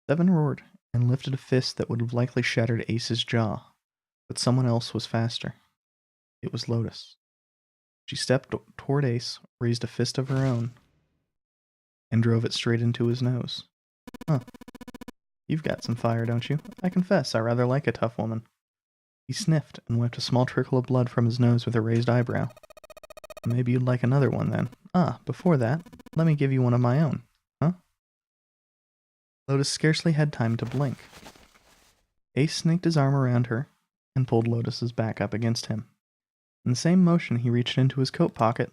7 roared and lifted a fist that would have likely shattered Ace's jaw. But someone else was faster. It was Lotus. She stepped toward Ace, raised a fist of her own, and drove it straight into his nose. Huh. You've got some fire, don't you? I confess, I rather like a tough woman. He sniffed and wiped a small trickle of blood from his nose with a raised eyebrow. Maybe you'd like another one then. Ah, before that, let me give you one of my own. Huh? Lotus scarcely had time to blink. Ace snaked his arm around her and pulled Lotus's back up against him. In the same motion, he reached into his coat pocket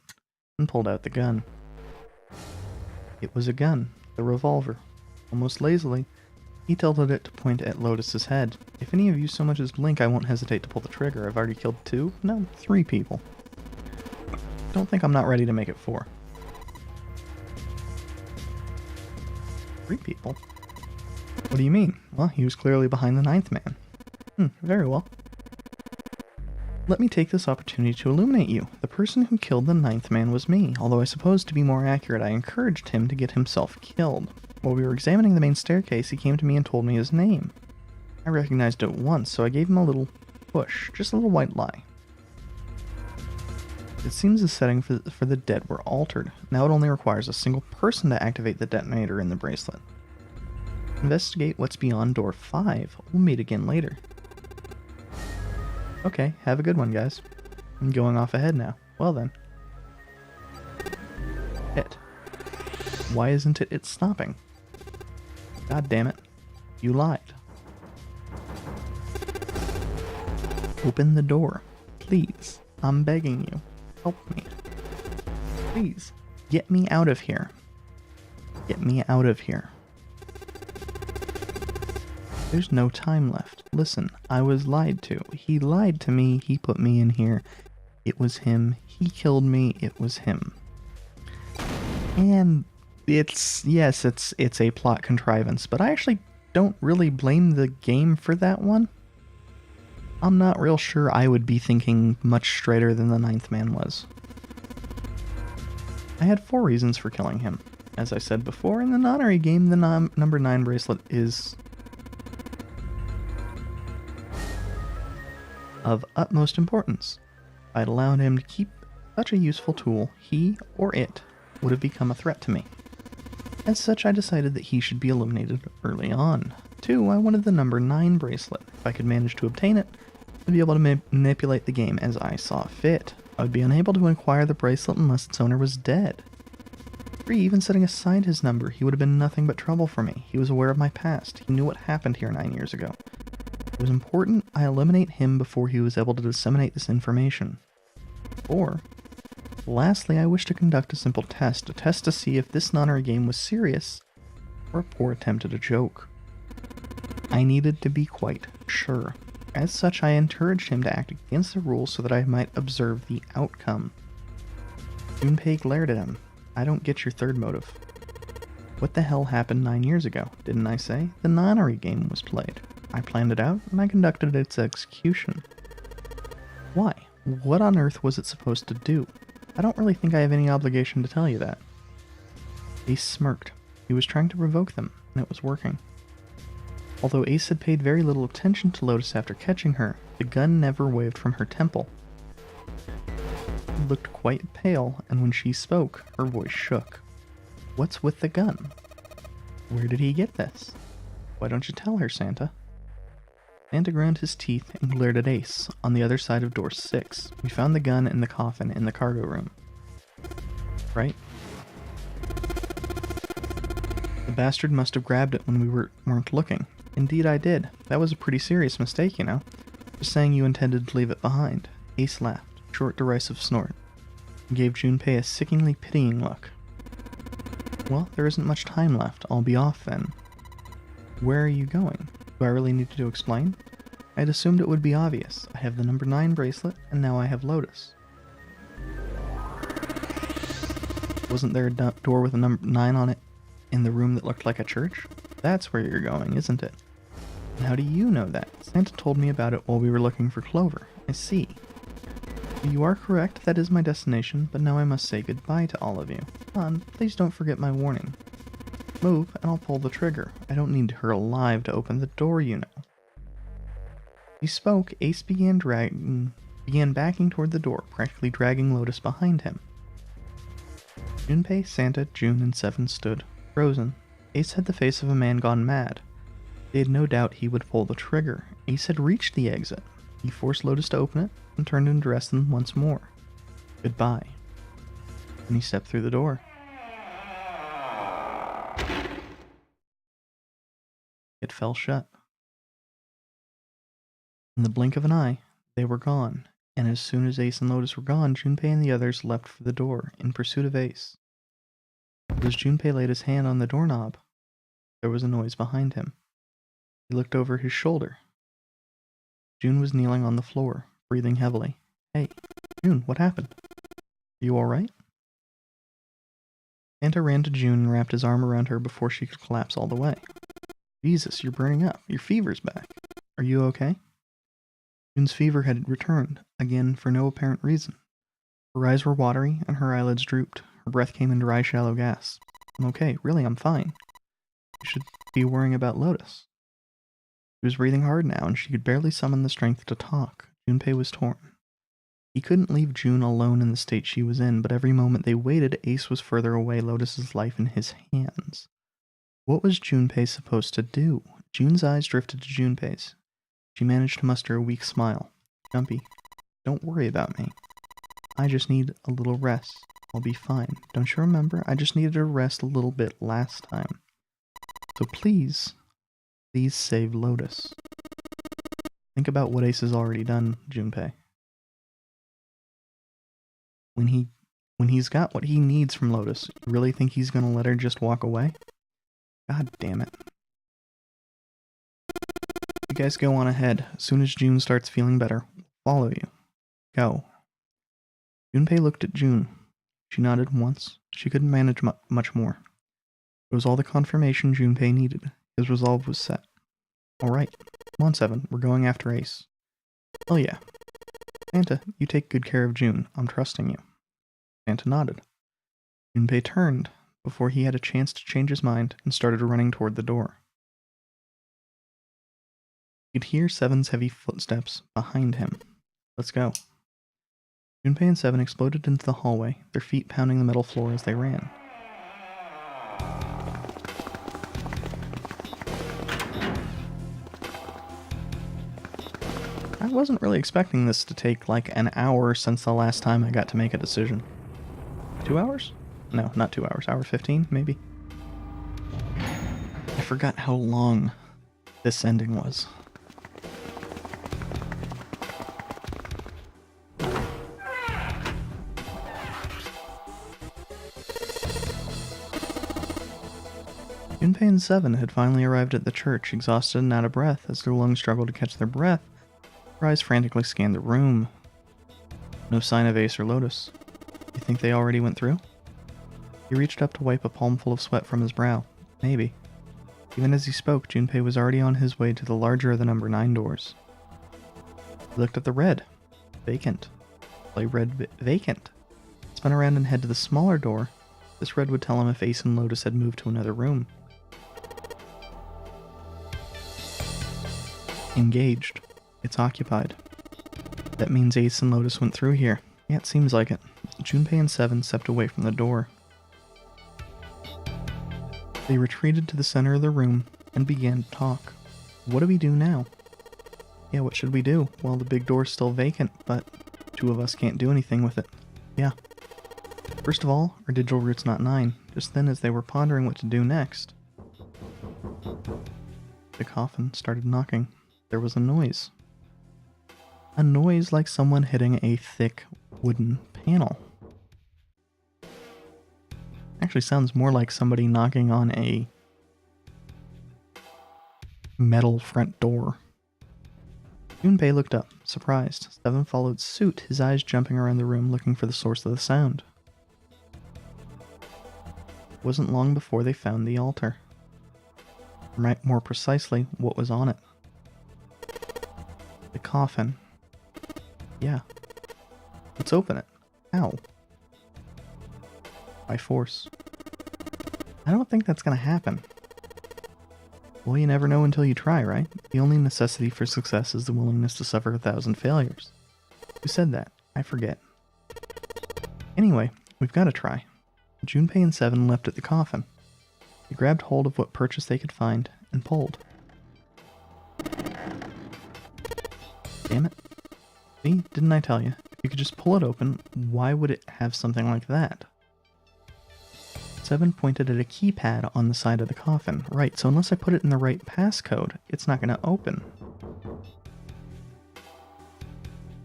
and pulled out the gun. It was a gun, the revolver. Almost lazily, he tilted it to point at Lotus's head. If any of you so much as blink, I won't hesitate to pull the trigger. I've already killed 2? No, 3 people. Don't think I'm not ready to make it 4. 3 people? What do you mean? Well, he was clearly behind the 9th man. Very well. Let me take this opportunity to illuminate you. The person who killed the 9th man was me, although I suppose to be more accurate, I encouraged him to get himself killed. While we were examining the main staircase, he came to me and told me his name. I recognized it at once, so I gave him a little push, just a little white lie. It seems the setting for the dead were altered. Now it only requires a single person to activate the detonator in the bracelet. Investigate what's beyond door 5. We'll meet again later. Okay, have a good one, guys. I'm going off ahead now. Well then. Hit. Why isn't it stopping? God damn it. You lied. Open the door. Please. I'm begging you. Help me. Please. Get me out of here. Get me out of here. There's no time left. Listen, I was lied to. He lied to me. He put me in here. It was him. He killed me. It was him. And it's a plot contrivance, but I actually don't really blame the game for that one. I'm not real sure I would be thinking much straighter than the ninth man was. I had 4 reasons for killing him. As I said before, in the Nonary game, the number 9 bracelet is of utmost importance. If I'd allowed him to keep such a useful tool, he, or it, would have become a threat to me. As such, I decided that he should be eliminated early on. 2, I wanted the number 9 bracelet. If I could manage to obtain it, I'd be able to manipulate the game as I saw fit. I would be unable to acquire the bracelet unless its owner was dead. 3, even setting aside his number, he would have been nothing but trouble for me. He was aware of my past. He knew what happened here 9 years ago. It was important I eliminate him before he was able to disseminate this information. 4, lastly, I wish to conduct a simple test, a test to see if this Nonary game was serious or a poor attempt at a joke. I needed to be quite sure. As such, I encouraged him to act against the rules so that I might observe the outcome. Junpei glared at him. I don't get your third motive. What the hell happened 9 years ago? Didn't I say? The Nonary game was played. I planned it out, and I conducted its execution. Why? What on earth was it supposed to do? I don't really think I have any obligation to tell you that. Ace smirked. He was trying to provoke them, and it was working. Although Ace had paid very little attention to Lotus after catching her, the gun never waved from her temple. She looked quite pale, and when she spoke, her voice shook. What's with the gun? Where did he get this? Why don't you tell her, Santa? Santa ground his teeth and glared at Ace, on the other side of door 6. We found the gun in the coffin in the cargo room. Right? The bastard must have grabbed it when we weren't looking. Indeed I did. That was a pretty serious mistake, you know. Just saying you intended to leave it behind. Ace laughed, short derisive snort, and gave Junpei a sickeningly pitying look. Well, there isn't much time left. I'll be off then. Where are you going? Do I really need to explain? I'd assumed it would be obvious. I have the number 9 bracelet, and now I have Lotus. Wasn't there a door with a number 9 on it in the room that looked like a church? That's where you're going, isn't it? And how do you know that? Santa told me about it while we were looking for Clover. I see. You are correct, that is my destination, but now I must say goodbye to all of you. Come on, please don't forget my warning. Move, and I'll pull the trigger. I don't need her alive to open the door, you know. He spoke, Ace began backing toward the door, practically dragging Lotus behind him. Junpei, Santa, June, and Seven stood, frozen. Ace had the face of a man gone mad. They had no doubt he would pull the trigger. Ace had reached the exit. He forced Lotus to open it, and turned and addressed them once more. Goodbye. And he stepped through the door. It fell shut. In the blink of an eye, they were gone, and as soon as Ace and Lotus were gone, Junpei and the others leapt for the door, in pursuit of Ace. As Junpei laid his hand on the doorknob, there was a noise behind him. He looked over his shoulder. June was kneeling on the floor, breathing heavily. Hey, June, what happened? Are you alright? Santa ran to June and wrapped his arm around her before she could collapse all the way. Jesus, you're burning up. Your fever's back. Are you okay? June's fever had returned, again for no apparent reason. Her eyes were watery, and her eyelids drooped. Her breath came in dry, shallow gasps. I'm okay, really, I'm fine. You should be worrying about Lotus. She was breathing hard now, and she could barely summon the strength to talk. Junpei was torn. He couldn't leave June alone in the state she was in, but every moment they waited, Ace was further away, Lotus's life in his hands. What was Junpei supposed to do? June's eyes drifted to Junpei's. She managed to muster a weak smile. Jumpy, don't worry about me. I just need a little rest. I'll be fine. Don't you remember? I just needed to rest a little bit last time. So please save Lotus. Think about what Ace has already done, Junpei. When he's got what he needs from Lotus, you really think he's gonna let her just walk away? God damn it. You guys go on ahead. As soon as June starts feeling better, we'll follow you. Go. Junpei looked at June. She nodded once. She couldn't manage much more. It was all the confirmation Junpei needed. His resolve was set. Alright, come on, Seven. We're going after Ace. Oh yeah. Santa, you take good care of June. I'm trusting you. Santa nodded. Junpei turned before he had a chance to change his mind and started running toward the door. He could hear Seven's heavy footsteps behind him. Let's go. Junpei and Seven exploded into the hallway, their feet pounding the metal floor as they ran. I wasn't really expecting this to take like an hour since the last time I got to make a decision. 2 hours? No, not 2 hours. Hour 15, maybe? I forgot how long this ending was. Junpei and Seven had finally arrived at the church, exhausted and out of breath as their lungs struggled to catch their breath. Their eyes frantically scanned the room. No sign of Ace or Lotus. You think they already went through? He reached up to wipe a palmful of sweat from his brow. Maybe. Even as he spoke, Junpei was already on his way to the larger of the number 9 doors. He looked at the red. Vacant. Play red vacant. Spun around and head to the smaller door. This red would tell him if Ace and Lotus had moved to another room. Engaged. It's occupied. That means Ace and Lotus went through here. Yeah, it seems like it. Junpei and Seven stepped away from the door. They retreated to the center of the room and began to talk. What do we do now? Yeah, what should we do? Well, the big door's still vacant, but 2 of us can't do anything with it. Yeah. First of all, our digital route's not 9. Just then, as they were pondering what to do next, the coffin started knocking. There was a noise. A noise like someone hitting a thick wooden panel. Actually sounds more like somebody knocking on a metal front door. Junpei looked up, surprised. Seven followed suit, his eyes jumping around the room looking for the source of the sound. It wasn't long before they found the altar. More precisely, what was on it. The coffin. Yeah. Let's open it. How? By force. I don't think that's gonna happen. Well, you never know until you try, right? The only necessity for success is the willingness to suffer 1,000 failures. Who said that? I forget. Anyway, we've gotta try. Junpei and Seven left at the coffin. They grabbed hold of what purchase they could find and pulled. Damn it. See, didn't I tell you? If you could just pull it open, why would it have something like that? Seven pointed at a keypad on the side of the coffin. Right, so unless I put it in the right passcode, it's not going to open.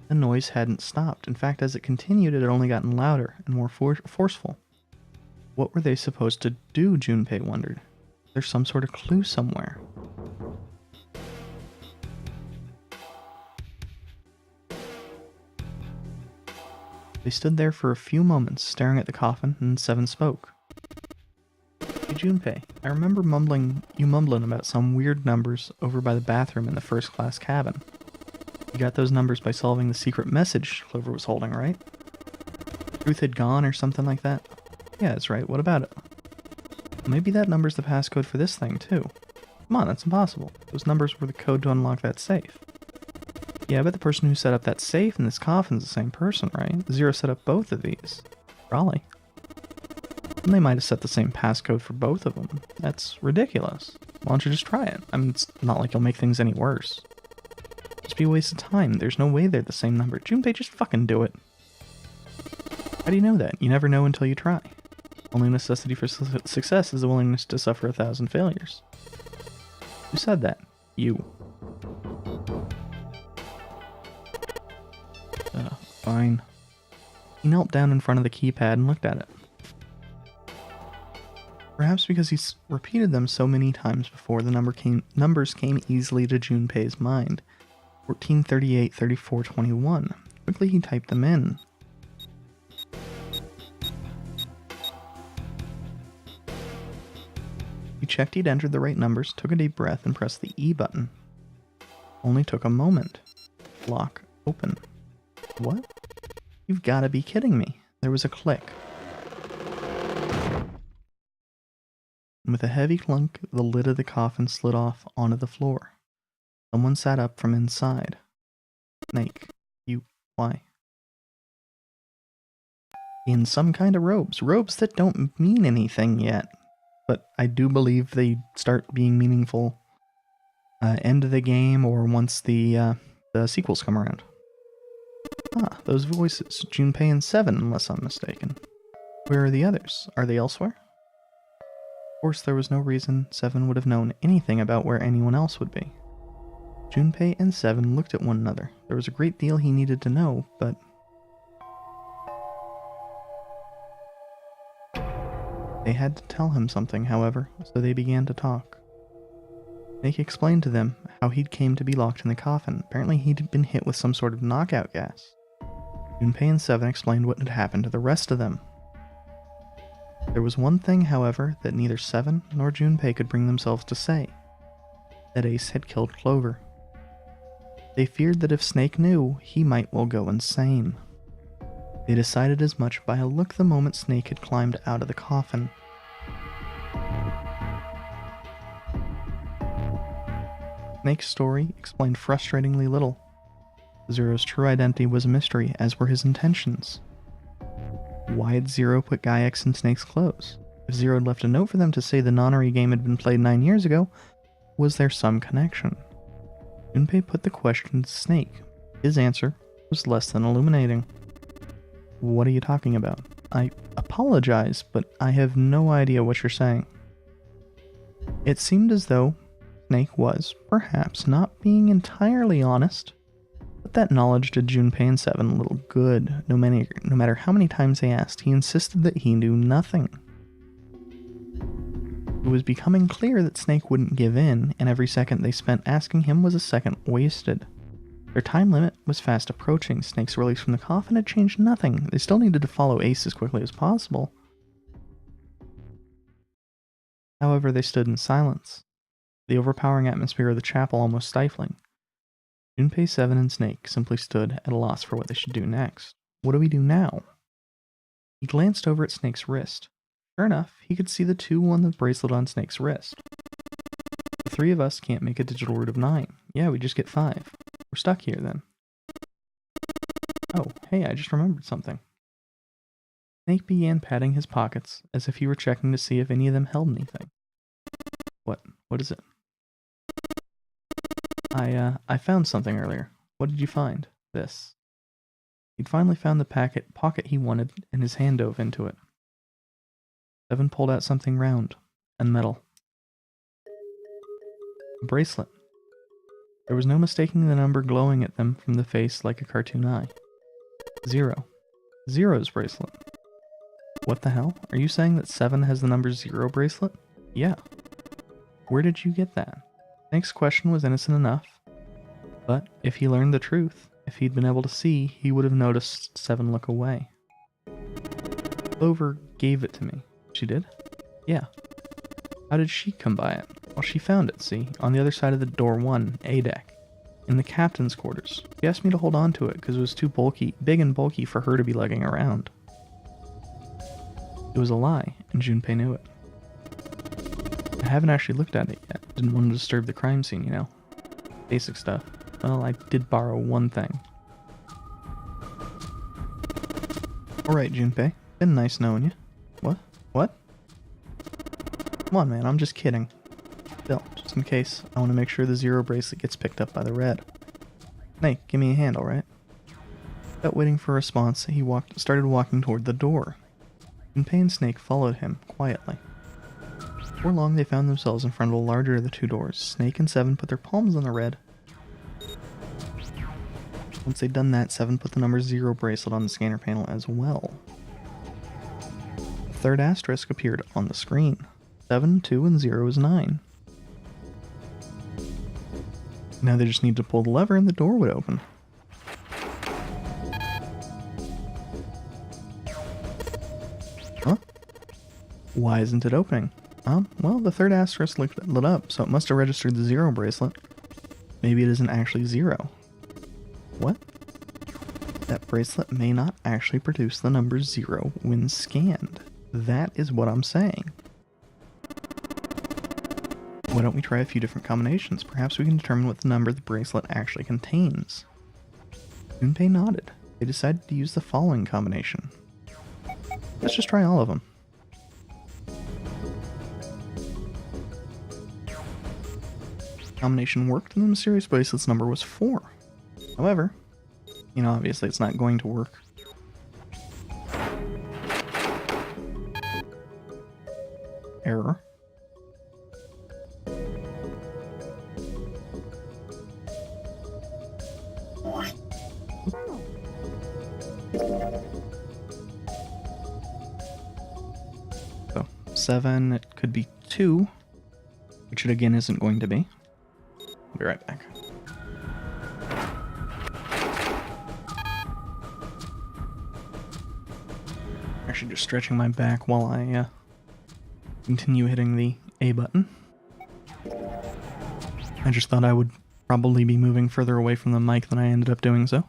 The noise hadn't stopped. In fact, as it continued, it had only gotten louder and more forceful. What were they supposed to do, Junpei wondered. There's some sort of clue somewhere. They stood there for a few moments, staring at the coffin, and Seven spoke. Hey Junpei, I remember you mumbling about some weird numbers over by the bathroom in the first-class cabin. You got those numbers by solving the secret message Clover was holding, right? Truth had gone or something like that? Yeah, that's right. What about it? Maybe that number's the passcode for this thing, too. Come on, that's impossible. Those numbers were the code to unlock that safe. Yeah, I bet the person who set up that safe and this coffin's the same person, right? Zero set up both of these. Probably. And they might have set the same passcode for both of them. That's ridiculous. Why don't you just try it? I mean, it's not like you'll make things any worse. Just be a waste of time. There's no way they're the same number. Junpei, just fucking do it. How do you know that? You never know until you try. Only necessity for success is the willingness to suffer 1,000 failures. Who said that? You. Fine. He knelt down in front of the keypad and looked at it. Perhaps because he's repeated them so many times before, the numbers came easily to Junpei's mind. 14, 38, 34, 21. Quickly he typed them in. He checked he'd entered the right numbers, took a deep breath, and pressed the E button. Only took a moment. Lock open. What? You've got to be kidding me. There was a click. With a heavy clunk, the lid of the coffin slid off onto the floor. Someone sat up from inside. Snake. You... why? In some kind of robes. Robes that don't mean anything yet. But I do believe they start being meaningful end of the game or once the sequels come around. Ah, those voices. Junpei and Seven, unless I'm mistaken. Where are the others? Are they elsewhere? Of course, there was no reason Seven would have known anything about where anyone else would be. Junpei and Seven looked at one another. There was a great deal he needed to know, but... They had to tell him something, however, so they began to talk. Snake explained to them how he'd came to be locked in the coffin. Apparently he'd been hit with some sort of knockout gas. Junpei and Seven explained what had happened to the rest of them. There was one thing, however, that neither Seven nor Junpei could bring themselves to say. That Ace had killed Clover. They feared that if Snake knew, he might well go insane. They decided as much by a look the moment Snake had climbed out of the coffin. Snake's story explained frustratingly little. Zero's true identity was a mystery, as were his intentions. Why had Zero put Gaiax in Snake's clothes? If Zero had left a note for them to say the nonary game had been played 9 years ago, was there some connection? Junpei put the question to Snake. His answer was less than illuminating. What are you talking about? I apologize, but I have no idea what you're saying. It seemed as though Snake was, perhaps, not being entirely honest, but that knowledge did Junpei and Seven little good. No matter how many times they asked, he insisted that he knew nothing. It was becoming clear that Snake wouldn't give in, and every second they spent asking him was a second wasted. Their time limit was fast approaching. Snake's release from the coffin had changed nothing. They still needed to follow Ace as quickly as possible. However, they stood in silence, the overpowering atmosphere of the chapel almost stifling. Junpei, Seven, and Snake simply stood at a loss for what they should do next. What do we do now? He glanced over at Snake's wrist. Sure enough, he could see the 2 on the bracelet on Snake's wrist. The 3 of us can't make a digital root of 9. Yeah, we just get 5. We're stuck here then. Oh, hey, I just remembered something. Snake began patting his pockets as if he were checking to see if any of them held anything. What is it? I found something earlier. What did you find? This. He'd finally found the pocket he wanted, and his hand dove into it. Seven pulled out something round and metal. A bracelet. There was no mistaking the number glowing at them from the face like a cartoon eye. 0. Zero's bracelet. What the hell? Are you saying that 7 has the number 0 bracelet? Yeah. Where did you get that? Snake's question was innocent enough, but if he learned the truth, if he'd been able to see, he would have noticed 7 look away. Clover gave it to me. She did? Yeah. How did she come by it? Well, she found it, see, on the other side of the door 1, A deck, in the captain's quarters. She asked me to hold on to it because it was too big and bulky for her to be lugging around. It was a lie, and Junpei knew it. I haven't actually looked at it yet. Didn't want to disturb the crime scene, you know. Basic stuff. Well, I did borrow one thing. Alright, Junpei. Been nice knowing you. What? What? Come on, man, I'm just kidding. Still, just in case, I want to make sure the 0 bracelet gets picked up by the red. Snake, give me a hand, alright? Without waiting for a response, he started walking toward the door. Junpei and Snake followed him, quietly. Before long, they found themselves in front of the larger of the 2 doors. Snake and Seven put their palms on the red. Once they'd done that, Seven put the number 0 bracelet on the scanner panel as well. The 3rd asterisk appeared on the screen. 7, 2, and 0 is 9. Now they just need to pull the lever and the door would open. Huh? Why isn't it opening? Well, the 3rd asterisk lit up, so it must have registered the 0 bracelet. Maybe it isn't actually 0. What? That bracelet may not actually produce the number 0 when scanned. That is what I'm saying. Why don't we try a few different combinations? Perhaps we can determine what the number the bracelet actually contains. Junpei nodded. They decided to use the following combination. Let's just try all of them. Combination worked and the mysterious bracelet's number was 4. However, obviously it's not going to work. Error. So, 7, it could be 2, which it again isn't going to be. I'll be right back. Actually just stretching my back while I continue hitting the A button. I just thought I would probably be moving further away from the mic than I ended up doing so.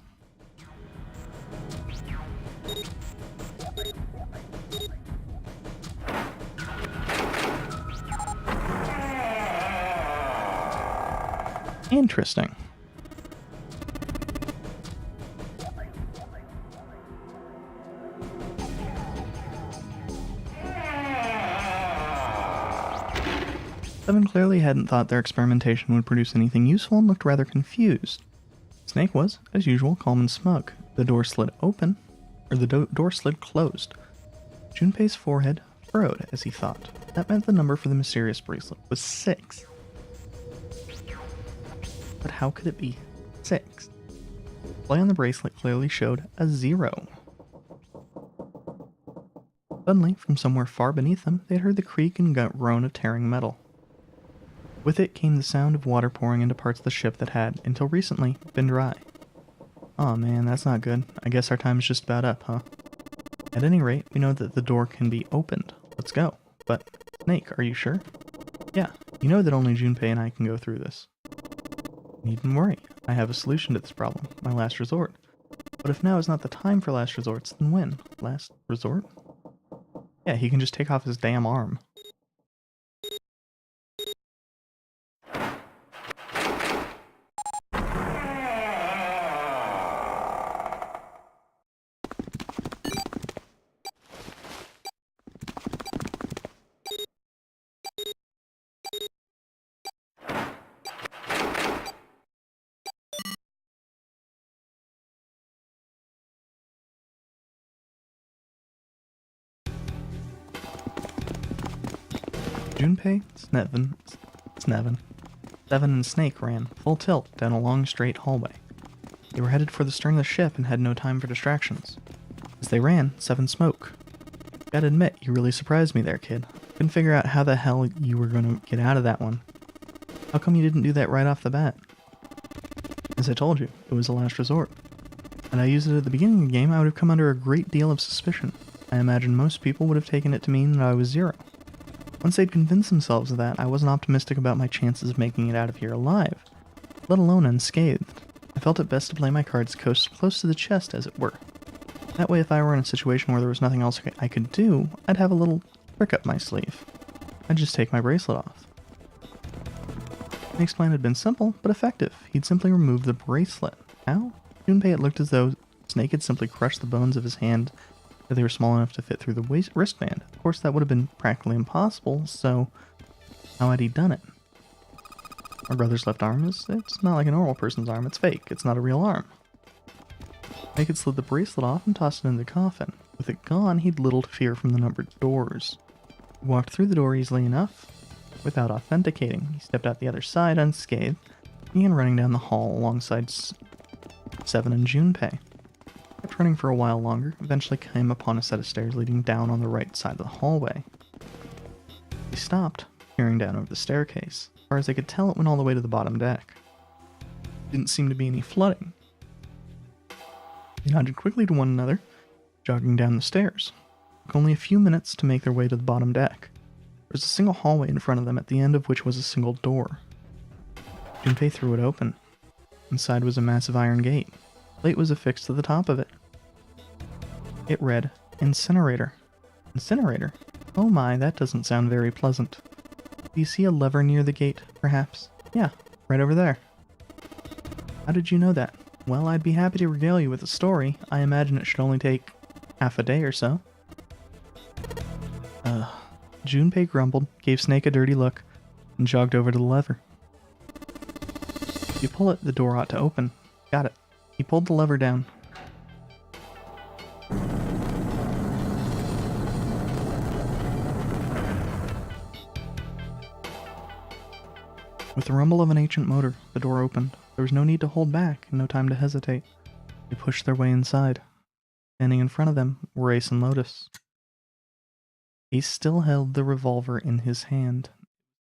Interesting. Seven clearly hadn't thought their experimentation would produce anything useful and looked rather confused. Snake was, as usual, calm and smug. The door slid open, or the door slid closed. Junpei's forehead furrowed as he thought. That meant the number for the mysterious bracelet was 6. But how could it be 6? The play on the bracelet clearly showed a 0. Suddenly, from somewhere far beneath them, they had heard the creak and groan of tearing metal. With it came the sound of water pouring into parts of the ship that had, until recently, been dry. Aw man, that's not good. I guess our time's just about up, huh? At any rate, we know that the door can be opened. Let's go. But, Snake, are you sure? Yeah, you know that only Junpei and I can go through this. Needn't worry. I have a solution to this problem. My last resort. But if now is not the time for last resorts, then when? Last resort? Yeah, he can just take off his damn arm. Junpei, Seven, and Snake ran, full tilt, down a long straight hallway. They were headed for the stern of the ship and had no time for distractions. As they ran, Seven spoke. Gotta admit, you really surprised me there, kid. Couldn't figure out how the hell you were gonna get out of that one. How come you didn't do that right off the bat? As I told you, it was a last resort. Had I used it at the beginning of the game, I would have come under a great deal of suspicion. I imagine most people would have taken it to mean that I was 0. Once they'd convinced themselves of that, I wasn't optimistic about my chances of making it out of here alive, let alone unscathed. I felt it best to play my cards close to the chest, as it were. That way, if I were in a situation where there was nothing else I could do, I'd have a little trick up my sleeve. I'd just take my bracelet off. Snake's plan had been simple, but effective. He'd simply removed the bracelet. How? Junpei, it looked as though Snake had simply crushed the bones of his hand that they were small enough to fit through the wristband. Of course, that would have been practically impossible, so how had he done it? Our brother's left arm it's not like a normal person's arm, it's fake. It's not a real arm. Snake had slid the bracelet off and tossed it in the coffin. With it gone, he'd little to fear from the numbered doors. He walked through the door easily enough, without authenticating. He stepped out the other side unscathed, and began running down the hall alongside Seven and Junpei. Kept running for a while longer, eventually came upon a set of stairs leading down on the right side of the hallway. He stopped, peering down over the staircase. As far as they could tell, it went all the way to the bottom deck. Didn't seem to be any flooding. They nodded quickly to one another, jogging down the stairs. It took only a few minutes to make their way to the bottom deck. There was a single hallway in front of them, at the end of which was a single door. Junpei threw it open. Inside was a massive iron gate. Plate was affixed to the top of it. It read, Incinerator. Incinerator? Oh my, that doesn't sound very pleasant. Do you see a lever near the gate, perhaps? Yeah, right over there. How did you know that? Well, I'd be happy to regale you with a story. I imagine it should only take half a day or so. Junpei grumbled, gave Snake a dirty look, and jogged over to the lever. If you pull it, the door ought to open. Got it. He pulled the lever down. With the rumble of an ancient motor, the door opened. There was no need to hold back, and no time to hesitate. They pushed their way inside. Standing in front of them were Ace and Lotus. Ace still held the revolver in his hand,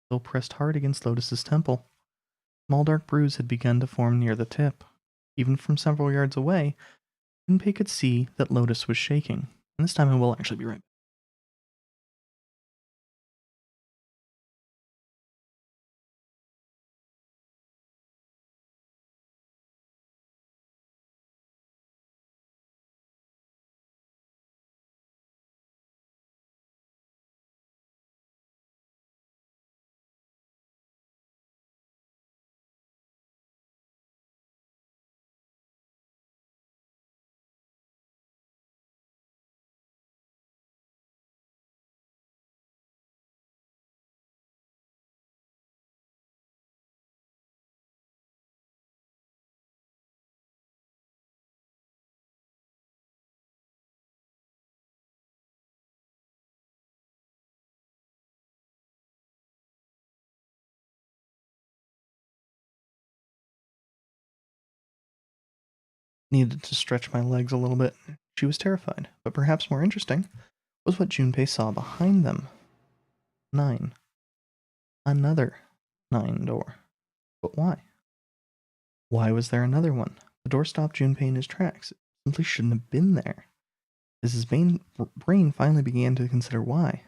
still pressed hard against Lotus's temple. A small dark bruise had begun to form near the tip. Even from several yards away, Junpei could see that Lotus was shaking. And this time I will actually be right back. Needed to stretch my legs a little bit. She was terrified, but perhaps more interesting was what Junpei saw behind them. 9. Another 9 door. But why? Why was there another one? The door stopped Junpei in his tracks. It simply shouldn't have been there. As his brain finally began to consider why,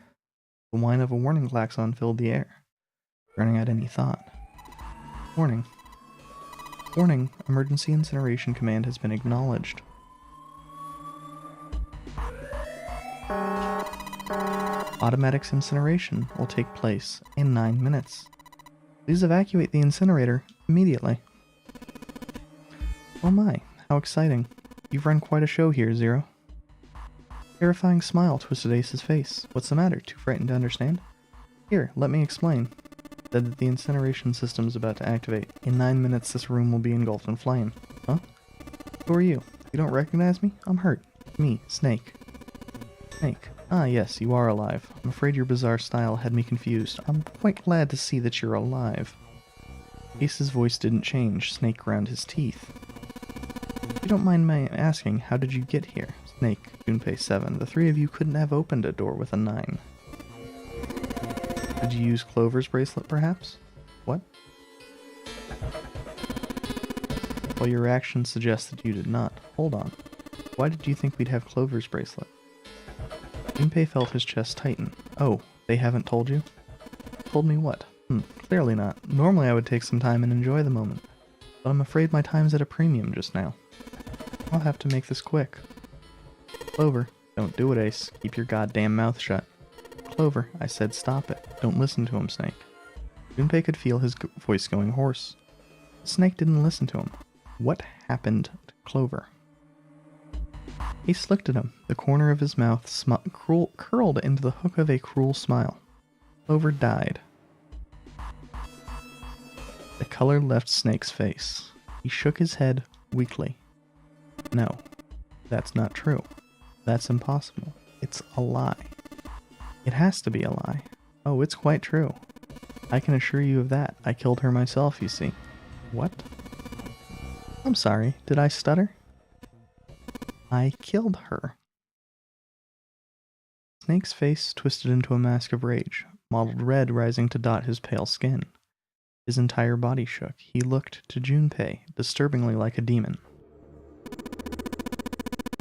the whine of a warning klaxon filled the air, drowning out any thought. Warning. Warning, emergency incineration command has been acknowledged. Automatic incineration will take place in 9 minutes. Please evacuate the incinerator immediately. Oh my, how exciting. You've run quite a show here, Zero. Terrifying smile twisted Ace's face. What's the matter? Too frightened to understand? Here, let me explain. Said that the incineration system is about to activate. In 9 minutes, this room will be engulfed in flame. Huh? Who are you? You don't recognize me? I'm hurt. Me, Snake. Snake. Ah, yes, you are alive. I'm afraid your bizarre style had me confused. I'm quite glad to see that you're alive. Ace's voice didn't change. Snake ground his teeth. If you don't mind my asking, how did you get here? Snake, Junpei 7. The three of you couldn't have opened a door with a 9. Did you use Clover's bracelet, perhaps? What? Well, your reaction suggests that you did not. Hold on. Why did you think we'd have Clover's bracelet? Junpei felt his chest tighten. Oh, they haven't told you? Told me what? Clearly not. Normally I would take some time and enjoy the moment. But I'm afraid my time's at a premium just now. I'll have to make this quick. Clover, don't do it, Ace. Keep your goddamn mouth shut. Clover, I said stop it. Don't listen to him, Snake. Junpei could feel his voice going hoarse. Snake didn't listen to him. What happened to Clover? Ace looked at him. The corner of his mouth curled into the hook of a cruel smile. Clover died. The color left Snake's face. He shook his head weakly. No, that's not true. That's impossible. It's a lie. It has to be a lie. Oh, it's quite true. I can assure you of that. I killed her myself, you see. What? I'm sorry, did I stutter? I killed her. Snake's face twisted into a mask of rage, mottled red rising to dot his pale skin. His entire body shook. He looked to Junpei, disturbingly like a demon.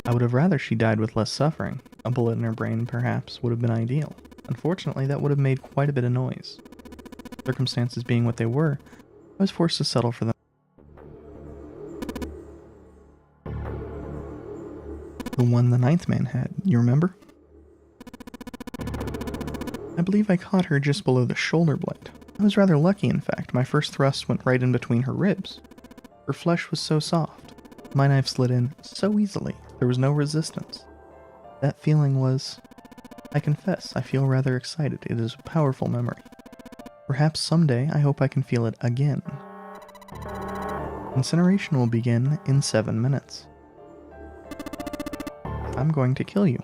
I would have rather she died with less suffering. A bullet in her brain, perhaps, would have been ideal. Unfortunately, that would have made quite a bit of noise. Circumstances being what they were, I was forced to settle for them. one the ninth man had, you remember? I believe I caught her just below the shoulder blade. I was rather lucky, in fact. My first thrust went right in between her ribs. Her flesh was so soft. My knife slid in so easily. There was no resistance. That feeling was... I confess, I feel rather excited. It is a powerful memory. Perhaps someday I hope I can feel it again. Incineration will begin in 7 minutes. I'm going to kill you.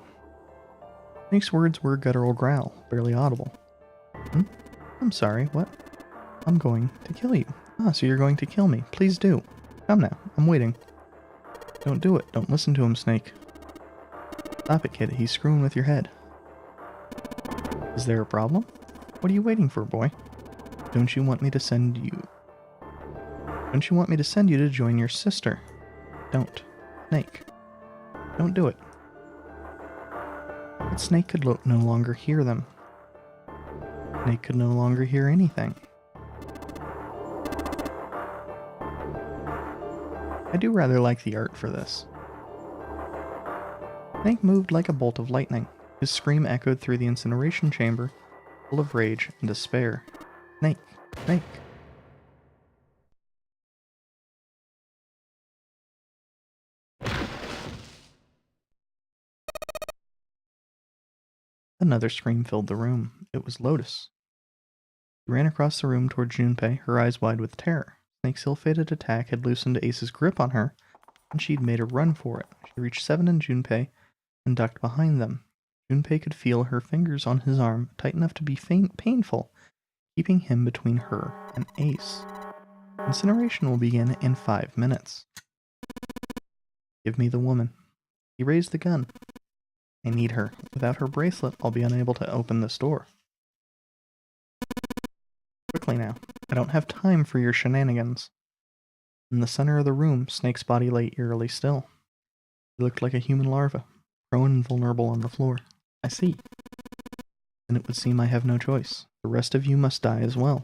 Snake's words were a guttural growl, barely audible. I'm sorry, what? I'm going to kill you. Ah, so you're going to kill me. Please do. Come now, I'm waiting. Don't do it. Don't listen to him, Snake. Stop it, kid. He's screwing with your head. Is there a problem? What are you waiting for, boy? Don't you want me to send you... Don't you want me to send you to join your sister? Don't. Snake. Don't do it. But Snake could no longer hear them. Snake could no longer hear anything. I do rather like the art for this. Snake moved like a bolt of lightning. His scream echoed through the incineration chamber, full of rage and despair. Snake! Snake! Another scream filled the room. It was Lotus. She ran across the room toward Junpei, her eyes wide with terror. Snake's ill-fated attack had loosened Ace's grip on her, and she'd made a run for it. She reached Seven and Junpei and ducked behind them. Junpei could feel her fingers on his arm, tight enough to be painful, keeping him between her and Ace. Incineration will begin in 5 minutes. Give me the woman. He raised the gun. I need her. Without her bracelet, I'll be unable to open this door. Quickly now. I don't have time for your shenanigans. In the center of the room, Snake's body lay eerily still. He looked like a human larva, prone and vulnerable on the floor. I see. Then it would seem I have no choice. The rest of you must die as well.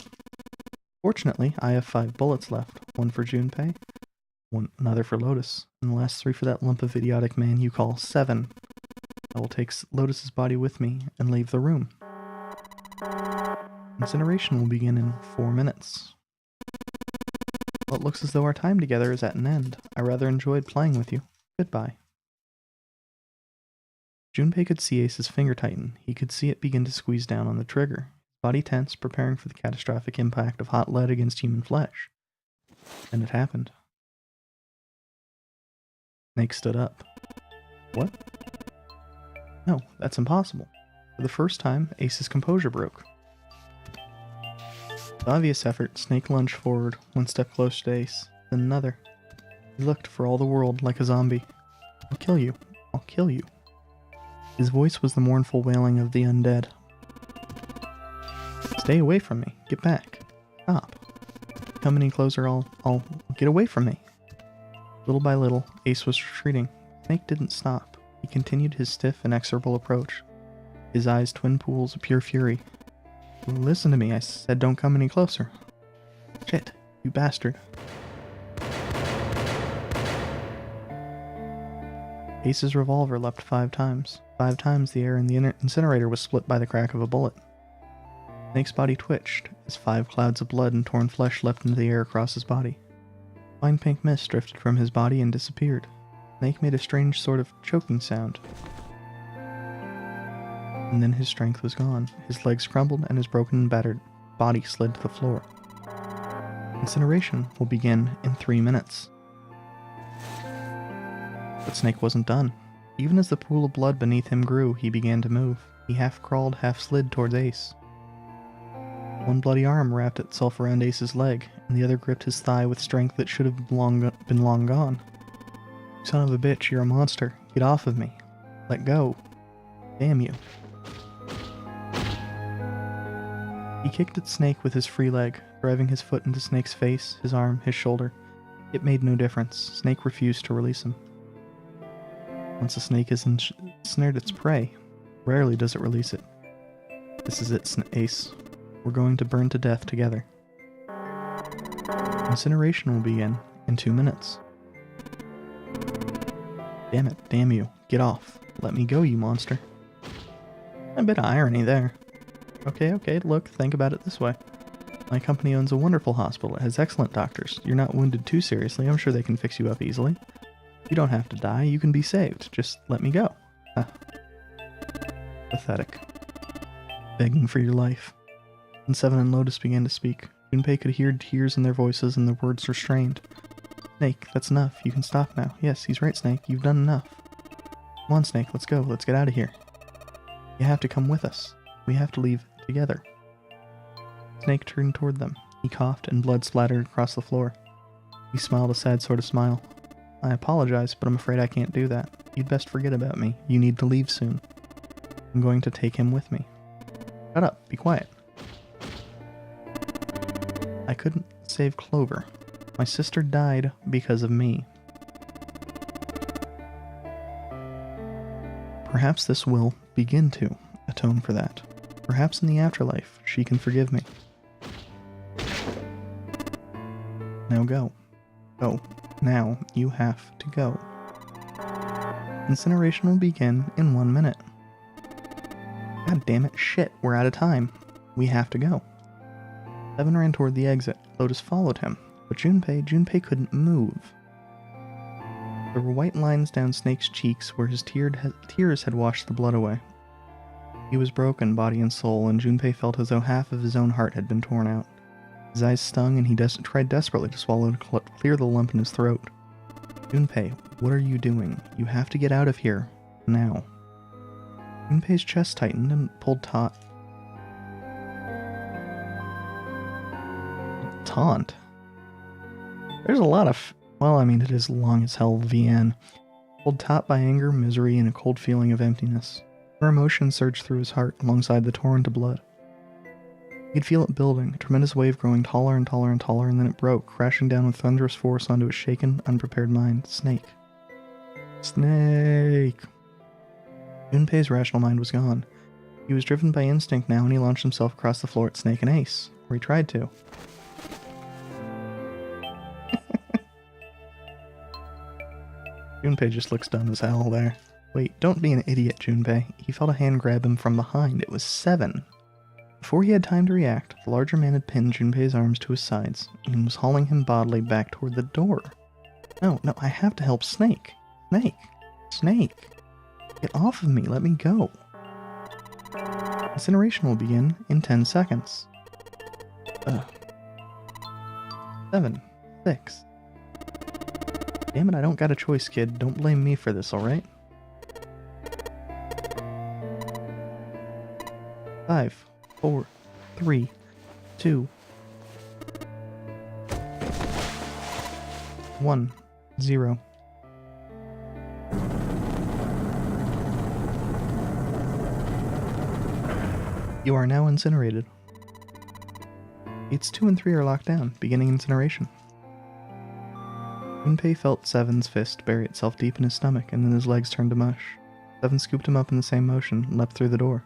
Fortunately, I have 5 bullets left. 1 for Junpei, another for Lotus, and the last 3 for that lump of idiotic man you call Seven. I will take Lotus's body with me and leave the room. Incineration will begin in 4 minutes. Well, it looks as though our time together is at an end. I rather enjoyed playing with you. Goodbye. Junpei could see Ace's finger tighten. He could see it begin to squeeze down on the trigger. His body tense, preparing for the catastrophic impact of hot lead against human flesh. And it happened. Snake stood up. What? No, that's impossible. For the first time, Ace's composure broke. With obvious effort, Snake lunged forward, 1 step closer to Ace, then another. He looked for all the world like a zombie. I'll kill you. I'll kill you. His voice was the mournful wailing of the undead. Stay away from me. Get back. Stop. Come any closer, I'll get away from me. Little by little, Ace was retreating. Snake didn't stop. He continued his stiff, inexorable approach. His eyes twin pools of pure fury. Listen to me, I said don't come any closer. Shit, you bastard. Ace's revolver leapt 5 times. 5 times the air in the incinerator was split by the crack of a bullet. Snake's body twitched, as 5 clouds of blood and torn flesh leapt into the air across his body. Fine pink mist drifted from his body and disappeared. Snake made a strange sort of choking sound. And then his strength was gone. His legs crumbled and his broken and battered body slid to the floor. Incineration will begin in 3 minutes. But Snake wasn't done. Even as the pool of blood beneath him grew, he began to move. He half crawled, half slid towards Ace. One bloody arm wrapped itself around Ace's leg, and the other gripped his thigh with strength that should have been long gone. Son of a bitch, you're a monster. Get off of me. Let go. Damn you. He kicked at Snake with his free leg, driving his foot into Snake's face, his arm, his shoulder. It made no difference. Snake refused to release him. Once a snake has ensnared its prey, rarely does it release it. This is it, Ace. We're going to burn to death together. Incineration will begin in 2 minutes. Damn it, damn you. Get off. Let me go, you monster. A bit of irony there. Okay, look, think about it this way. My company owns a wonderful hospital. It has excellent doctors. You're not wounded too seriously. I'm sure they can fix you up easily. You don't have to die. You can be saved. Just let me go. Huh. Pathetic. Begging for your life. And Seven and Lotus began to speak. Junpei could hear tears in their voices and their words restrained. Snake, that's enough. You can stop now. Yes, he's right, Snake. You've done enough. Come on, Snake. Let's go. Let's get out of here. You have to come with us. We have to leave together. Snake turned toward them. He coughed and blood splattered across the floor. He smiled a sad sort of smile. I apologize, but I'm afraid I can't do that. You'd best forget about me. You need to leave soon. I'm going to take him with me. Shut up. Be quiet. I couldn't save Clover. My sister died because of me. Perhaps this will begin to atone for that. Perhaps in the afterlife, she can forgive me. Now go. Go. Now, you have to go. Incineration will begin in 1 minute. God damn it, shit, we're out of time. We have to go. Seven ran toward the exit. Lotus followed him, but Junpei couldn't move. There were white lines down Snake's cheeks where his tears had washed the blood away. He was broken, body and soul, and Junpei felt as though half of his own heart had been torn out. His eyes stung, and he tried desperately to swallow to clear the lump in his throat. Junpei, what are you doing? You have to get out of here. Now. Junpei's chest tightened and pulled taut. Taunt? There's a lot of... Well, I mean, it is long as hell, VN. Pulled taut by anger, misery, and a cold feeling of emptiness. Her emotion surged through his heart alongside the torrent of blood. He could feel it building, a tremendous wave growing taller and taller and taller, and then it broke, crashing down with thunderous force onto his shaken, unprepared mind. Snake. Snake! Junpei's rational mind was gone. He was driven by instinct now, and he launched himself across the floor at Snake and Ace, or he tried to. Junpei just looks dumb as hell there. Wait, don't be an idiot, Junpei. He felt a hand grab him from behind. It was Seven. Before he had time to react, the larger man had pinned Junpei's arms to his sides and was hauling him bodily back toward the door. No, I have to help Snake. Snake! Get off of me, let me go. Incineration will begin in 10 seconds. 7, 6. Damn it, I don't got a choice, kid. Don't blame me for this, alright? 5, 4, 3, 2, 1, 0. You are now incinerated. Gates 2 and 3 are locked down, beginning incineration. Junpei felt Seven's fist bury itself deep in his stomach, and then his legs turned to mush. Seven scooped him up in the same motion and leapt through the door.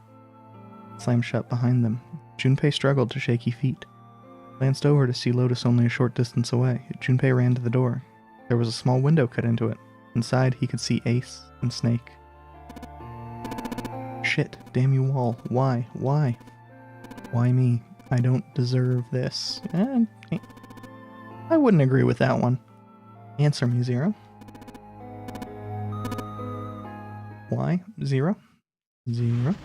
It slammed shut behind them. Junpei struggled to shaky feet. Glanced over to see Lotus only a short distance away. Junpei ran to the door. There was a small window cut into it. Inside, he could see Ace and Snake. Shit, damn you all. Why? Why? Why me? I don't deserve this. I wouldn't agree with that one. Answer me, Zero. Why? Zero? Zero?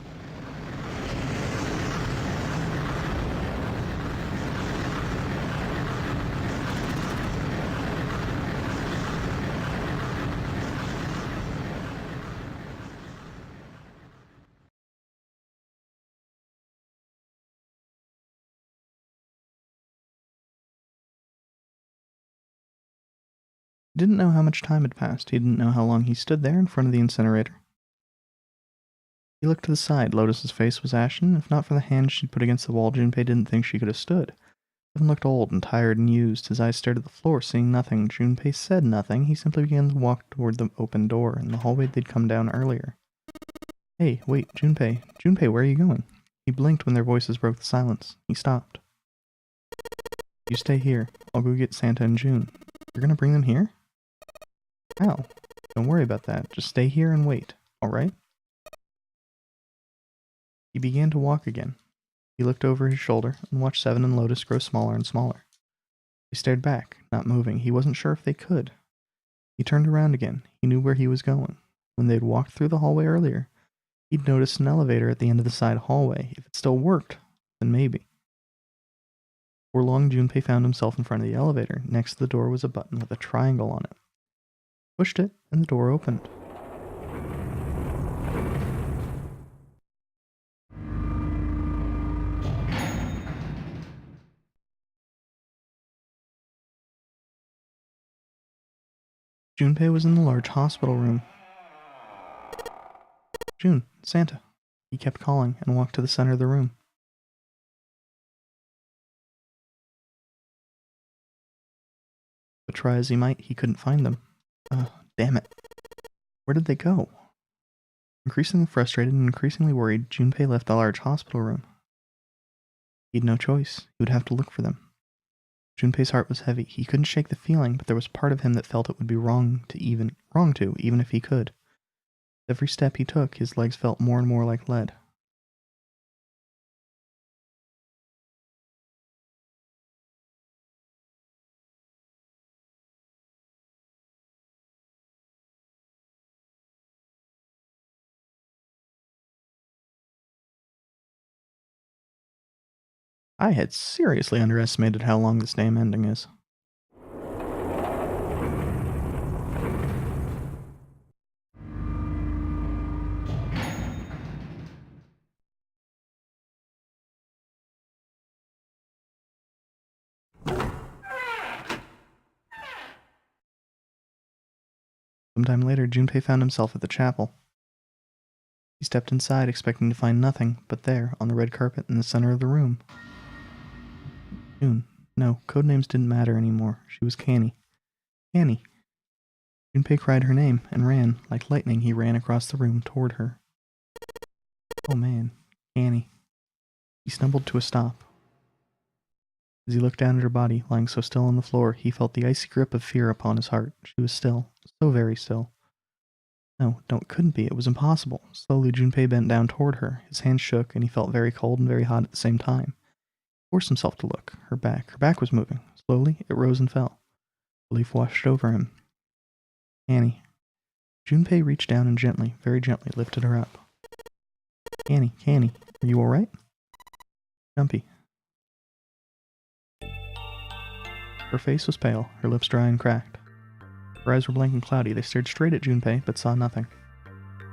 He didn't know how much time had passed. He didn't know how long he stood there in front of the incinerator. He looked to the side. Lotus's face was ashen. If not for the hand she'd put against the wall, Junpei didn't think she could have stood. Seven looked old and tired and used. His eyes stared at the floor, seeing nothing. Junpei said nothing. He simply began to walk toward the open door, in the hallway they'd come down earlier. Hey, wait, Junpei. Junpei, where are you going? He blinked when their voices broke the silence. He stopped. You stay here. I'll go get Santa and June. You're gonna bring them here? How? Don't worry about that. Just stay here and wait, alright? He began to walk again. He looked over his shoulder and watched Seven and Lotus grow smaller and smaller. They stared back, not moving. He wasn't sure if they could. He turned around again. He knew where he was going. When they'd walked through the hallway earlier, he'd noticed an elevator at the end of the side hallway. If it still worked, then maybe. Before long, Junpei found himself in front of the elevator. Next to the door was a button with a triangle on it. Pushed it, and the door opened. Junpei was in the large hospital room. June, Santa. He kept calling and walked to the center of the room. But try as he might, he couldn't find them. Damn it. Where did they go? Increasingly frustrated and increasingly worried, Junpei left the large hospital room. He had no choice. He would have to look for them. Junpei's heart was heavy. He couldn't shake the feeling, but there was part of him that felt it would be wrong to, even if he could. Every step he took, his legs felt more and more like lead. I had seriously underestimated how long this damn ending is. Sometime later, Junpei found himself at the chapel. He stepped inside, expecting to find nothing, but there, on the red carpet in the center of the room. June. No, codenames didn't matter anymore. She was Canny. Canny. Junpei cried her name and ran. Like lightning, he ran across the room toward her. Oh man, Canny. He stumbled to a stop. As he looked down at her body, lying so still on the floor, he felt the icy grip of fear upon his heart. She was still, so very still. No, couldn't be. It was impossible. Slowly, Junpei bent down toward her. His hands shook, and he felt very cold and very hot at the same time. He forced himself to look. Her back was moving. Slowly, it rose and fell. A leaf washed over him. Annie. Junpei reached down and gently, very gently, lifted her up. Canny, are you alright? Jumpy. Her face was pale, her lips dry and cracked. Her eyes were blank and cloudy. They stared straight at Junpei, but saw nothing.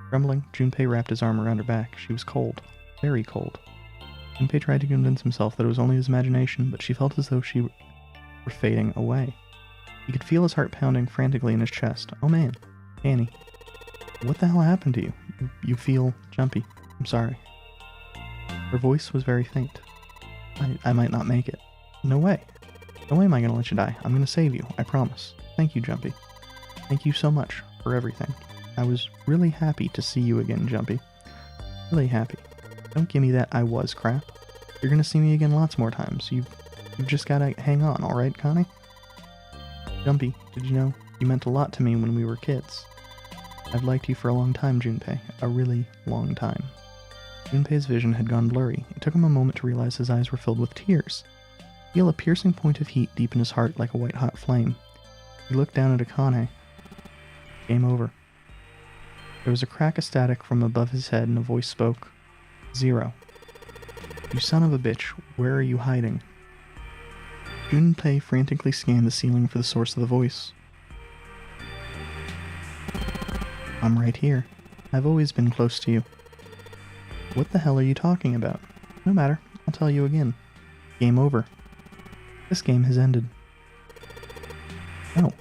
Trembling, Junpei wrapped his arm around her back. She was cold. Very cold. Junpei tried to convince himself that it was only his imagination, but she felt as though she were fading away. He could feel his heart pounding frantically in his chest. Oh man, Annie. What the hell happened to you? You feel jumpy. I'm sorry. Her voice was very faint. I might not make it. No way. No way am I going to let you die. I'm going to save you. I promise. Thank you, Jumpy. Thank you so much for everything. I was really happy to see you again, Jumpy. Really happy. Don't give me that I was crap. You're going to see me again lots more times. You've just got to hang on, alright, Connie? Jumpy, did you know you meant a lot to me when we were kids? I've liked you for a long time, Junpei. A really long time. Junpei's vision had gone blurry. It took him a moment to realize his eyes were filled with tears. Feel a piercing point of heat deep in his heart like a white-hot flame. He looked down at Akane. Game over. There was a crack of static from above his head and a voice spoke. 0. You son of a bitch, where are you hiding? Junpei frantically scanned the ceiling for the source of the voice. I'm right here. I've always been close to you. What the hell are you talking about? No matter, I'll tell you again. Game over. This game has ended.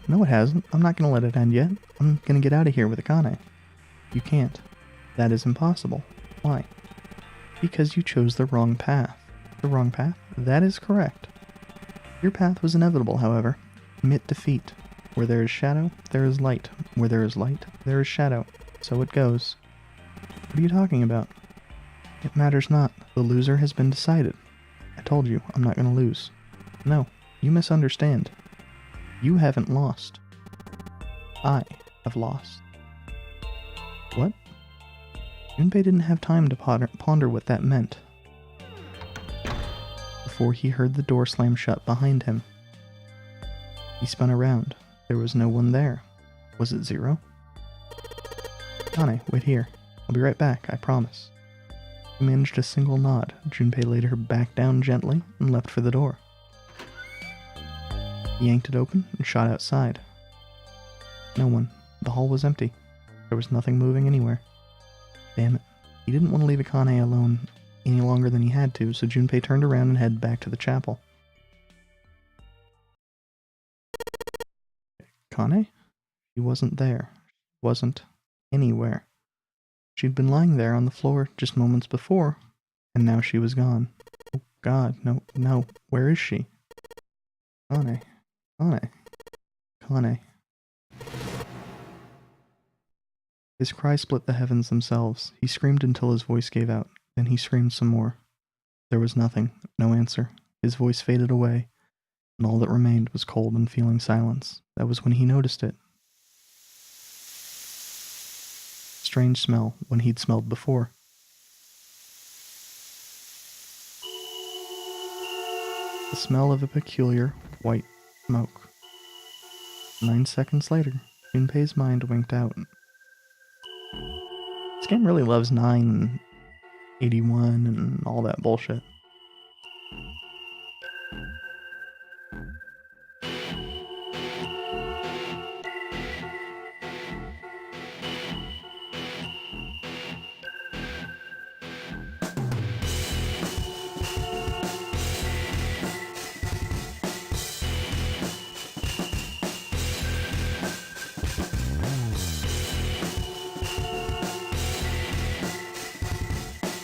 No it hasn't. I'm not gonna let it end yet. I'm gonna get out of here with Akane. You can't. That is impossible. Why? Because you chose the wrong path. The wrong path? That is correct. Your path was inevitable, however. Admit defeat. Where there is shadow, there is light. Where there is light, there is shadow. So it goes. What are you talking about? It matters not. The loser has been decided. I told you, I'm not gonna lose. No, you misunderstand. You haven't lost. I have lost. What? Junpei didn't have time to ponder what that meant before he heard the door slam shut behind him. He spun around. There was no one there. Was it Zero? Kane, wait here. I'll be right back, I promise. He managed a single nod. Junpei laid her back down gently and left for the door. He yanked it open and shot outside. No one. The hall was empty. There was nothing moving anywhere. Damn it. He didn't want to leave Akane alone any longer than he had to, so Junpei turned around and headed back to the chapel. Akane? She wasn't there. Wasn't anywhere. She'd been lying there on the floor just moments before, and now she was gone. Oh God, no, where is she? Kane. His cry split the heavens themselves. He screamed until his voice gave out. Then he screamed some more. There was nothing, no answer. His voice faded away, and all that remained was cold and feeling silence. That was when he noticed it. Strange smell when he'd smelled before. The smell of a peculiar white smoke. 9 seconds later, Junpei's mind winked out. This game really loves 9 and 81 and all that bullshit.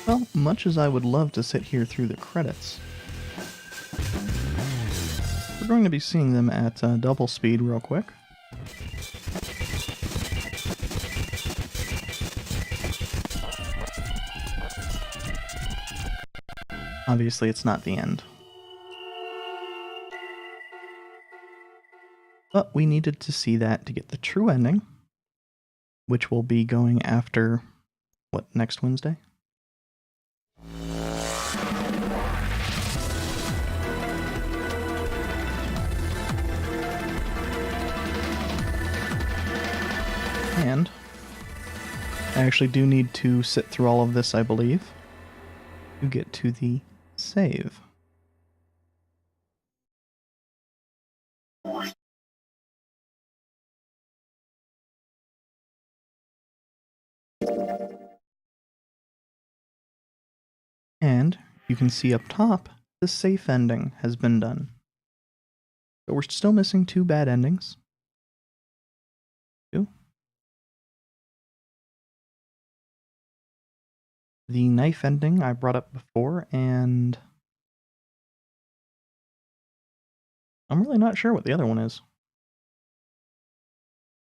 Well, much as I would love to sit here through the credits, we're going to be seeing them at double speed real quick. Obviously, it's not the end. But we needed to see that to get the true ending, which will be going after, what, next Wednesday? And I actually do need to sit through all of this, I believe, to get to the save. And you can see up top, the safe ending has been done. But we're still missing 2 bad endings. 2. The knife ending I brought up before, and I'm really not sure what the other one is.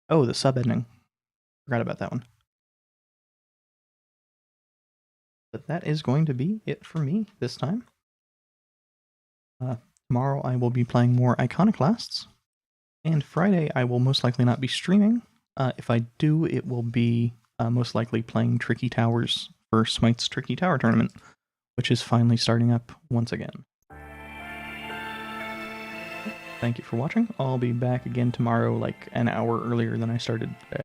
Oh, the sub ending. Forgot about that one. But that is going to be it for me this time. Tomorrow I will be playing more Iconoclasts, and Friday I will most likely not be streaming. If I do, it will be most likely playing Tricky Towers for Smite's Tricky Tower Tournament, which is finally starting up once again. Thank you for watching. I'll be back again tomorrow like an hour earlier than I started today.